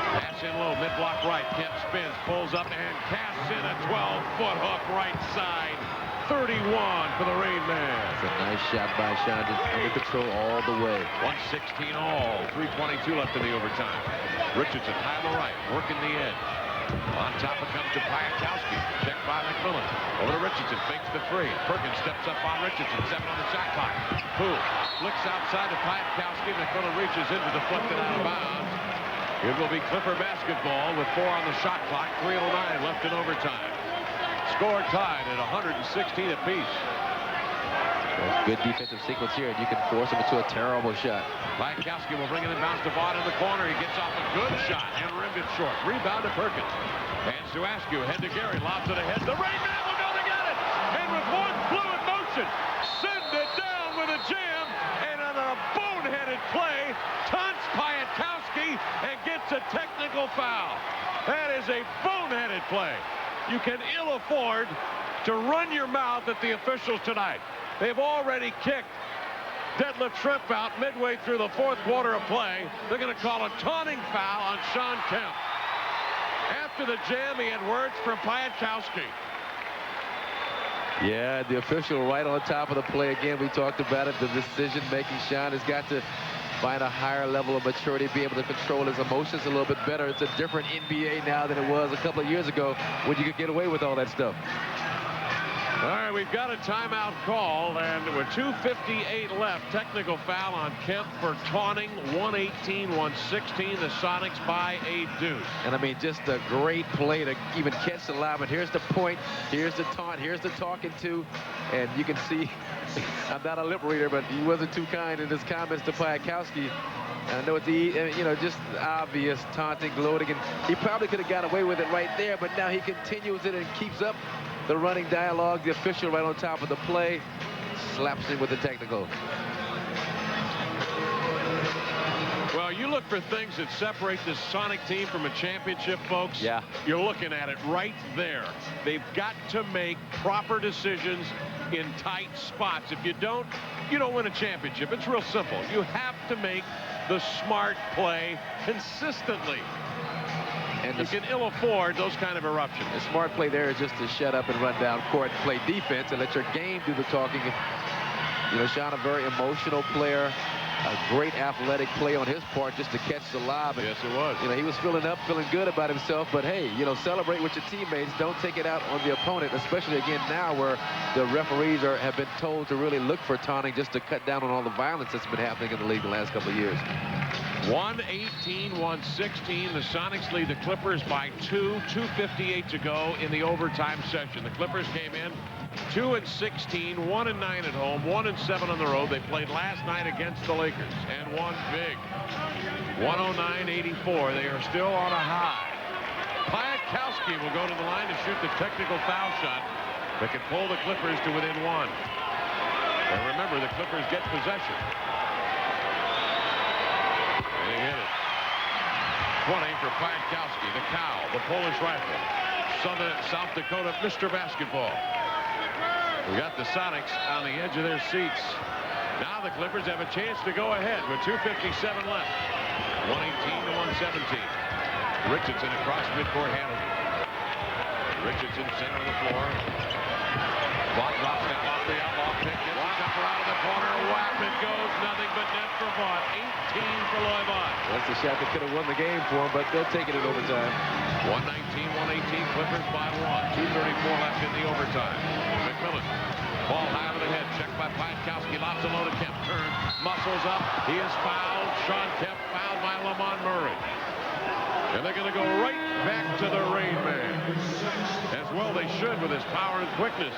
Pass in low, mid-block right. Kemp spins, pulls up, and casts in a 12-foot hook right side. 31 for the Rain Man. It's a nice shot by Shawn, just under control all the way. 116 all. 3:22 left in the overtime. Richardson high on the right, working the edge. On top it comes to Payton. Checked by McMillan. Over to Richardson, fakes the three. Perkins steps up on Richardson. 7 on the shot clock. Pooh flicks outside to Payton. McMillan reaches in to deflect it out of bounds. It will be Clipper basketball with 4 on the shot clock. 3:09 left in overtime. Score tied at 116 apiece. Good defensive sequence here, and you can force him into a terrible shot. Payton will bring it in, bounce to Vaught in the corner. He gets off a good shot and rimmed it short. Rebound to Perkins. Hands to Askew. Head to Gary. Lobs it ahead. The Rain Man will go to get it. And with one fluid motion, send it down with a jam. And on a boneheaded play, taunts Payton and gets a technical foul. That is a boneheaded play. You can ill afford to run your mouth at the officials tonight. They've already kicked Deadlift Shrimp out midway through the 4th quarter of play. They're going to call a taunting foul on Shawn Kemp. After the jam, he had words from Payton. Yeah, the official right on top of the play. Again, we talked about it. The decision-making. Shawn has got to find a higher level of maturity, be able to control his emotions a little bit better. It's a different NBA now than it was a couple of years ago when you could get away with all that stuff. All right, we've got a timeout call, and with 2:58 left, technical foul on Kemp for taunting. 118-116, the Sonics by a deuce. And I mean, just a great play to even catch the lob. And here's the point, here's the taunt, here's the talking to, and you can see, I'm not a lip reader, but he wasn't too kind in his comments to Payton. I know it's just obvious taunting, gloating, and he probably could have got away with it right there, but now he continues it and keeps up the running dialogue. The official right on top of the play slaps him with the technical. Well, you look for things that separate this Sonic team from a championship, folks. Yeah. You're looking at it right there. They've got to make proper decisions in tight spots. If you don't win a championship. It's real simple. You have to make the smart play consistently. And you can ill afford those kind of eruptions. The smart play there is just to shut up and run down court and play defense and let your game do the talking. Shawn, a very emotional player. A great athletic play on his part just to catch the lob. And, yes, it was. He was feeling good about himself. But, hey, celebrate with your teammates. Don't take it out on the opponent, especially, again, now where the referees have been told to really look for taunting just to cut down on all the violence that's been happening in the league the last couple of years. 118-116. The Sonics lead the Clippers by 2. 2:58 to go in the overtime session. The Clippers came in 2-16, 1-9 at home, 1-7 on the road. They played last night against the Lakers and won big. 109-84. They are still on a high. Payton will go to the line to shoot the technical foul shot that can pull the Clippers to within 1. And remember, the Clippers get possession. And he hit it. 20 for Payton, the cow, the Polish rifle. South Dakota, Mr. Basketball. We got the Sonics on the edge of their seats. Now the Clippers have a chance to go ahead with 2:57 left. 118-117. Richardson across midcourt handles it. Richardson center of the floor. Vaught drops down off the outlaw pick. Gets the jumper out of the corner. Whap, it goes. Nothing but net for Vaught. 18 for Loy Vaught. That's the shot that could have won the game for him, but they'll take it in overtime. 119-118. Clippers by 1. 2:34 left in the overtime. McMillan. Ball high over the head. Checked by Payton. Lobs a low to Kemp. Turns. Muscles up. He is fouled. Shawn Kemp fouled by Lamont Murray. And they're going to go right back to the Rain Man. As well they should with his power and quickness.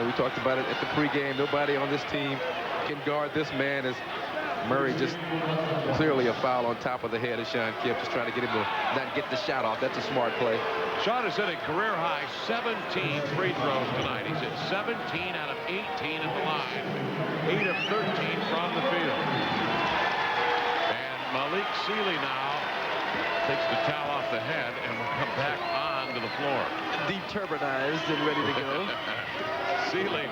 We talked about it at the pregame. Nobody on this team can guard this man as Murray just clearly a foul on top of the head of Shawn Kemp, just trying to get him to not get the shot off. That's a smart play. Shawn has hit a career-high 17 free throws tonight. He's hit 17 out of 18 at the line. 8 of 13 from the field. Malik Sealy now takes the towel off the head and will come back onto the floor. Deturbinized and ready to go. Sealy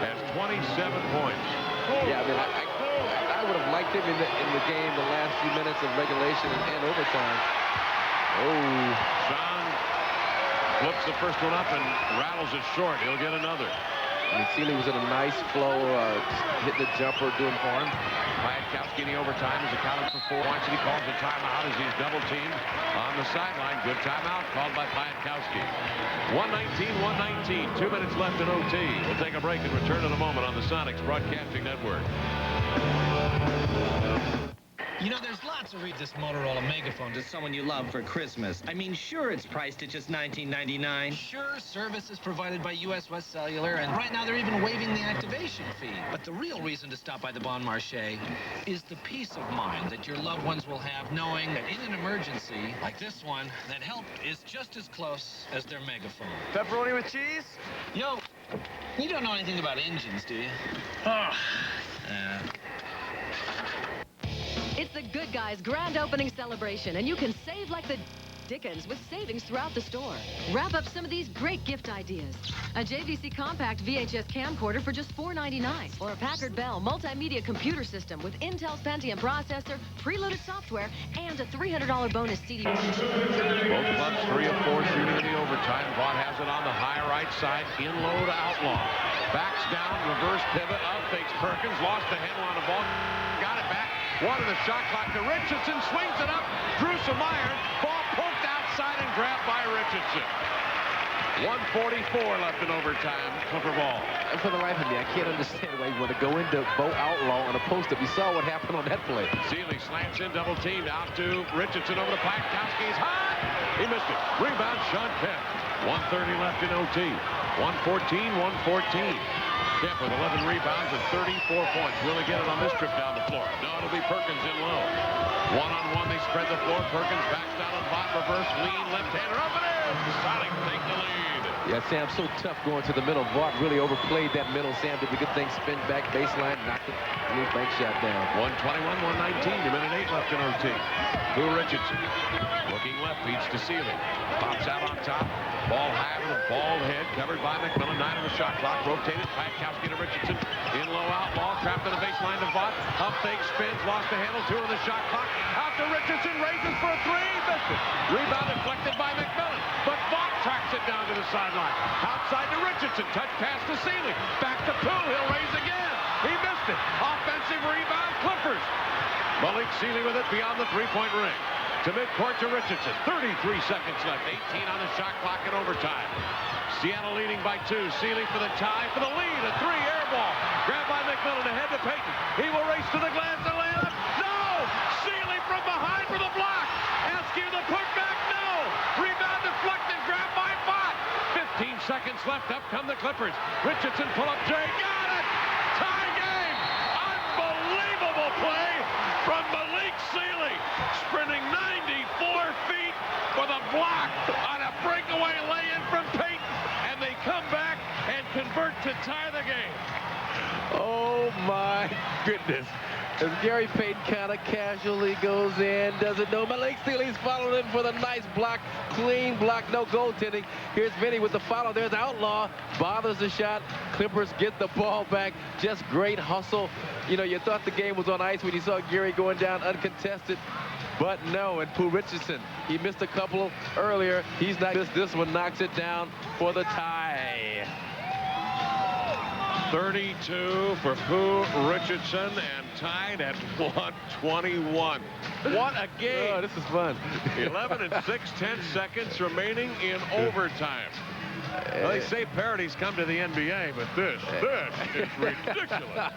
has 27 points. Yeah, I mean, I would have liked him in the game the last few minutes of regulation and overtime. Oh. Shawn flips the first one up and rattles it short. He'll get another. I mean, Sealy was in a nice flow, hitting the jumper, doing for him. Payton in the overtime is accounted for 4 points, and he calls a timeout as he's double teamed on the sideline. Good timeout called by Payton. 119. 2 minutes left in OT. We'll take a break and return in a moment on the Sonics Broadcasting Network. You know, there's lots of read this Motorola megaphone to someone you love for Christmas. I mean, sure, it's priced at just $19.99. Sure, service is provided by US West Cellular, and right now they're even waiving the activation fee. But the real reason to stop by the Bon Marché is the peace of mind that your loved ones will have knowing that in an emergency like this one, that help is just as close as their megaphone. Pepperoni with cheese? Yo, you don't know anything about engines, do you? Oh, It's the Good Guys grand opening celebration, and you can save like the dickens with savings throughout the store. Wrap up some of these great gift ideas. A JVC compact VHS camcorder for just $4.99, or a Packard Bell multimedia computer system with Intel's Pentium processor, preloaded software, and a $300 bonus CD. Both clubs 3 of 4 shooting in the overtime. Vaught has it on the high right side. In low to Outlaw. Backs down, reverse pivot, up, fakes Perkins, lost the handle on the ball, got it back. Wanted the shot clock to Richardson, swings it up, drew some iron, ball poked outside and grabbed by Richardson. 1:44 left in overtime. Clipper ball. And for the life of me, I can't understand why you want to go into Bo Outlaw on a post-up. You saw what happened on that play. Sealy slants in, double teamed, out to Richardson over the Payton. High! He missed it. Rebound, Shawn Kemp. 1:30 left in OT. 114. Kemp with 11 rebounds and 34 points. Will he get it on this trip down the floor? No, it'll be Perkins in low. One-on-one, they spread the floor. Perkins backs down on Vaught, reverse, lean, left-hander, up and in! Sonic take the lead. Yeah, Sam, so tough going to the middle. Vaught really overplayed that middle. Sam did a good thing, spin back, baseline, knocked the blue bank shot down. 121-119, a minute 8 left in OT. Pooh Richardson, looking left, feeds to Sealy. Pops out on top, ball high with a bald head, covered by McMillan, 9 on the shot clock, rotated, Payton to Richardson, in low Outlaw, trapped to the baseline to Vaught, up fake, spins, lost the handle, 2 on the shot clock, out to Richardson, raises for a 3, missed it. Rebound deflected by McMillan, but Vaught tracks it down to the sideline. Outside to Richardson, touch pass to Sealy, back to Pooh, he'll raise again. He missed it. Offensive rebound, Clippers. Malik Sealy with it beyond the three-point ring. To midcourt to Richardson. 33 seconds left. 18 on the shot clock in overtime. Seattle leading by 2. Sealy for the tie, for the lead. A 3-air ball. Grabbed by McMillan ahead to Payton. He will race to the glass and lay it up. No! Sealy from behind for the block. Askew the putback. No! Rebound deflected. Grabbed by Vaught. 15 seconds left. Up come the Clippers. Richardson pull up Jay. Got it! Tie game! Unbelievable play from Malik Sealy. Sprinting 94 feet for the block on a breakaway lay-in from Payton. And they come back and convert to tie the game. Oh, my goodness. As Gary Payton kind of casually goes in, doesn't know. Malik Sealy's following in for the nice block, clean block, no goaltending. Here's Vinny with the follow. There's Outlaw, bothers the shot. Clippers get the ball back. Just great hustle. You know, you thought the game was on ice when you saw Gary going down uncontested. But no, and Pooh Richardson, he missed a couple earlier. He's not missed this one, knocks it down for the tie. 32 for Pooh Richardson and tied at 121. What a game. Oh, this is fun. 11 and 6, 10 seconds remaining in overtime. Well, they say parodies come to the NBA, but this is ridiculous.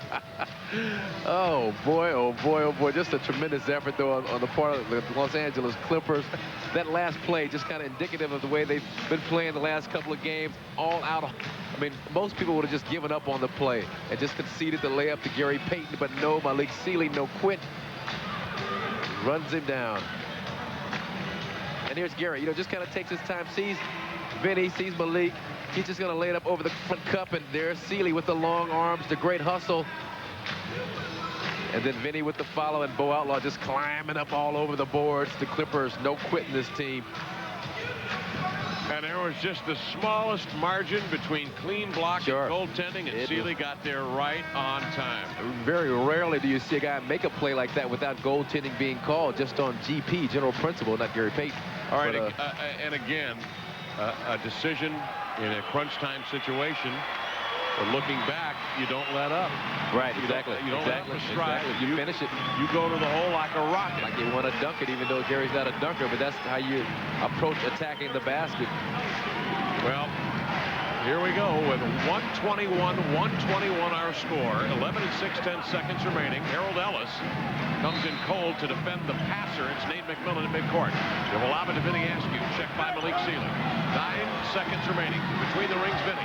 Oh boy, just a tremendous effort though on the part of the Los Angeles Clippers. That last play just kind of indicative of the way they've been playing the last couple of games, all out. I mean, most people would have just given up on the play and just conceded the layup to Gary Payton, but no, Malik Sealy, no quit. Runs him down. And here's Gary, you know, just kind of takes his time, sees Vinny, sees Malik. He's just going to lay it up over the front cup, and there's Sealy with the long arms, the great hustle. And then Vinny with the follow, and Bo Outlaw just climbing up all over the boards. The Clippers, no quitting this team. And there was just the smallest margin between clean block and goaltending, and Sealy got there right on time. Very rarely do you see a guy make a play like that without goaltending being called, just on GP, general principle, not Gary Payton. All right, and again, a decision in a crunch time situation. But looking back, you don't let up. Right, exactly. You don't let up a stride. Exactly. You finish it. You go to the hole like a rocket. Like you want to dunk it, even though Gary's not a dunker, but that's how you approach attacking the basket. Well, here we go with 121 our score. 11 and 6/10 seconds remaining. Harold Ellis comes in cold to defend the passer. It's Nate McMillan at midcourt. They will lob it to Vinny Askew. Checked by Malik Sealy. 9 seconds remaining. Between the rings, Vinny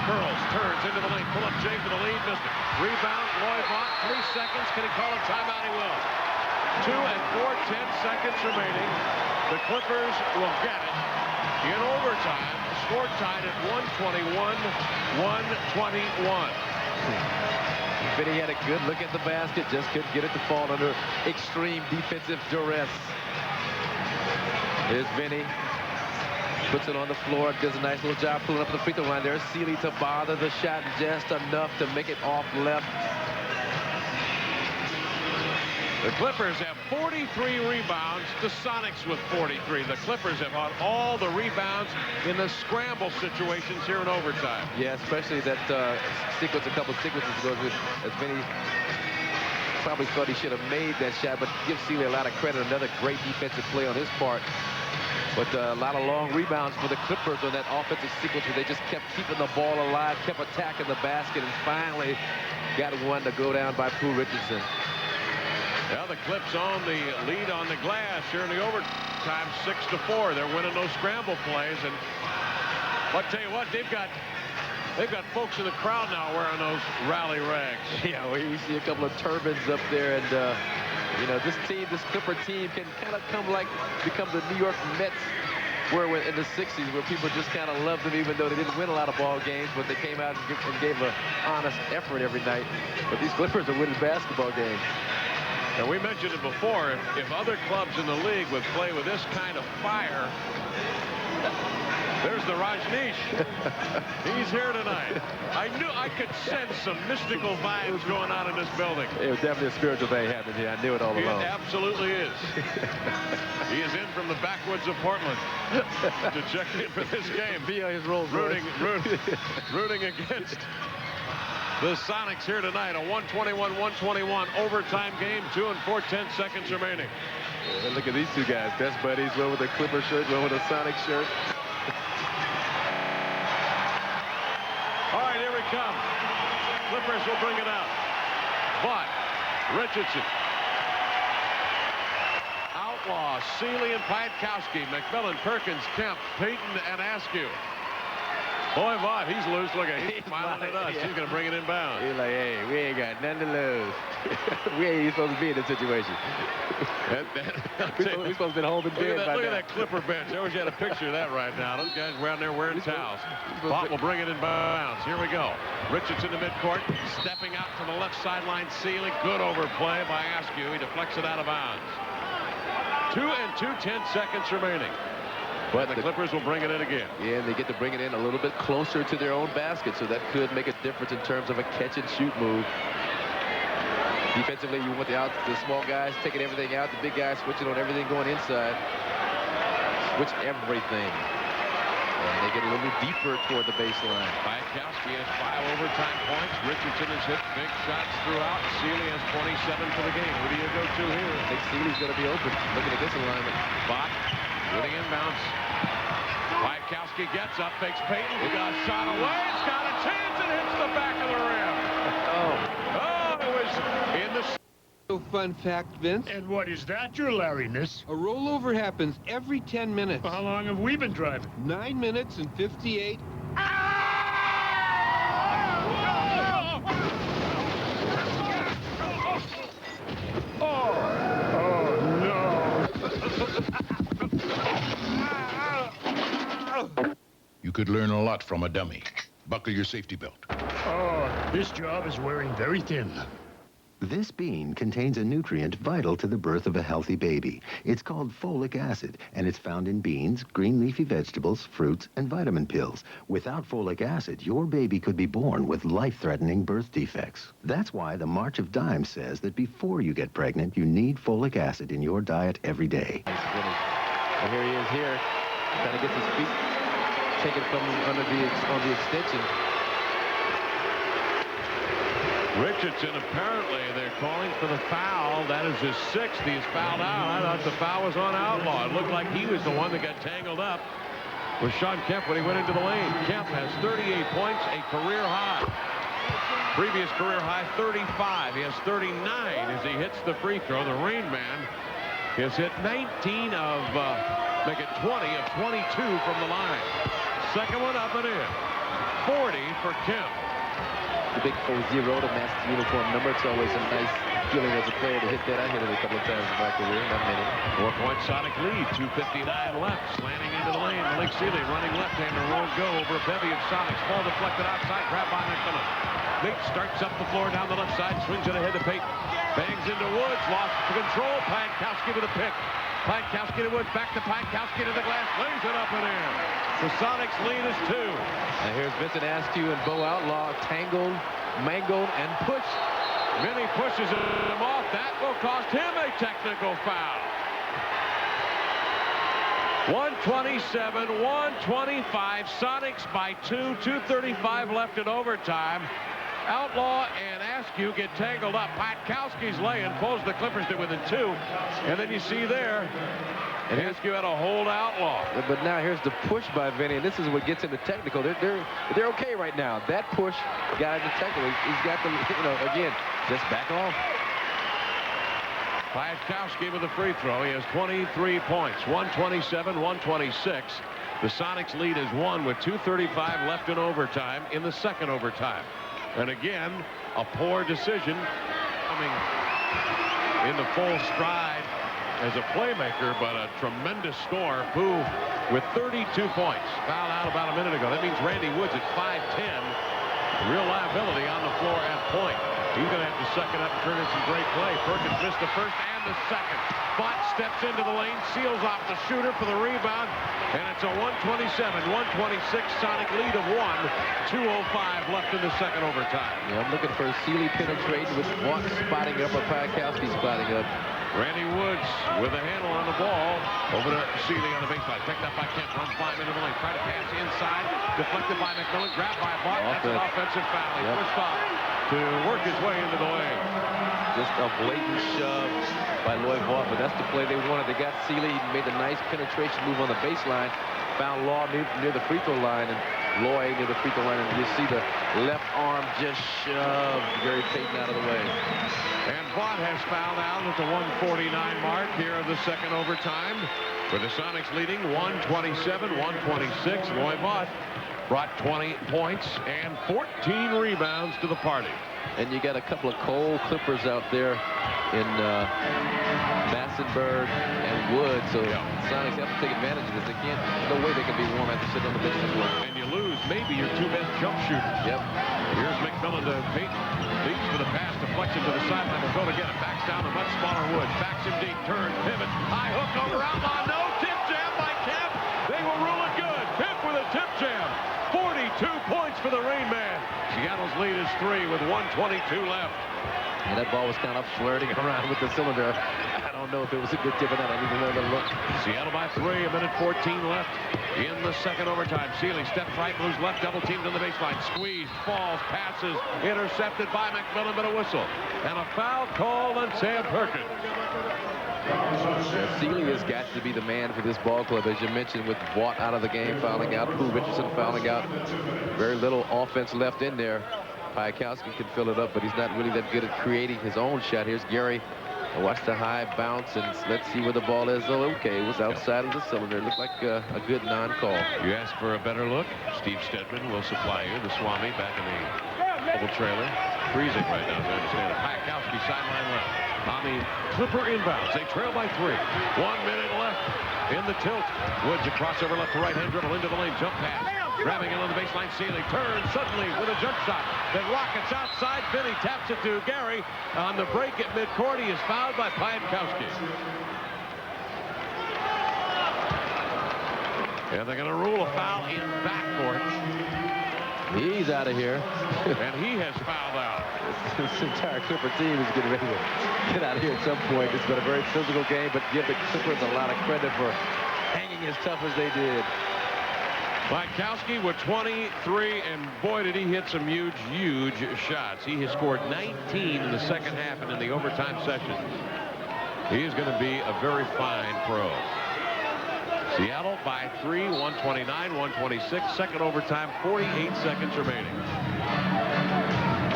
curls, turns into the lane. Pull up Jay for the lead. Missed it. Rebound, Loy Vaught. 3 seconds. Can he call a timeout? He will. 2 and 4/10 seconds remaining. The Clippers will get it in overtime. Score tied at 121. Vinny had a good look at the basket, just couldn't get it to fall under extreme defensive duress. Here's Vinny. Puts it on the floor, does a nice little job pulling up the free throw line. There's Sealy to bother the shot just enough to make it off left. The Clippers have 43 rebounds. The Sonics with 43. The Clippers have had all the rebounds in the scramble situations here in overtime. Yeah, especially that sequence, a couple sequences ago, as Vinny probably thought he should have made that shot, but give Sealy a lot of credit. Another great defensive play on his part. But a lot of long rebounds for the Clippers on that offensive sequence where they just kept keeping the ball alive, kept attacking the basket, and finally got one to go down by Pooh Richardson. Well, the Clips on the lead on the glass here in the overtime, 6-4. They're winning those scramble plays, and I'll tell you what, they've got folks in the crowd now wearing those rally rags. Yeah, we see a couple of turbans up there, and you know, this Clipper team can kind of become the New York Mets were in the 60s, where people just kind of loved them, even though they didn't win a lot of ball games, but they came out and gave an honest effort every night. But these Clippers are winning basketball games. And we mentioned it before, if other clubs in the league would play with this kind of fire. There's the Rajneesh. He's here tonight. I knew I could sense some mystical vibes going on in this building. It was definitely a spiritual thing happening here. I knew it all along. It absolutely is. He is in from the backwoods of Portland to check in for this game. Via his Rolls Royce. Rooting against the Sonics here tonight. A 121-121 overtime game. 2 and 4/10 seconds remaining. Yeah, look at these two guys. Best buddies. One with a Clipper shirt, one with a Sonic shirt. All right, here we come. Clippers will bring it out. Vaught, Richardson, Outlaw, Sealy, and Pietkowski. McMillan, Perkins, Kemp, Payton, and Askew. Loy Vaught, he's loose. Look at he's smiling at us. Yeah. He's going to bring it inbound. He's like, hey, we ain't got nothing to lose. We ain't even supposed to be in this situation. We're supposed to be home in bed by now. Look at that Clipper bench. I wish you had a picture of that right now. Those guys were out there wearing towels. Vaught will bring it in bounds. Here we go. Richardson to midcourt. Stepping out to the left sideline. Sealy. Good overplay by Askew. He deflects it out of bounds. 2 and 2/10 seconds remaining. But the Clippers will bring it in again. Yeah, and they get to bring it in a little bit closer to their own basket, so that could make a difference in terms of a catch-and-shoot move. Defensively, you want the small guys taking everything out, the big guys switching on everything going inside. Switch everything. And they get a little deeper toward the baseline. Pietkowski has 5 overtime points. Richardson has hit big shots throughout. Sealy has 27 for the game. Who do you go to here? I think Sealy's going to be open. Looking at this alignment. Vaught winning inbounds. Pietkowski gets up, fakes Payton. He got a shot away. It's got a chance. It hits the back of the rim. Oh, it was in the... Fun fact, Vince. And what is that, your Larryness? A rollover happens every 10 minutes. How long have we been driving? 9 minutes and 58. You could learn a lot from a dummy. Buckle your safety belt. Oh, this job is wearing very thin. This bean contains a nutrient vital to the birth of a healthy baby. It's called folic acid, and it's found in beans, green leafy vegetables, fruits, and vitamin pills. Without folic acid, your baby could be born with life-threatening birth defects. That's why the March of Dimes says that before you get pregnant, you need folic acid in your diet every day. And here he is here, trying to get his feet taken from under on the extension. Richardson, apparently, they're calling for the foul. That is his 6th. He's fouled out. I thought the foul was on Outlaw. It looked like he was the one that got tangled up with Shawn Kemp when he went into the lane. Kemp has 38 points, a career high. Previous career high, 35. He has 39 as he hits the free throw. The Rain Man has hit 19 of, make it 20 of 22 from the line. Second one up and in. 40 for Kemp. The big 4-0 to match the uniform number. It's always a nice feeling as a player to hit that. I hit it a couple of times in my career, not many. 4-point Sonic lead, 2:59 left. Slanting into the lane. Malik Sealy running left-hander won't go over a bevy of Sonics. Ball deflected outside, grabbed by McMillan. Nate starts up the floor down the left side, swings it ahead to Payton. Bangs into Woods, lost control. Pankowski with a pick. Pankowski to Woods, back to Pankowski to the glass, lays it up and in. The Sonics lead is 2. And here's Vincent Askew and Bo Outlaw, tangled, mangled, and pushed. Vinny pushes him off. That will cost him a technical foul. 127, 125. Sonics by 2. 2:35 left in overtime. Outlaw and Askew get tangled up. Pankowski's laying, pulls the Clippers to within 2. And then you see there, and Askew had a hold Outlaw. But now here's the push by Vinny, and this is what gets into technical. They're okay right now. That push got into technical. He's got them, again, just back off. Pankowski with a free throw. He has 23 points. 127, 126. The Sonics lead is 1 with 2:35 left in overtime in the second overtime. And again, a poor decision coming into full stride as a playmaker, but a tremendous score. Pooh with 32 points. Fouled out about a minute ago. That means Randy Woods at 5'10". Real liability on the floor at point. He's going to have to suck it up and turn in some great play. Perkins missed the first and the second. Vaught steps into the lane, seals off the shooter for the rebound, and it's a 127-126 Sonic lead of 1. 2:05 left in the second overtime. Yeah, I'm looking for Sealy penetrating with Vaught spotting up or Pankowski spotting up. Randy Woods with a handle on the ball. Over to Sealy on the baseline. Picked up by Kemp. Runs 5 into the lane. Try to pass inside. Deflected by McMillan. Grabbed by Vaught. That's an offensive foul. He pushed off to work his way into the lane. Just a blatant shove by Loy Vaught, but that's the play they wanted. They got Sealy. He made a nice penetration move on the baseline. Found Law near the free throw line, and Loy near the free throw line, and you see the left arm just shove Gary Payton out of the way. And Vaught has fouled out at the 1:49 mark here of the second overtime, with the Sonics leading 127-126. Loy Vaught brought 20 points and 14 rebounds to the party. And you got a couple of cold Clippers out there in Massenburg and Wood, so Sonics have to take advantage of this. They can't, no way they can be warm after sitting on the bench this long. And you lose maybe your 2 best jump shooters. Yep. Here's McMillan to Payton. Leads for the pass, deflection to the sideline. Will go to get it. Backs down to much smaller Woods. Backs him deep, turns, pivots. High hook over Outlaw. No, tip jam by Kemp. They will rule it good. Kemp with a tip jam. 42 points for the Rain Man. Seattle's lead is 3 with 1:22 left. And that ball was kind of flirting around with the cylinder. I don't know if it was a good tip or not. I need another look. Seattle by 3, a minute 14 left in the second overtime. Sealy steps right, moves left, double teamed on the baseline. Squeezed, falls, passes, intercepted by McMillan, but a whistle. And a foul called on Sam Perkins. Sealy has got to be the man for this ball club, as you mentioned, with Vaught out of the game, fouling out, Pooh Richardson fouling out. Very little offense left in there. Pankowski can fill it up, but he's not really that good at creating his own shot. Here's Gary. Watch the high bounce, and let's see where the ball is. Oh, okay, it was outside of the cylinder. It looked like a good non-call. You ask for a better look? Steve Stedman will supply you. The Swami back in the oval trailer. Freezing right now, as I understand it. Pankowski sideline left. On the Clipper inbounds. They trail by 3. 1 minute left in the tilt. Woods a crossover left to right hand dribble into the lane. Jump pass. Grabbing along the baseline, Sealy turns suddenly with a jump shot that rockets outside. Finney taps it to Gary on the break at midcourt. He is fouled by Payton. And they're going to rule a foul in backcourt. He's out of here. And he has fouled out. This entire Clipper team is getting ready to get out of here at some point. It's been a very physical game, but give the Clippers a lot of credit for hanging as tough as they did. Payton with 23, and boy, did he hit some huge shots. He has scored 19 in the second half and in the overtime session. He is going to be a very fine pro. Seattle by 3, 129-126. Second overtime, 48 seconds remaining.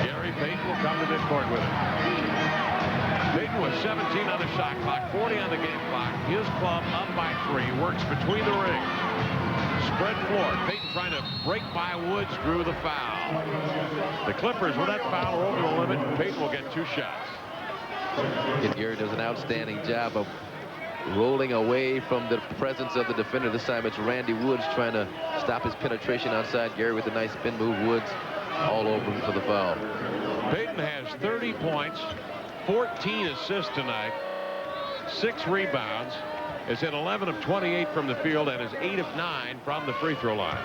Gary Payton will come to midcourt with it. Payton with 17 on the shot clock, 40 on the game clock. His club up by 3, works between the rings. Spread floor. Payton trying to break by Woods, drew the foul. The Clippers, with that foul, are over the limit. Payton will get 2 shots. And Gary does an outstanding job of rolling away from the presence of the defender. This time it's Randy Woods trying to stop his penetration outside. Gary with a nice spin move. Woods all over him for the foul. Payton has 30 points, 14 assists tonight, 6 rebounds. Has hit 11 of 28 from the field and is 8 of 9 from the free throw line.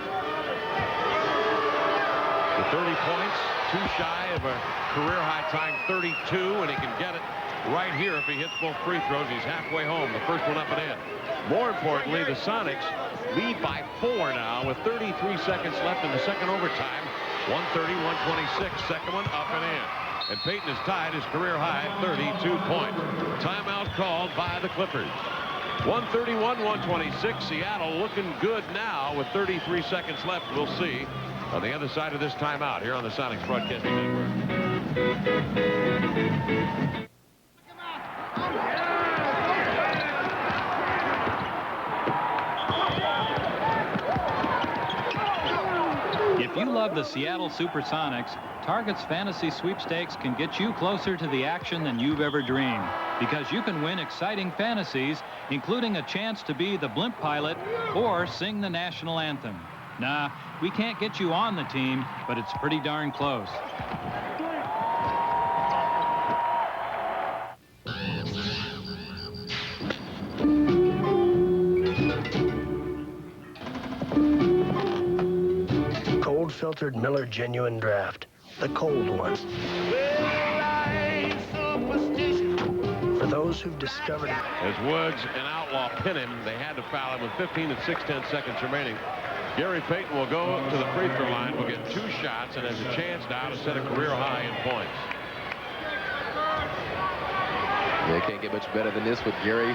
With 30 points, 2 shy of a career high tying 32, and he can get it right here if he hits both free throws. He's halfway home, the first one up and in. More importantly, the Sonics lead by 4 now with 33 seconds left in the second overtime. 130-126, second one up and in. And Payton has tied his career high 32 points. Timeout called by the Clippers. 131-126. Seattle looking good now with 33 seconds left. We'll see on the other side of this timeout here on the Sonics Broadcasting Network. If you love the Seattle Supersonics, Target's Fantasy Sweepstakes can get you closer to the action than you've ever dreamed, because you can win exciting fantasies, including a chance to be the blimp pilot or sing the national anthem. Nah, we can't get you on the team, but it's pretty darn close. Filtered Miller Genuine Draft, the cold one. For those who've discovered it. As Woods and Outlaw pin him, they had to foul him with 15 and 6/10 seconds remaining. Gary Payton will go to the free throw line, will get 2 shots, and has a chance now to set a career high in points. They can't get much better than this with Gary.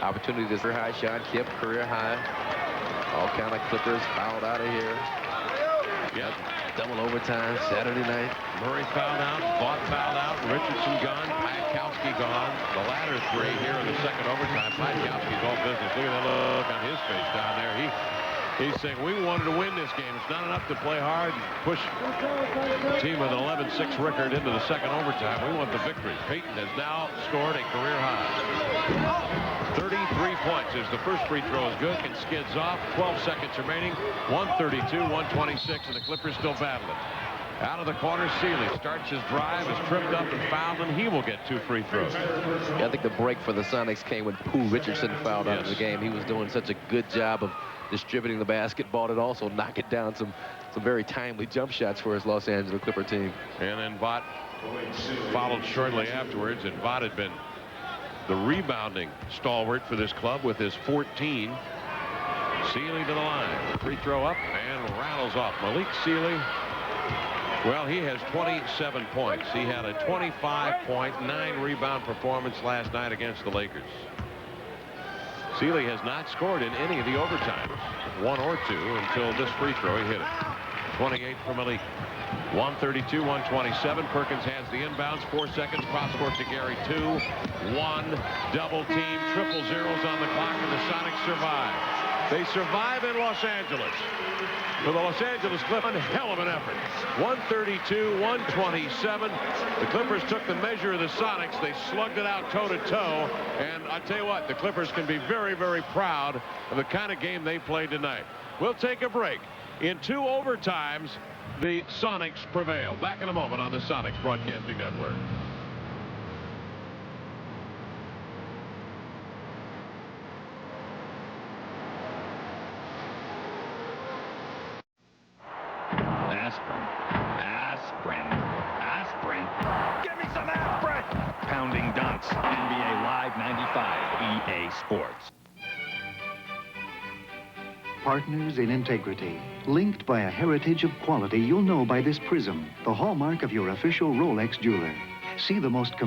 Opportunity to career high. Shawn Kemp, career high. All kind of Clippers fouled out of here. Yep. Double overtime Saturday night. Murray fouled out, Vaught fouled out, Richardson gone, Payton gone. The latter 3 here in the second overtime. Payton's all business. Look at that look on his face down there. He's saying, we wanted to win this game. It's not enough to play hard and push the team with an 11-6 record into the second overtime. We want the victory. Payton has now scored a career high. 33 points as the first free throw is good and skids off. 12 seconds remaining. 132-126, and the Clippers still battling. Out of the corner, Sealy starts his drive, is tripped up and fouled, and he will get 2 free throws. Yeah, I think the break for the Sonics came when Pooh Richardson fouled out of the game. He was doing such a good job of distributing the basketball and also knocking down some very timely jump shots for his Los Angeles Clipper team. And then Vaught followed shortly afterwards, and Vaught had been the rebounding stalwart for this club with his 14. Sealy to the line. Free throw up and rattles off. Malik Sealy, well, he has 27 points. He had a 25-point, 9-rebound performance last night against the Lakers. Sealy has not scored in any of the overtimes, 1 or 2, until this free throw. He hit it. 28 for Malik. 132-127. Perkins has the inbounds. 4 seconds. Cross court to Gary. 2-1. Double team. Triple zeros on the clock, and the Sonics survive. They survive in Los Angeles. For the Los Angeles Clippers, hell of an effort. 132-127. The Clippers took the measure of the Sonics. They slugged it out toe-to-toe. And I tell you what, the Clippers can be very, very proud of the kind of game they played tonight. We'll take a break. In 2 overtimes, the Sonics prevail. Back in a moment on the Sonics Broadcasting Network. Aspirin. Give me some aspirin! Pounding dunks. NBA Live 95. EA Sports. Partners in integrity. Linked by a heritage of quality you'll know by this prism, the hallmark of your official Rolex jeweler. See the most